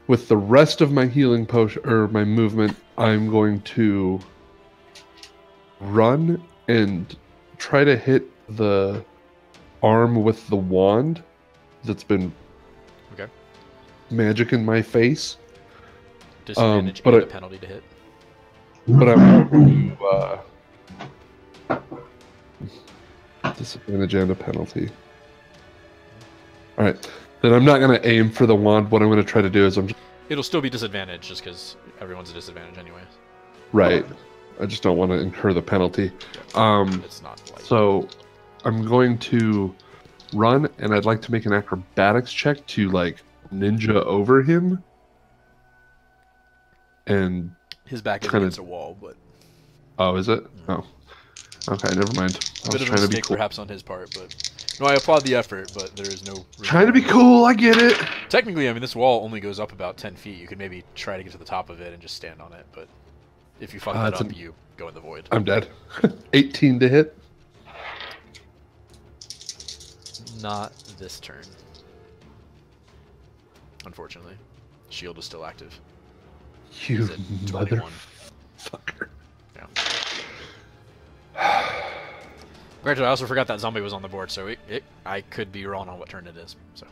[SPEAKER 4] with the rest of my healing potion, or my movement, I'm going to run and try to hit the arm with the wand that's been
[SPEAKER 1] Okay.
[SPEAKER 4] magic in my face.
[SPEAKER 1] Disadvantage
[SPEAKER 4] but
[SPEAKER 1] and
[SPEAKER 4] I-
[SPEAKER 1] a penalty to hit.
[SPEAKER 4] But I'm going to disadvantage and a penalty. Alright. Then I'm not going to aim for the wand. What I'm going to try to do is
[SPEAKER 1] It'll still be disadvantage just because everyone's a disadvantage anyway.
[SPEAKER 4] Right. I just don't want to incur the penalty.
[SPEAKER 1] It's not like...
[SPEAKER 4] So I'm going to run, and I'd like to make an acrobatics check to like ninja over him. And
[SPEAKER 1] His back is
[SPEAKER 4] kinda-
[SPEAKER 1] against a wall, but
[SPEAKER 4] oh, is it? Oh, okay. Never mind. I
[SPEAKER 1] a bit
[SPEAKER 4] was
[SPEAKER 1] of a
[SPEAKER 4] trying to be
[SPEAKER 1] mistake
[SPEAKER 4] cool.
[SPEAKER 1] perhaps on his part. But no, I applaud the effort, but there is no.
[SPEAKER 4] Trying to be cool. I get it.
[SPEAKER 1] Technically, I mean, this wall only goes up about 10 feet. You could maybe try to get to the top of it and just stand on it, but If you fuck that
[SPEAKER 4] That's
[SPEAKER 1] up, you go in the void.
[SPEAKER 4] I'm dead. 18 to hit.
[SPEAKER 1] Not this turn. Unfortunately. Shield is still active.
[SPEAKER 4] You
[SPEAKER 1] Is it 21?
[SPEAKER 4] motherfucker.
[SPEAKER 1] Yeah. Granted, I also forgot that zombie was on the board, so I could be wrong on what turn it is. So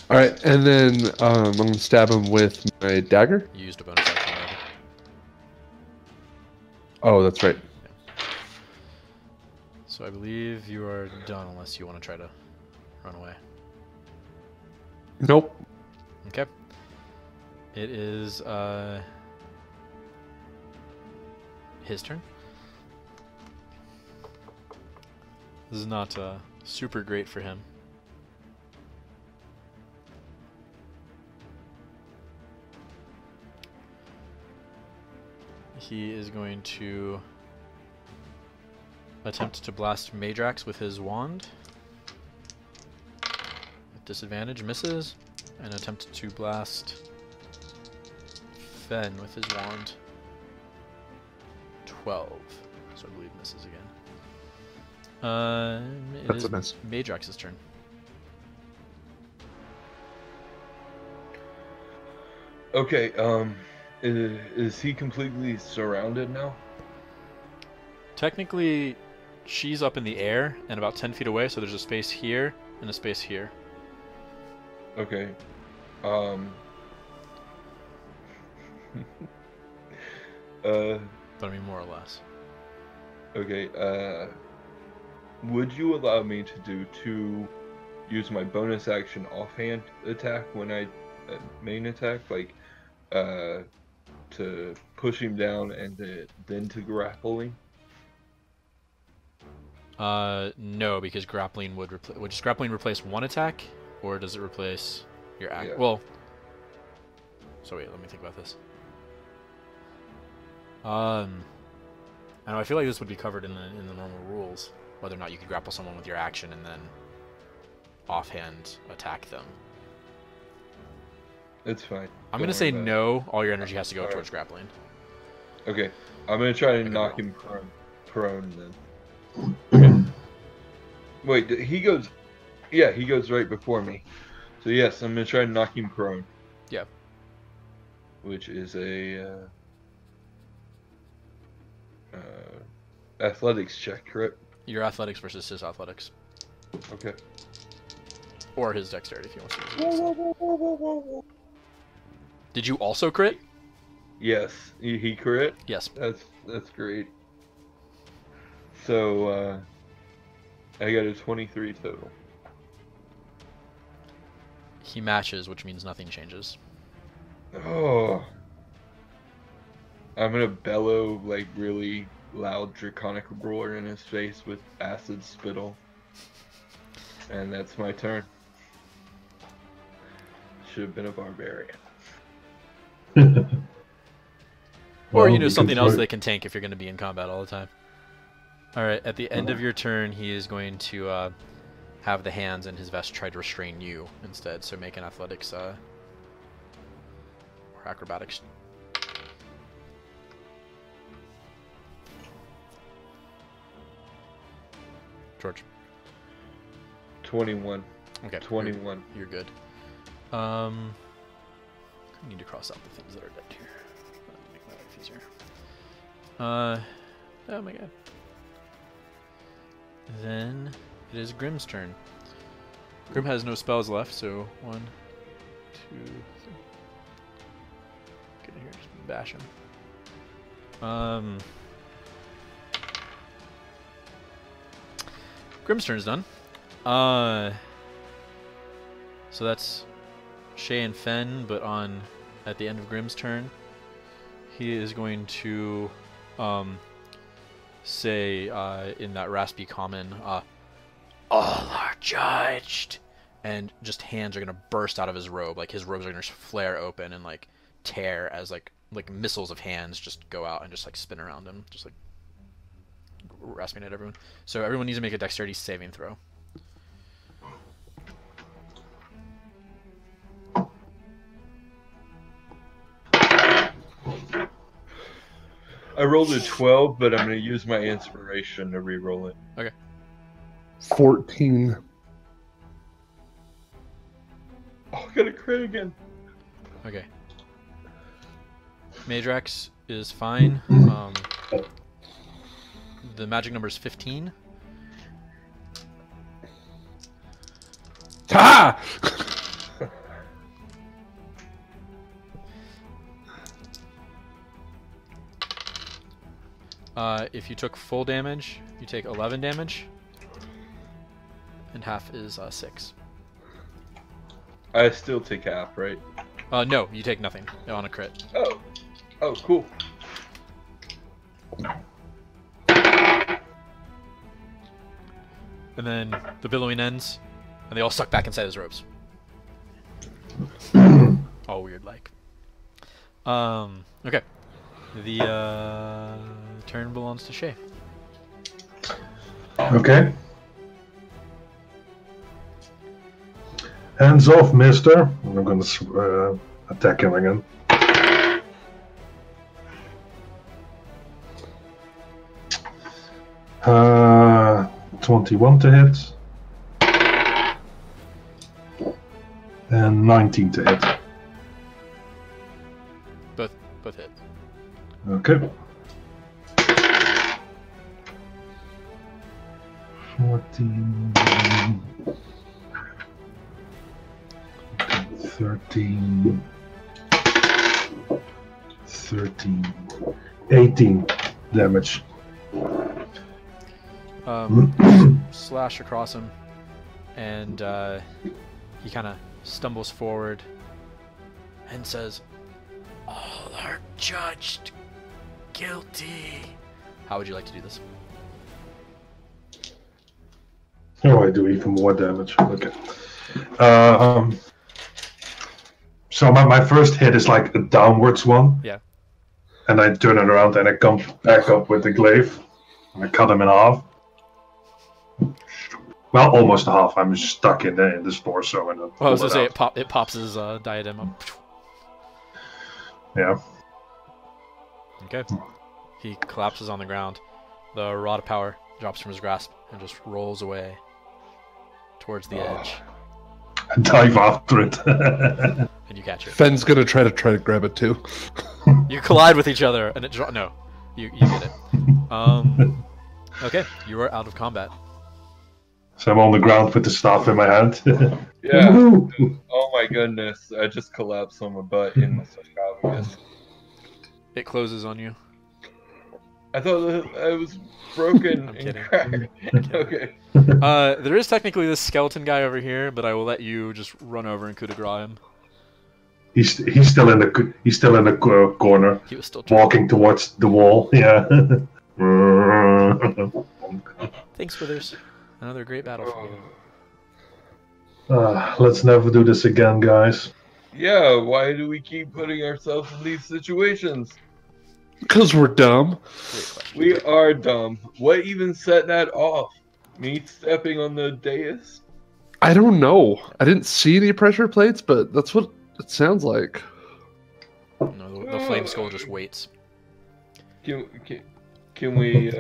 [SPEAKER 4] All right, and then I'm gonna stab him with my dagger.
[SPEAKER 1] you used a bonus action already.
[SPEAKER 4] Oh, that's right.
[SPEAKER 1] So I believe you are done unless you want to try to run away.
[SPEAKER 4] Nope.
[SPEAKER 1] Okay. It is his turn. This is not super great for him. He is going to attempt to blast Meidrax with his wand. At disadvantage, misses. And attempt to blast Phen with his wand. 12. So I believe misses again. It
[SPEAKER 4] That's
[SPEAKER 1] is
[SPEAKER 4] a miss.
[SPEAKER 1] Meidrax's turn.
[SPEAKER 3] Okay, is he completely surrounded now?
[SPEAKER 1] Technically, she's up in the air and about 10 feet away, so there's a space here and a space here.
[SPEAKER 3] Okay.
[SPEAKER 1] But I mean, more or less.
[SPEAKER 3] Okay, would you allow me to use my bonus action offhand attack when I main attack, like to push him down and then to grappling?
[SPEAKER 1] No, because grappling would just grappling replace one attack, or does it replace your act?
[SPEAKER 3] Yeah.
[SPEAKER 1] Well, so wait, let me think about this. I know, I feel like this would be covered in the normal rules, whether or not you could grapple someone with your action and then offhand attack them.
[SPEAKER 3] It's fine.
[SPEAKER 1] I'm gonna say no. All your energy has to go towards grappling.
[SPEAKER 3] Okay, I'm gonna try to knock him prone then. Wait, he goes. Yeah, he goes right before me. So yes, I'm gonna try to knock him prone.
[SPEAKER 1] Yeah.
[SPEAKER 3] Which is a athletics check, correct?
[SPEAKER 1] Your athletics versus his athletics,
[SPEAKER 3] Okay.
[SPEAKER 1] or his dexterity if he wants to use it. himself. Did you also crit?
[SPEAKER 3] Yes, he crit.
[SPEAKER 1] Yes.
[SPEAKER 3] That's great. So I got a 23 total.
[SPEAKER 1] He matches, which means nothing changes.
[SPEAKER 3] Oh. I'm gonna bellow like really loud draconic roar in his face with acid spittle. And that's my turn. Should have been a barbarian.
[SPEAKER 1] Or,
[SPEAKER 2] Well,
[SPEAKER 1] something
[SPEAKER 2] can
[SPEAKER 1] else
[SPEAKER 2] try-
[SPEAKER 1] that can tank if you're going to be in combat all the time. Alright, at the end of your turn, he is going to have the hands in his vest try to restrain you instead. So make an athletics or acrobatics. George.
[SPEAKER 3] 21.
[SPEAKER 1] Okay.
[SPEAKER 3] 21.
[SPEAKER 1] You're good. I need to cross out the things that are dead here. That'll make my life easier. Oh my god. Then it is Grimm's turn. Grimm has no spells left, so 1, 2, 3. Get in here, just bash him. Grimm's turn is done. So that's Shae and Phen, but at the end of Grimm's turn, he is going to say in that raspy common, all are judged, and just hands are gonna burst out of his robe. Like his robes are gonna flare open and like tear as like missiles of hands just go out and just like spin around him, just like rasping at everyone. So everyone needs to make a dexterity saving throw.
[SPEAKER 3] I rolled a 12, but I'm going to use my inspiration to re-roll it.
[SPEAKER 1] Okay.
[SPEAKER 4] 14.
[SPEAKER 3] Oh, I got a crit again.
[SPEAKER 1] Okay. Meidrax is fine. The magic number is 15.
[SPEAKER 4] Ha!
[SPEAKER 1] If you took full damage, you take 11 damage. And half is 6.
[SPEAKER 3] I still take half, right?
[SPEAKER 1] No, you take nothing on a crit.
[SPEAKER 3] Oh. Oh, cool.
[SPEAKER 1] And then the billowing ends, and they all suck back inside his robes. All weird like. Okay. The turn belongs to Shae.
[SPEAKER 2] Okay. Hands off, mister. I'm gonna attack him again. 21 to hit. And 19 to hit.
[SPEAKER 1] Both hit.
[SPEAKER 2] Okay. 14, 13, 18 damage.
[SPEAKER 1] Slash across him, and he kind of stumbles forward and says, "All are judged guilty." How would you like to do this?
[SPEAKER 2] Oh, I do even more damage. Okay. So my first hit is like a downwards one.
[SPEAKER 1] Yeah.
[SPEAKER 2] And I turn it around and I come back up with the glaive. And I cut him in half. Well, almost half. I'm stuck in this torso. And
[SPEAKER 1] Well, I was gonna say it pops his diadem up.
[SPEAKER 2] Yeah.
[SPEAKER 1] Okay. He collapses on the ground. The rod of power drops from his grasp and just rolls away towards the edge.
[SPEAKER 2] I dive after it.
[SPEAKER 1] And you catch it.
[SPEAKER 4] Phen's gonna try to grab it too.
[SPEAKER 1] You collide with each other, and it no, you get it. Okay, you are out of combat.
[SPEAKER 2] So I'm on the ground with the staff in my hand.
[SPEAKER 3] Yeah.
[SPEAKER 2] Woohoo!
[SPEAKER 3] Oh my goodness. I just collapsed on my butt in the sarcophagus.
[SPEAKER 1] It closes on you.
[SPEAKER 3] I thought that I was broken
[SPEAKER 1] I'm
[SPEAKER 3] and
[SPEAKER 1] kidding.
[SPEAKER 3] cracked. Okay.
[SPEAKER 1] There is technically this skeleton guy over here, but I will let you just run over and coup de grace him.
[SPEAKER 2] He's still in the corner,
[SPEAKER 1] He was still
[SPEAKER 2] walking towards the wall. Yeah.
[SPEAKER 1] Thanks, Withers. Another great battle for you.
[SPEAKER 2] Let's never do this again, guys.
[SPEAKER 3] Yeah, why do we keep putting ourselves in these situations?
[SPEAKER 4] Because we're dumb.
[SPEAKER 1] Great question.
[SPEAKER 3] We are dumb. What even set that off? Me stepping on the dais?
[SPEAKER 4] I don't know. I didn't see any pressure plates, but that's what it sounds like.
[SPEAKER 1] No, the flame skull just waits.
[SPEAKER 3] Can we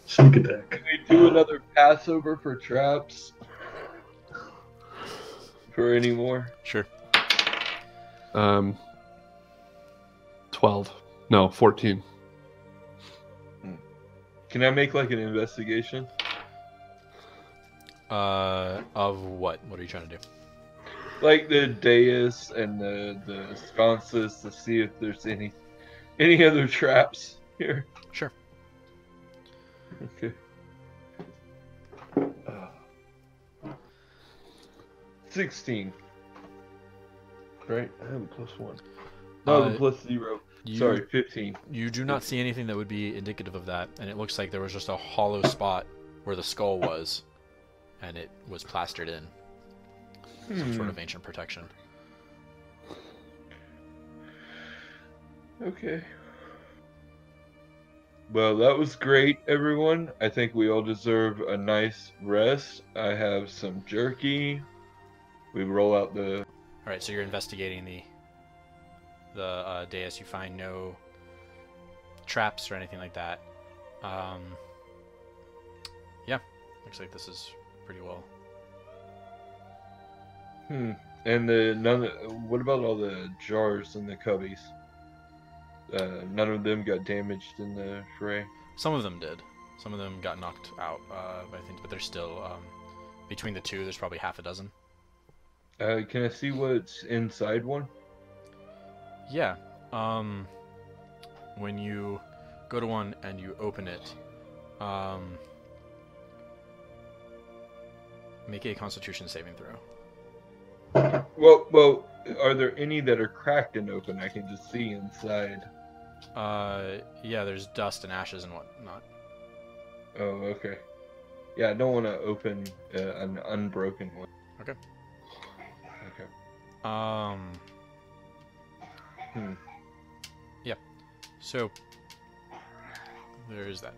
[SPEAKER 2] Sneak attack.
[SPEAKER 3] can we do another Passover for traps? For any more?
[SPEAKER 1] Sure.
[SPEAKER 4] 12. No, 14.
[SPEAKER 3] Can I make like an investigation?
[SPEAKER 1] Of what? What are you trying to do?
[SPEAKER 3] Like the dais and the sconces to see if there's any other traps here.
[SPEAKER 1] Sure.
[SPEAKER 3] Okay. 16. Right? I have a +1. No, the +0. Sorry, 15.
[SPEAKER 1] You do not see anything that would be indicative of that, and it looks like there was just a hollow spot where the skull was, and it was plastered in. Some sort of ancient protection.
[SPEAKER 3] Okay. Well, that was great, everyone. I think we all deserve a nice rest. I have some jerky. We roll out the...
[SPEAKER 1] Alright, so you're investigating the dais. You find no traps or anything like that. Yeah, looks like this is pretty well.
[SPEAKER 3] And what about all the jars and the cubbies? None of them got damaged in the fray?
[SPEAKER 1] Some of them did. Some of them got knocked out, I think, but there's still, between the two, there's probably half a dozen.
[SPEAKER 3] Can I see what's inside one?
[SPEAKER 1] Yeah. When you go to one and you open it, make a Constitution saving throw.
[SPEAKER 3] Well, are there any that are cracked and open? I can just see inside.
[SPEAKER 1] Yeah, there's dust and ashes and whatnot.
[SPEAKER 3] Oh, okay. Yeah, I don't want to open an unbroken one.
[SPEAKER 1] Okay.
[SPEAKER 3] Okay.
[SPEAKER 1] Yeah. So there's that.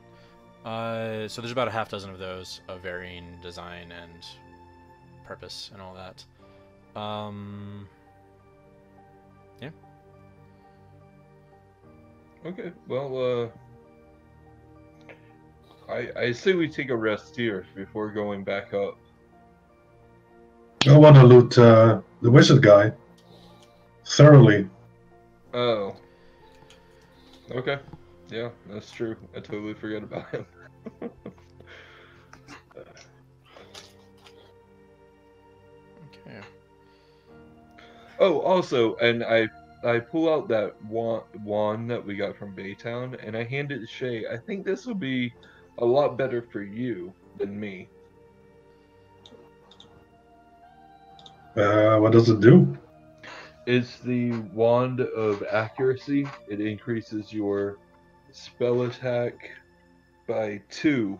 [SPEAKER 1] So there's about a half dozen of those of varying design and purpose and all that. Yeah.
[SPEAKER 3] Okay. Well, I say we take a rest here before going back up.
[SPEAKER 2] I want to loot the wizard guy thoroughly.
[SPEAKER 3] Oh. Okay. Yeah, that's true. I totally forgot about him.
[SPEAKER 1] Okay.
[SPEAKER 3] Oh, also, and I pull out that wand that we got from Baytown, and I hand it to Shae. I think this will be a lot better for you than me.
[SPEAKER 2] What does it do?
[SPEAKER 3] It's the Wand of Accuracy. It increases your spell attack by 3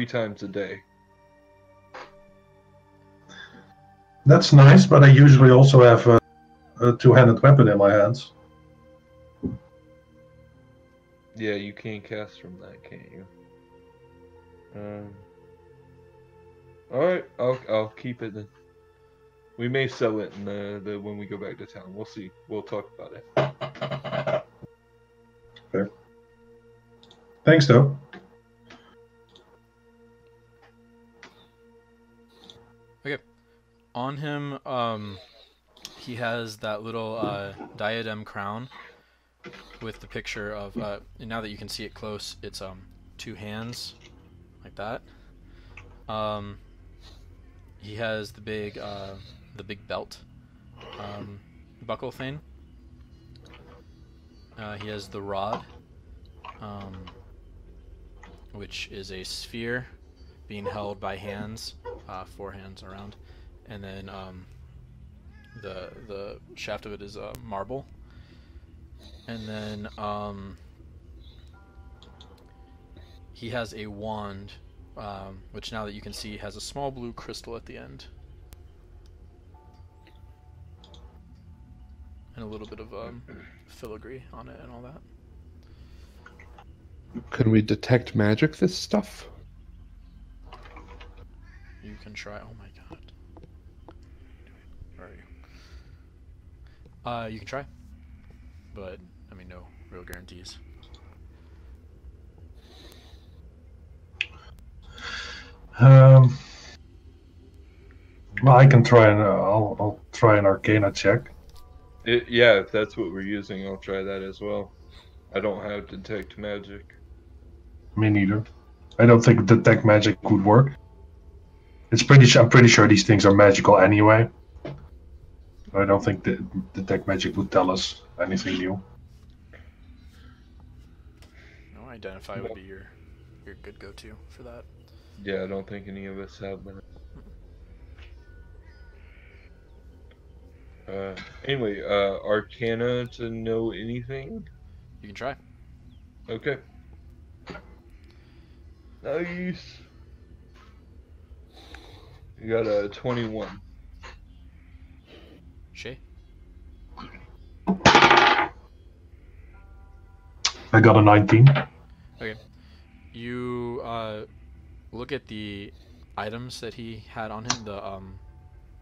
[SPEAKER 3] times a day.
[SPEAKER 2] That's nice, but I usually also have a two-handed weapon in my hands.
[SPEAKER 3] Yeah, you can't cast from that, can't you? Alright, I'll keep it then. We may sell it in the when we go back to town. We'll see. We'll talk about it.
[SPEAKER 2] Fair. Thanks, though.
[SPEAKER 1] Okay. On him, he has that little diadem crown with the picture of. And now that you can see it close, it's 2 hands, like that. He has the big belt, buckle thing. He has the rod, which is a sphere being held by hands, 4 hands around, and then the shaft of it is marble, and then he has a wand, which now that you can see has a small blue crystal at the end. And a little bit of filigree on it and all that.
[SPEAKER 4] Can we detect magic this stuff?
[SPEAKER 1] You can try. Oh my god. Where are you? You can try. But, I mean, no real guarantees.
[SPEAKER 2] Well, I can try and I'll try an Arcana check.
[SPEAKER 3] Yeah, if that's what we're using, I'll try that as well. I don't have detect magic.
[SPEAKER 2] Me neither. I don't think detect magic would work. I'm pretty sure these things are magical anyway. I don't think that detect magic would tell us anything new.
[SPEAKER 1] No, identify would be your good go-to for that.
[SPEAKER 3] Yeah, I don't think any of us have that. Anyway, Arcana to know anything?
[SPEAKER 1] You can try.
[SPEAKER 3] Okay. Nice. You got a 21.
[SPEAKER 1] Shae?
[SPEAKER 2] I got a 19.
[SPEAKER 1] Okay. You look at the items that he had on him,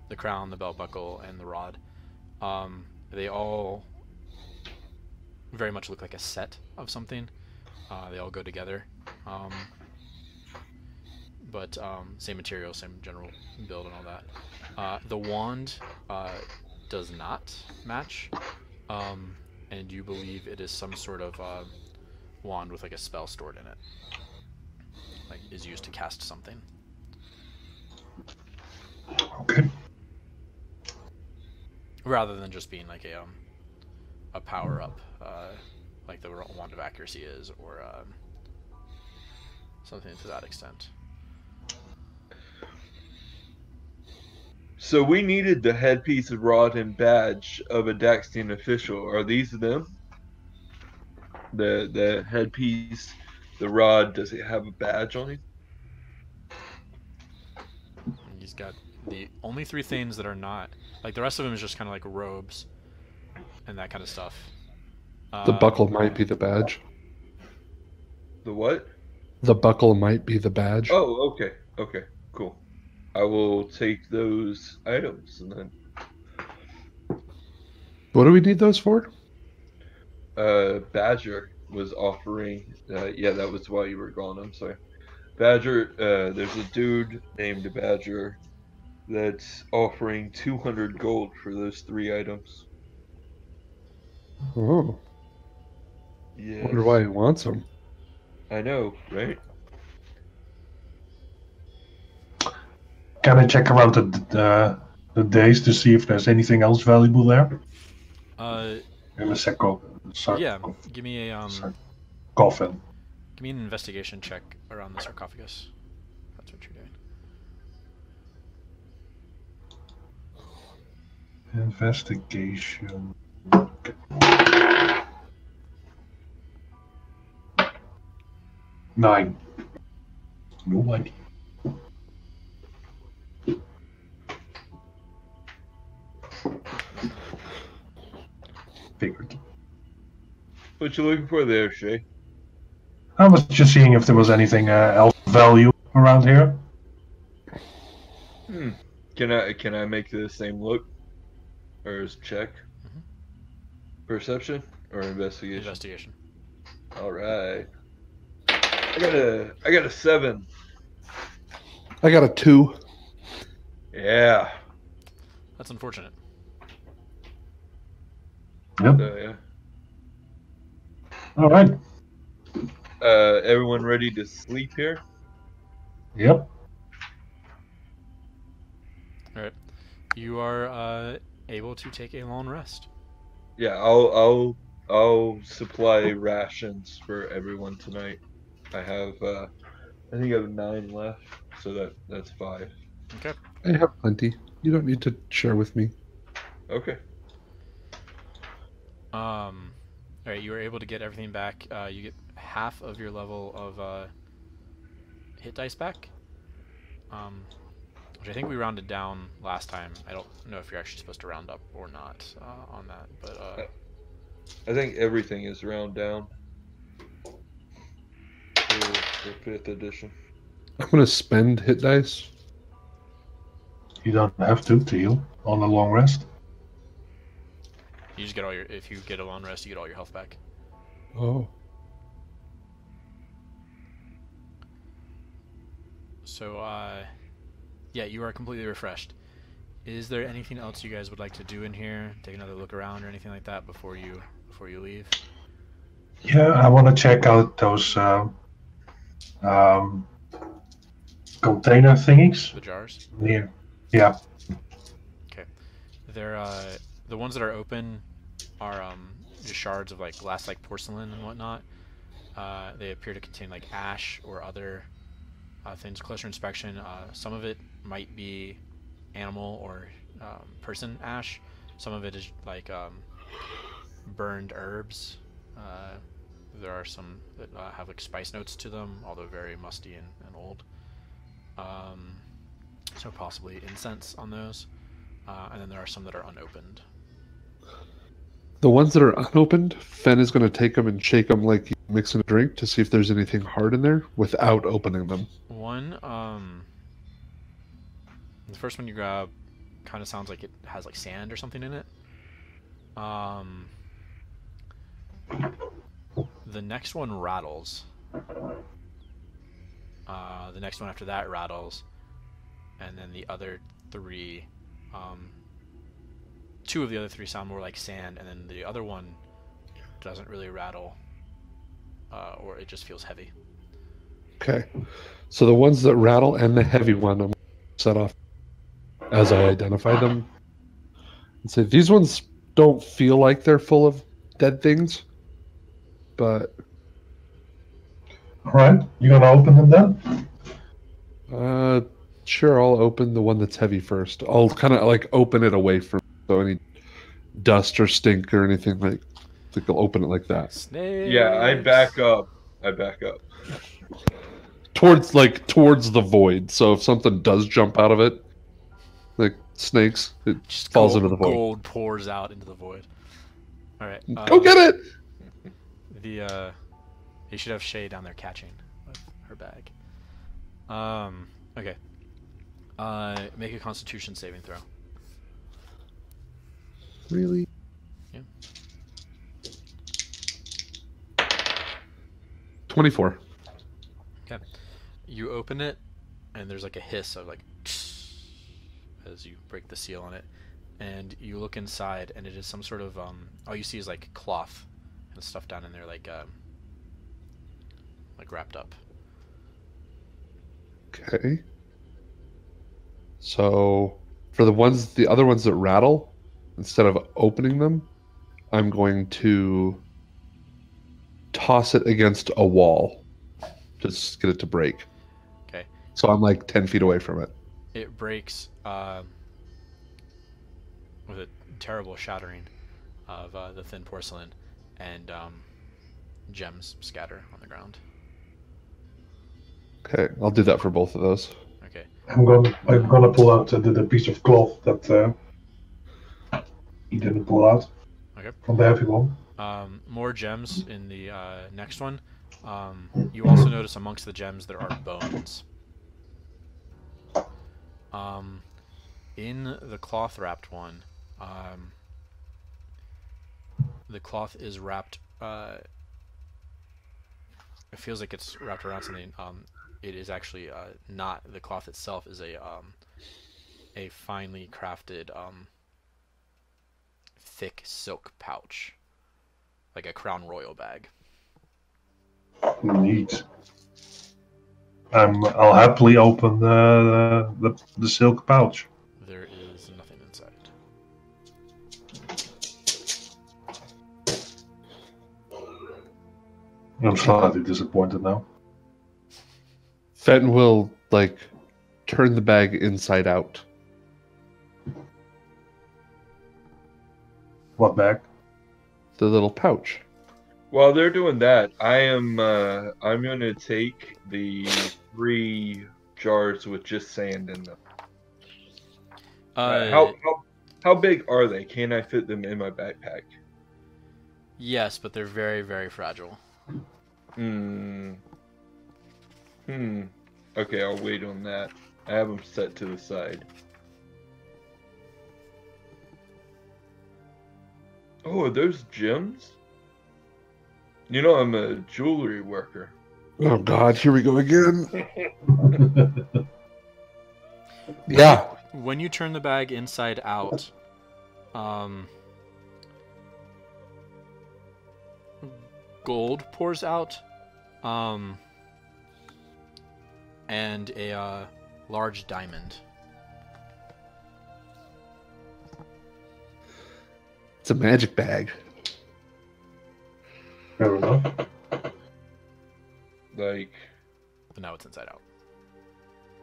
[SPEAKER 1] the crown, the belt buckle, and the rod. They all very much look like a set of something. They all go together. But same material, same general build and all that. The wand does not match, and you believe it is some sort of wand with like a spell stored in it, like is used to cast something.
[SPEAKER 2] Okay.
[SPEAKER 1] Rather than just being like a power up, like the wand of accuracy is, or something to that extent.
[SPEAKER 3] So we needed the headpiece, rod, and badge of a Daxian official. Are these them? The headpiece, the rod, does it have a badge on it?
[SPEAKER 1] He's got the only three things that are not, like the rest of them is just kind of like robes and that kind of stuff.
[SPEAKER 4] The buckle might be the badge.
[SPEAKER 3] The what?
[SPEAKER 4] The buckle might be the badge.
[SPEAKER 3] Oh, okay. Okay, cool. I will take those items and then.
[SPEAKER 4] What do we need those for?
[SPEAKER 3] Badger was offering. Yeah, that was why you were gone. I'm sorry. Badger, there's a dude named Badger that's offering 200 gold for those 3 items.
[SPEAKER 4] Oh.
[SPEAKER 3] Yeah.
[SPEAKER 4] Wonder why he wants them.
[SPEAKER 3] I know, right?
[SPEAKER 2] Can I check around the days to see if there's anything else valuable there? In a
[SPEAKER 1] Yeah. Give me a
[SPEAKER 2] coffin.
[SPEAKER 1] Give me an investigation check around the sarcophagus. That's what you're doing.
[SPEAKER 2] Investigation. Okay. 9. No idea. Figured.
[SPEAKER 3] What you looking for there, Shae?
[SPEAKER 2] I was just seeing if there was anything else of value around here.
[SPEAKER 3] Can I make the same look, or check?
[SPEAKER 1] Mm-hmm.
[SPEAKER 3] Perception or investigation?
[SPEAKER 1] Investigation.
[SPEAKER 3] All right. I got a 7.
[SPEAKER 4] I got a 2.
[SPEAKER 3] Yeah.
[SPEAKER 1] That's unfortunate.
[SPEAKER 2] Yep.
[SPEAKER 3] So, yeah.
[SPEAKER 2] All right.
[SPEAKER 3] Everyone ready to sleep here?
[SPEAKER 2] Yep.
[SPEAKER 1] All right. You are able to take a long rest.
[SPEAKER 3] Yeah, I'll supply rations for everyone tonight. I think I have 9 left, so that's 5.
[SPEAKER 1] Okay.
[SPEAKER 4] I have plenty. You don't need to share with me.
[SPEAKER 3] Okay.
[SPEAKER 1] All right. You were able to get everything back. You get half of your level of hit dice back. Which I think we rounded down last time. I don't know if you're actually supposed to round up or not on that, but
[SPEAKER 3] I think everything is round down for 5th edition.
[SPEAKER 4] I'm going to spend hit dice.
[SPEAKER 2] You don't have to heal on a long rest.
[SPEAKER 1] you just get all your. If you get a long rest, you get all your health back.
[SPEAKER 4] Oh.
[SPEAKER 1] So, yeah, you are completely refreshed. Is there anything else you guys would like to do in here? Take another look around or anything like that before you leave?
[SPEAKER 2] Yeah, I want to check out those container thingies.
[SPEAKER 1] The jars?
[SPEAKER 2] Here. Yeah.
[SPEAKER 1] Okay. They're the ones that are open are just shards of like glass like porcelain and whatnot. They appear to contain like ash or other things. Closer inspection, some of it might be animal or person ash. Some of it is like burned herbs. There are some that have like spice notes to them, although very musty and old. So possibly incense on those. And then there are some that are unopened.
[SPEAKER 4] The ones that are unopened, Phen is going to take them and shake them like he's mixing a drink to see if there's anything hard in there without opening them.
[SPEAKER 1] One, the first one you grab kind of sounds like it has like sand the next one rattles. The next one after that rattles, and then the other three, two of the other three sound more like sand, and then the other one doesn't really rattle, or it just feels heavy.
[SPEAKER 4] Okay. So the ones that rattle and the heavy one, I'm going to set off as I identify them. And say, these ones don't feel like they're full of dead things, but...
[SPEAKER 2] All right, you gonna open them then?
[SPEAKER 4] Sure, I'll open the one that's heavy first. I'll kind of like open it away from so any dust or stink or anything like I'll open it like that.
[SPEAKER 1] Snakes.
[SPEAKER 3] Yeah, I back up.
[SPEAKER 4] Towards the void. So if something does jump out of it, like snakes, it
[SPEAKER 1] Just
[SPEAKER 4] falls
[SPEAKER 1] gold,
[SPEAKER 4] into the void.
[SPEAKER 1] Gold pours out into the void. All right.
[SPEAKER 4] Go get it!
[SPEAKER 1] You should have Shae down there catching with her bag. Okay. Make a Constitution saving throw.
[SPEAKER 4] Really?
[SPEAKER 1] Yeah.
[SPEAKER 4] 24.
[SPEAKER 1] Okay. You open it, and there's like a hiss of like as you break the seal on it, and you look inside, and it is some sort of all you see is like cloth and stuff down in there, like wrapped up.
[SPEAKER 4] Okay. So for the other ones that rattle, instead of opening them, I'm going to toss it against a wall. Just get it to break.
[SPEAKER 1] Okay.
[SPEAKER 4] So I'm like 10 feet away from it.
[SPEAKER 1] It breaks with a terrible shattering of the thin porcelain, and gems scatter on the ground.
[SPEAKER 4] Okay, I'll do that for both of those.
[SPEAKER 1] Okay.
[SPEAKER 2] I'm gonna pull out the piece of cloth that he didn't pull out.
[SPEAKER 1] Okay.
[SPEAKER 2] From the heavy one.
[SPEAKER 1] More gems in the next one. You also notice amongst the gems there are bones. In the cloth wrapped one, the cloth is wrapped. It feels like it's wrapped around something. It is actually not. The cloth itself is a finely crafted thick silk pouch, like a Crown Royal bag.
[SPEAKER 2] Neat. I'll happily open the silk pouch.
[SPEAKER 1] There is nothing inside.
[SPEAKER 2] I'm slightly disappointed now.
[SPEAKER 4] Phen will like turn the bag inside out.
[SPEAKER 2] What bag?
[SPEAKER 4] The little pouch.
[SPEAKER 3] While they're doing that, I'm gonna take the 3 jars with just sand in them. How big are they? Can I fit them in my backpack?
[SPEAKER 1] Yes, but they're very, very fragile.
[SPEAKER 3] Okay, I'll wait on that. I have them set to the side. Oh, are those gems? You know, I'm a jewelry worker.
[SPEAKER 4] Oh God, here we go again. Yeah.
[SPEAKER 1] When you turn the bag inside out, gold pours out, and a large diamond.
[SPEAKER 4] It's a magic bag.
[SPEAKER 2] Fair enough.
[SPEAKER 3] Like,
[SPEAKER 1] But now it's inside out.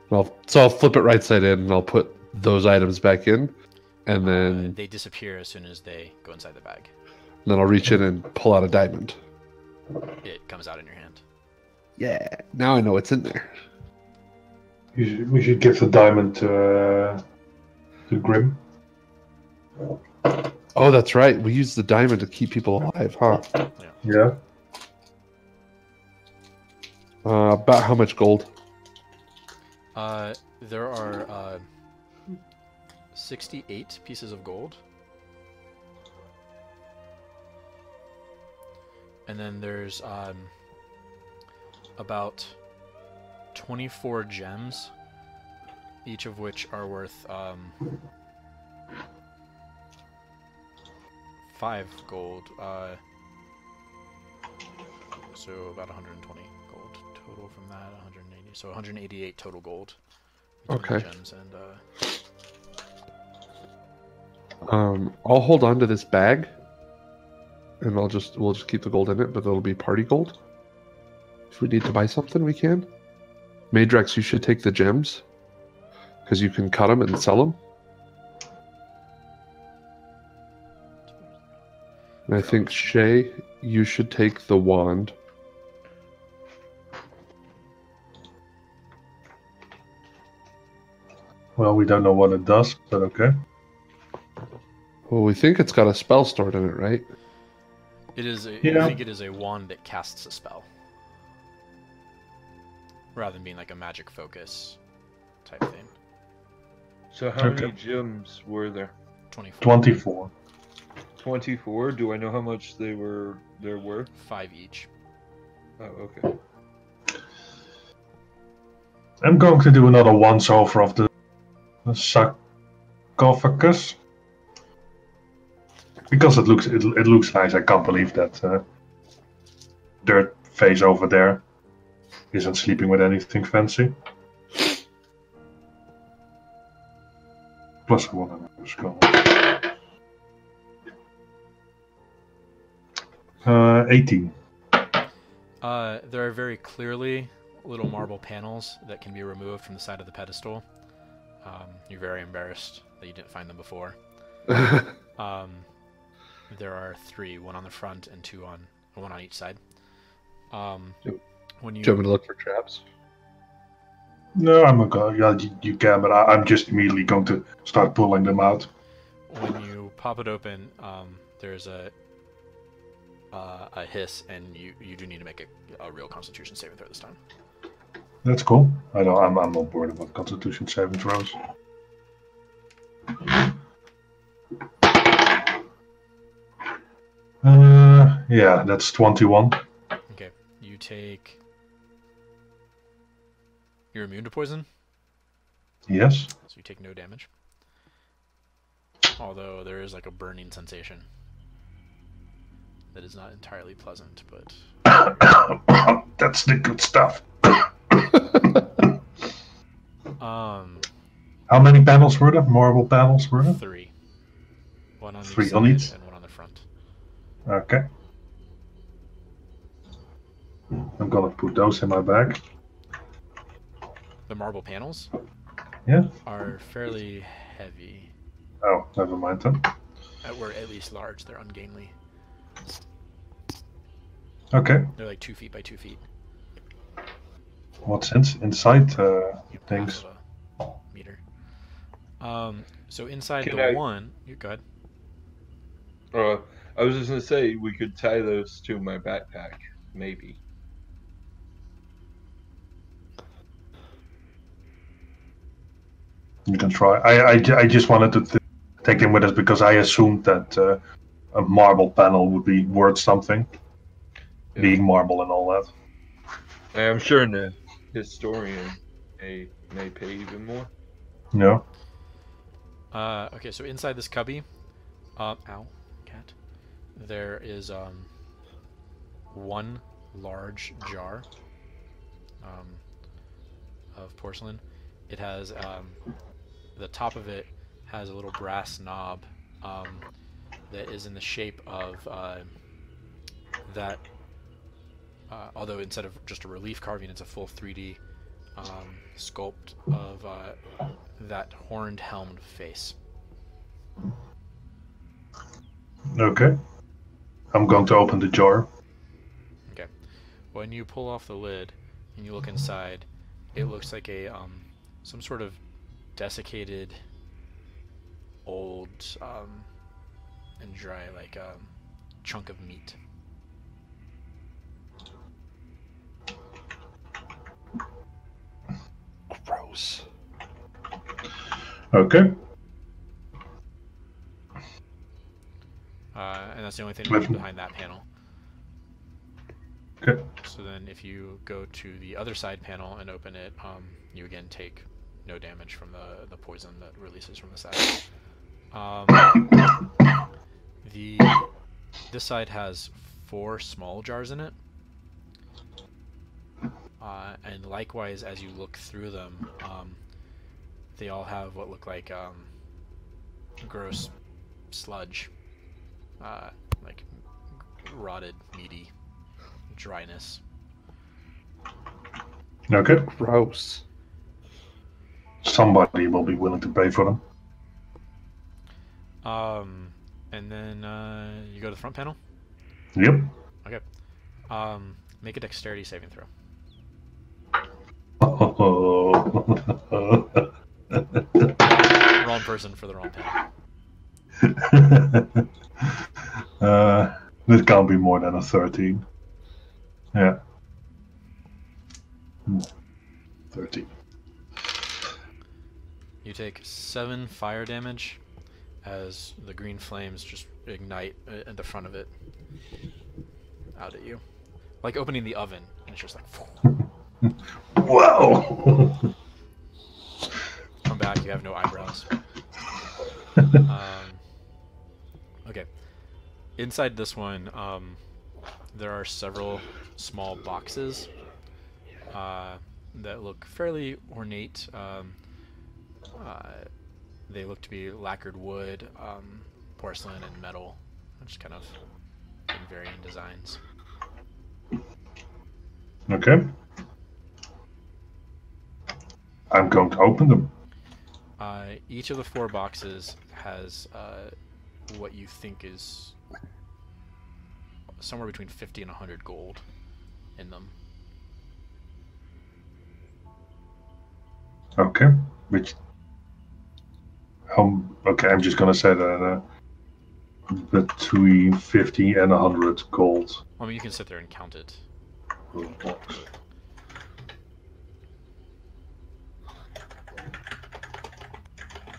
[SPEAKER 4] Well, so I'll flip it right side in and I'll put those items back in, and then
[SPEAKER 1] They disappear as soon as they go inside the bag.
[SPEAKER 4] I'll reach in and pull out a diamond.
[SPEAKER 1] It comes out in your hand.
[SPEAKER 4] Yeah, now I know what's in there.
[SPEAKER 2] We should give the diamond to Grim.
[SPEAKER 4] Oh, that's right. We use the diamond to keep people alive, huh?
[SPEAKER 2] Yeah.
[SPEAKER 4] About how much gold?
[SPEAKER 1] There are 68 pieces of gold. And then there's about 24 gems, each of which are worth 5 gold. So about 120 gold total from that. 180. So 188 total gold.
[SPEAKER 4] Okay.
[SPEAKER 1] Gems
[SPEAKER 4] and I'll hold on to this bag, and we'll just keep the gold in it, but it'll be party gold. If we need to buy something, we can. Meidrax, you should take the gems, because you can cut them and sell them. And I think, Shae, you should take the wand.
[SPEAKER 2] Well, we don't know what it does, but okay.
[SPEAKER 4] Well, we think it's got a spell stored in it, right?
[SPEAKER 1] It is. I think it is a wand that casts a spell, rather than being like a magic focus type thing.
[SPEAKER 3] So how many gems were there?
[SPEAKER 1] 24.
[SPEAKER 2] 24.
[SPEAKER 3] 24? Do I know how much they're worth?
[SPEAKER 1] 5 each.
[SPEAKER 3] Oh, okay.
[SPEAKER 2] I'm going to do another once-over of the sarcophagus. Because it looks nice. I can't believe that dirt face over there isn't sleeping with anything fancy. Plus I want another skull. 18.
[SPEAKER 1] There are very clearly little marble panels that can be removed from the side of the pedestal. You're very embarrassed that you didn't find them before. There are 3, one on the front and one on each side. When you
[SPEAKER 4] Do you want me to look for traps?
[SPEAKER 2] No, I'm not going. Yeah, you can, but I'm just immediately going to start pulling them out.
[SPEAKER 1] When you pop it open, there's a hiss, and you do need to make a real Constitution saving throw this time.
[SPEAKER 2] That's cool. I'm not bored about Constitution saving throws. Yeah, that's 21.
[SPEAKER 1] Okay, you're immune to poison?
[SPEAKER 2] Yes.
[SPEAKER 1] So you take no damage. Although there is like a burning sensation that is not entirely pleasant, but...
[SPEAKER 2] That's the good stuff. How many panels were there? Marble panels were there?
[SPEAKER 1] 3. One on
[SPEAKER 2] 3
[SPEAKER 1] each
[SPEAKER 2] on
[SPEAKER 1] side
[SPEAKER 2] each?
[SPEAKER 1] and one on the front.
[SPEAKER 2] Okay. I'm gonna put those in my bag.
[SPEAKER 1] The marble panels are fairly heavy.
[SPEAKER 2] Oh, never mind then.
[SPEAKER 1] Or at least large. They're ungainly.
[SPEAKER 2] Okay.
[SPEAKER 1] They're like 2 feet by 2 feet.
[SPEAKER 2] What's inside things?
[SPEAKER 1] Half of a meter. So inside one, you're good.
[SPEAKER 3] I was just gonna say we could tie those to my backpack, maybe.
[SPEAKER 2] You can try. I just wanted to take them with us because I assumed that a marble panel would be worth something, being marble and all that.
[SPEAKER 3] I'm sure the historian may pay even more.
[SPEAKER 2] No.
[SPEAKER 1] Okay, so inside this cubby, ow, cat. There is one large jar of porcelain. It has the top of it has a little brass knob that is in the shape of that. Although instead of just a relief carving, it's a full 3D sculpt of that horned helmed face.
[SPEAKER 2] Okay. I'm going to open the jar.
[SPEAKER 1] Okay. When you pull off the lid and you look inside, it looks like a some sort of desiccated, old, and dry, like chunk of meat.
[SPEAKER 4] Gross.
[SPEAKER 2] Okay.
[SPEAKER 1] And that's the only thing that's behind that panel.
[SPEAKER 2] Okay.
[SPEAKER 1] So then if you go to the other side panel and open it, you again take no damage from the poison that releases from the side. This side has 4 small jars in it. And likewise, as you look through them, they all have what look like gross sludge, like rotted, meaty dryness.
[SPEAKER 2] Okay.
[SPEAKER 4] Gross.
[SPEAKER 2] Somebody will be willing to pay for them.
[SPEAKER 1] And then you go to the front panel.
[SPEAKER 2] Yep.
[SPEAKER 1] Okay. Make a dexterity saving throw. Wrong person for the wrong panel.
[SPEAKER 2] This can't be more than a 13. Yeah. 13.
[SPEAKER 1] You take 7 fire damage as the green flames just ignite at the front of it out at you. Like opening the oven, and it's just like...
[SPEAKER 2] Whoa!
[SPEAKER 1] Come back, you have no eyebrows. Okay. Inside this one, there are several small boxes that look fairly ornate. They look to be lacquered wood, porcelain, and metal, which kind of in varying designs.
[SPEAKER 2] Okay. I'm going to open them.
[SPEAKER 1] Each of the 4 boxes has what you think is somewhere between 50 and 100 gold in them.
[SPEAKER 2] Okay. Which... okay, I'm just gonna say that between 50 and 100 gold.
[SPEAKER 1] I mean, you can sit there and count it.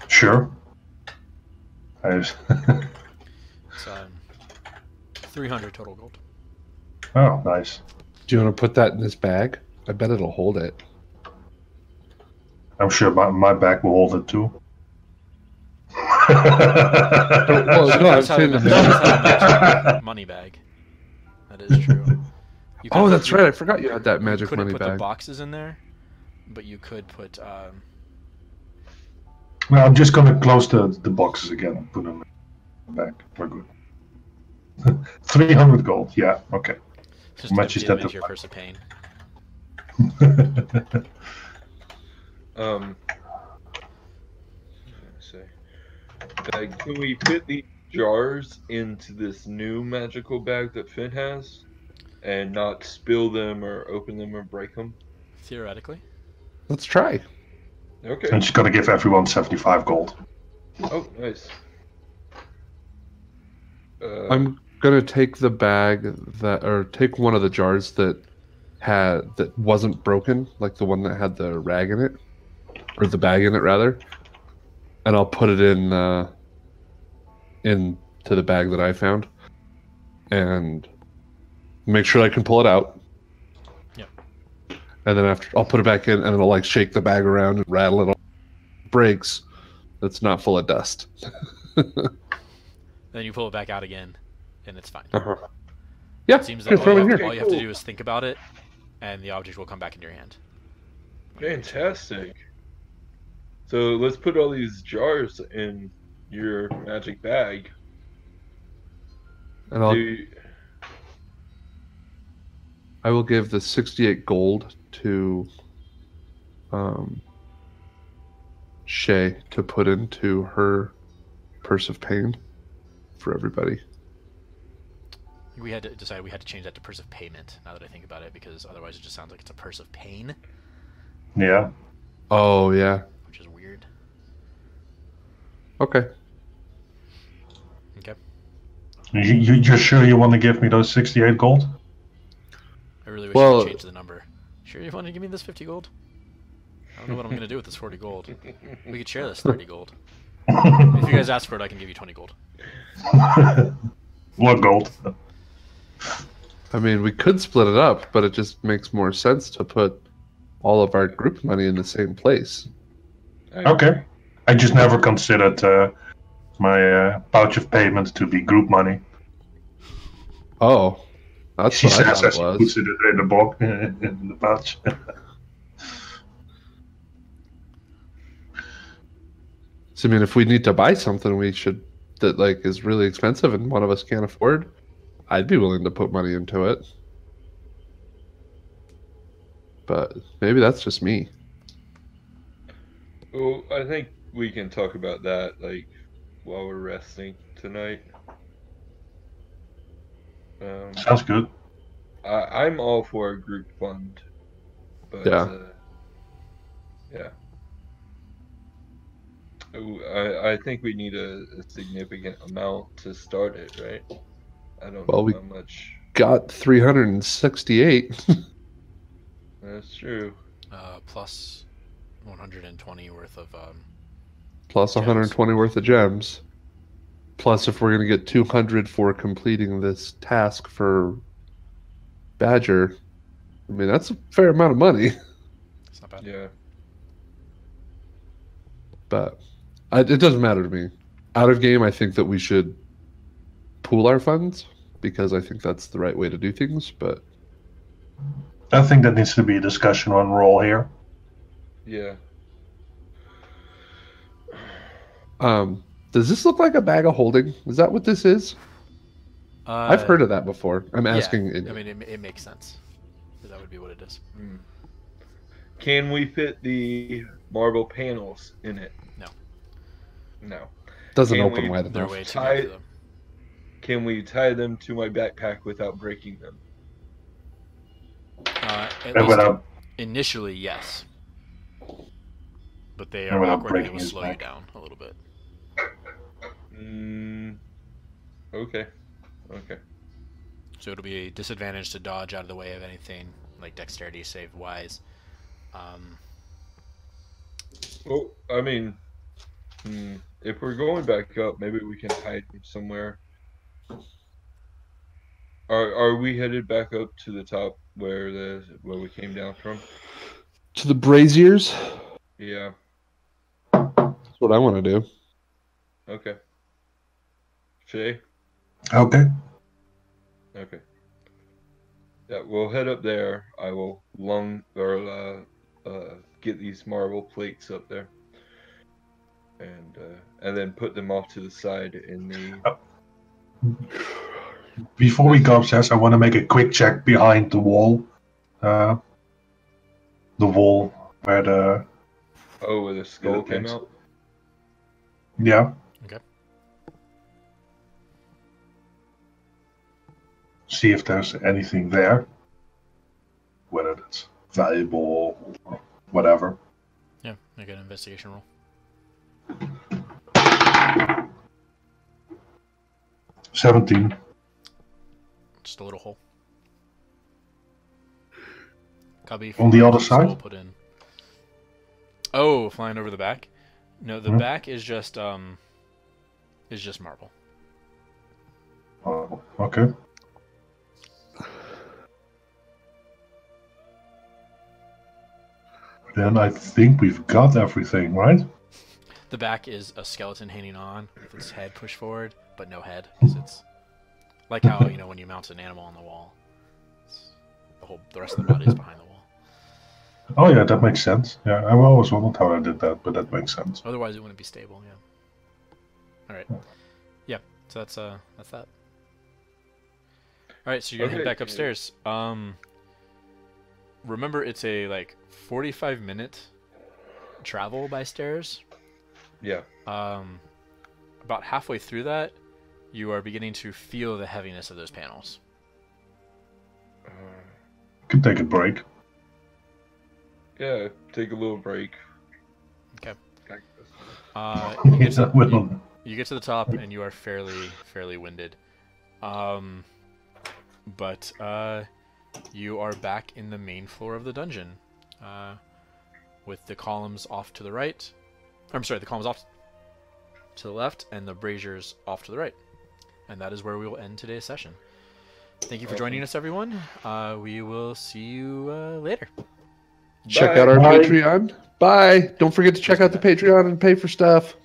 [SPEAKER 2] Sure.
[SPEAKER 1] It's 300 total gold.
[SPEAKER 2] Oh, nice.
[SPEAKER 4] Do you want to put that in this bag? I bet it'll hold it.
[SPEAKER 2] I'm sure my bag will hold it too.
[SPEAKER 4] Well, no, I'm saying
[SPEAKER 1] the money bag. That is true.
[SPEAKER 4] Oh, that's right. I forgot you had that magic
[SPEAKER 1] couldn't
[SPEAKER 4] money
[SPEAKER 1] put the
[SPEAKER 4] bag.
[SPEAKER 1] boxes in there, but you could put.
[SPEAKER 2] Well, I'm just gonna close the boxes again and put them back. We're good. 300 gold. Yeah. Okay.
[SPEAKER 1] Just
[SPEAKER 2] Much is that
[SPEAKER 1] into your curse of pain.
[SPEAKER 3] Can we fit the jars into this new magical bag that Phen has, and not spill them or open them or break them?
[SPEAKER 1] Theoretically.
[SPEAKER 4] Let's try.
[SPEAKER 3] Okay.
[SPEAKER 2] I'm just gonna give everyone 75 gold.
[SPEAKER 3] Oh, nice.
[SPEAKER 4] I'm gonna take the bag or take one of the jars that wasn't broken, like the one that had the rag in it, or the bag in it rather, and I'll put it into the bag that I found, and make sure I can pull it out.
[SPEAKER 1] Yeah.
[SPEAKER 4] And then after, I'll put it back in, and it'll like shake the bag around and rattle it all. Breaks. That's not full of dust.
[SPEAKER 1] Then you pull it back out again, and it's fine.
[SPEAKER 4] Uh-huh. Yeah.
[SPEAKER 1] It seems that all you have to do is think about it, and the object will come back in your hand.
[SPEAKER 3] Fantastic. So let's put all these jars in your magic bag.
[SPEAKER 4] And I will give the 68 gold to Shae to put into her purse of pain for everybody.
[SPEAKER 1] We had to decide we had to change that to purse of payment, now that I think about it, because otherwise it just sounds like it's a purse of pain.
[SPEAKER 2] Yeah.
[SPEAKER 4] Oh, yeah.
[SPEAKER 1] Which is weird.
[SPEAKER 4] Okay.
[SPEAKER 1] Okay.
[SPEAKER 2] You're sure you want to give me those 68 gold?
[SPEAKER 1] I really wish you could change the number. Sure you want to give me this 50 gold? I don't know what I'm going to do with this 40 gold. We could share this 30 gold. If you guys ask for it, I can give you 20 gold.
[SPEAKER 2] What gold?
[SPEAKER 4] I mean, we could split it up, but it just makes more sense to put all of our group money in the same place.
[SPEAKER 2] Okay. I just never considered my pouch of payment to be group money.
[SPEAKER 4] Oh, that's
[SPEAKER 2] She
[SPEAKER 4] what I
[SPEAKER 2] says
[SPEAKER 4] thought it
[SPEAKER 2] as she puts
[SPEAKER 4] was.
[SPEAKER 2] it in the box, in the pouch.
[SPEAKER 4] So, I mean, if we need to buy something that like is really expensive and one of us can't afford, I'd be willing to put money into it. But maybe that's just me.
[SPEAKER 3] Well, I think we can talk about that like while we're resting tonight.
[SPEAKER 2] Sounds good.
[SPEAKER 3] I'm all for a group fund, but
[SPEAKER 4] Yeah.
[SPEAKER 3] yeah. I think we need a significant amount to start it, right? I don't
[SPEAKER 4] Well,
[SPEAKER 3] know
[SPEAKER 4] we
[SPEAKER 3] how much.
[SPEAKER 4] got 368.
[SPEAKER 3] That's true.
[SPEAKER 1] Plus 120 worth of
[SPEAKER 4] Plus
[SPEAKER 1] Gems.
[SPEAKER 4] 120 worth of gems. Plus, if we're going to get 200 for completing this task for Badger, I mean, that's a fair amount of money.
[SPEAKER 1] It's not bad.
[SPEAKER 3] Yeah.
[SPEAKER 4] But it doesn't matter to me. Out of game, I think that we should pool our funds because I think that's the right way to do things. But
[SPEAKER 2] I think that needs to be a discussion on roll here.
[SPEAKER 3] Yeah.
[SPEAKER 4] Does this look like a bag of holding? Is that what this is? I've heard of that before. I'm asking.
[SPEAKER 1] Yeah, I mean, it makes sense. That would be what it is.
[SPEAKER 3] Can we fit the marble panels in it?
[SPEAKER 1] No.
[SPEAKER 3] No.
[SPEAKER 4] Doesn't
[SPEAKER 3] Can
[SPEAKER 4] open
[SPEAKER 3] we-
[SPEAKER 4] wide
[SPEAKER 1] They're
[SPEAKER 4] enough.
[SPEAKER 1] way too big for them.
[SPEAKER 3] Can we tie them to my backpack without breaking them?
[SPEAKER 1] At
[SPEAKER 2] And
[SPEAKER 1] least
[SPEAKER 2] without,
[SPEAKER 1] initially, yes. But they
[SPEAKER 2] And
[SPEAKER 1] are
[SPEAKER 2] without
[SPEAKER 1] awkward and they
[SPEAKER 2] breaking
[SPEAKER 1] will
[SPEAKER 2] his
[SPEAKER 1] slow you
[SPEAKER 2] back.
[SPEAKER 1] down a little bit.
[SPEAKER 3] Okay. Okay.
[SPEAKER 1] So it'll be a disadvantage to dodge out of the way of anything, like dexterity save wise.
[SPEAKER 3] Well, I mean, if we're going back up, maybe we can hide them somewhere. Are we headed back up to the top where we came down from?
[SPEAKER 4] To the braziers?
[SPEAKER 3] Yeah.
[SPEAKER 4] That's what I want to do.
[SPEAKER 3] Okay. Shae?
[SPEAKER 2] okay.
[SPEAKER 3] Okay. Yeah, we'll head up there. I will get these marble plates up there, and then put them off to the side in the.
[SPEAKER 2] Before we go upstairs, I want to make a quick check behind the wall. The wall where the
[SPEAKER 3] Where the skull came
[SPEAKER 2] thanks.
[SPEAKER 3] out.
[SPEAKER 2] yeah.
[SPEAKER 1] Okay.
[SPEAKER 2] See if there's anything there, whether it's valuable or whatever.
[SPEAKER 1] Yeah, make an investigation roll.
[SPEAKER 2] 17.
[SPEAKER 1] Just a little hole. Cubby
[SPEAKER 2] On the
[SPEAKER 1] for
[SPEAKER 2] other
[SPEAKER 1] skull
[SPEAKER 2] side?
[SPEAKER 1] Put in. Oh, flying over the back? No, the back is just marble.
[SPEAKER 2] Okay. Then I think we've got everything, right?
[SPEAKER 1] The back is a skeleton hanging on with its head pushed forward, but no head, because it's like how when you mount an animal on the wall, the rest of the body is behind the wall.
[SPEAKER 2] Oh yeah, that makes sense. Yeah, I always wondered how I did that, but that makes sense.
[SPEAKER 1] Otherwise, it wouldn't be stable. Yeah. All right. Yeah. So that's that. All right. So you're gonna head back upstairs. Remember, it's a 45-minute travel by stairs.
[SPEAKER 3] Yeah.
[SPEAKER 1] About halfway through that, you are beginning to feel the heaviness of those panels.
[SPEAKER 2] Could take a break.
[SPEAKER 3] Yeah. Take a little break.
[SPEAKER 1] Okay.
[SPEAKER 2] You get
[SPEAKER 1] to the top and you are fairly winded. But you are back in the main floor of the dungeon, with the columns off to the right. I'm sorry, the columns off to the left and the braziers off to the right. And that is where we will end today's session. Thank you for joining us, everyone. We will see you later.
[SPEAKER 4] Check
[SPEAKER 3] Bye.
[SPEAKER 4] out our
[SPEAKER 2] Bye.
[SPEAKER 4] Patreon. Bye. Don't forget to check out the Patreon and pay for stuff.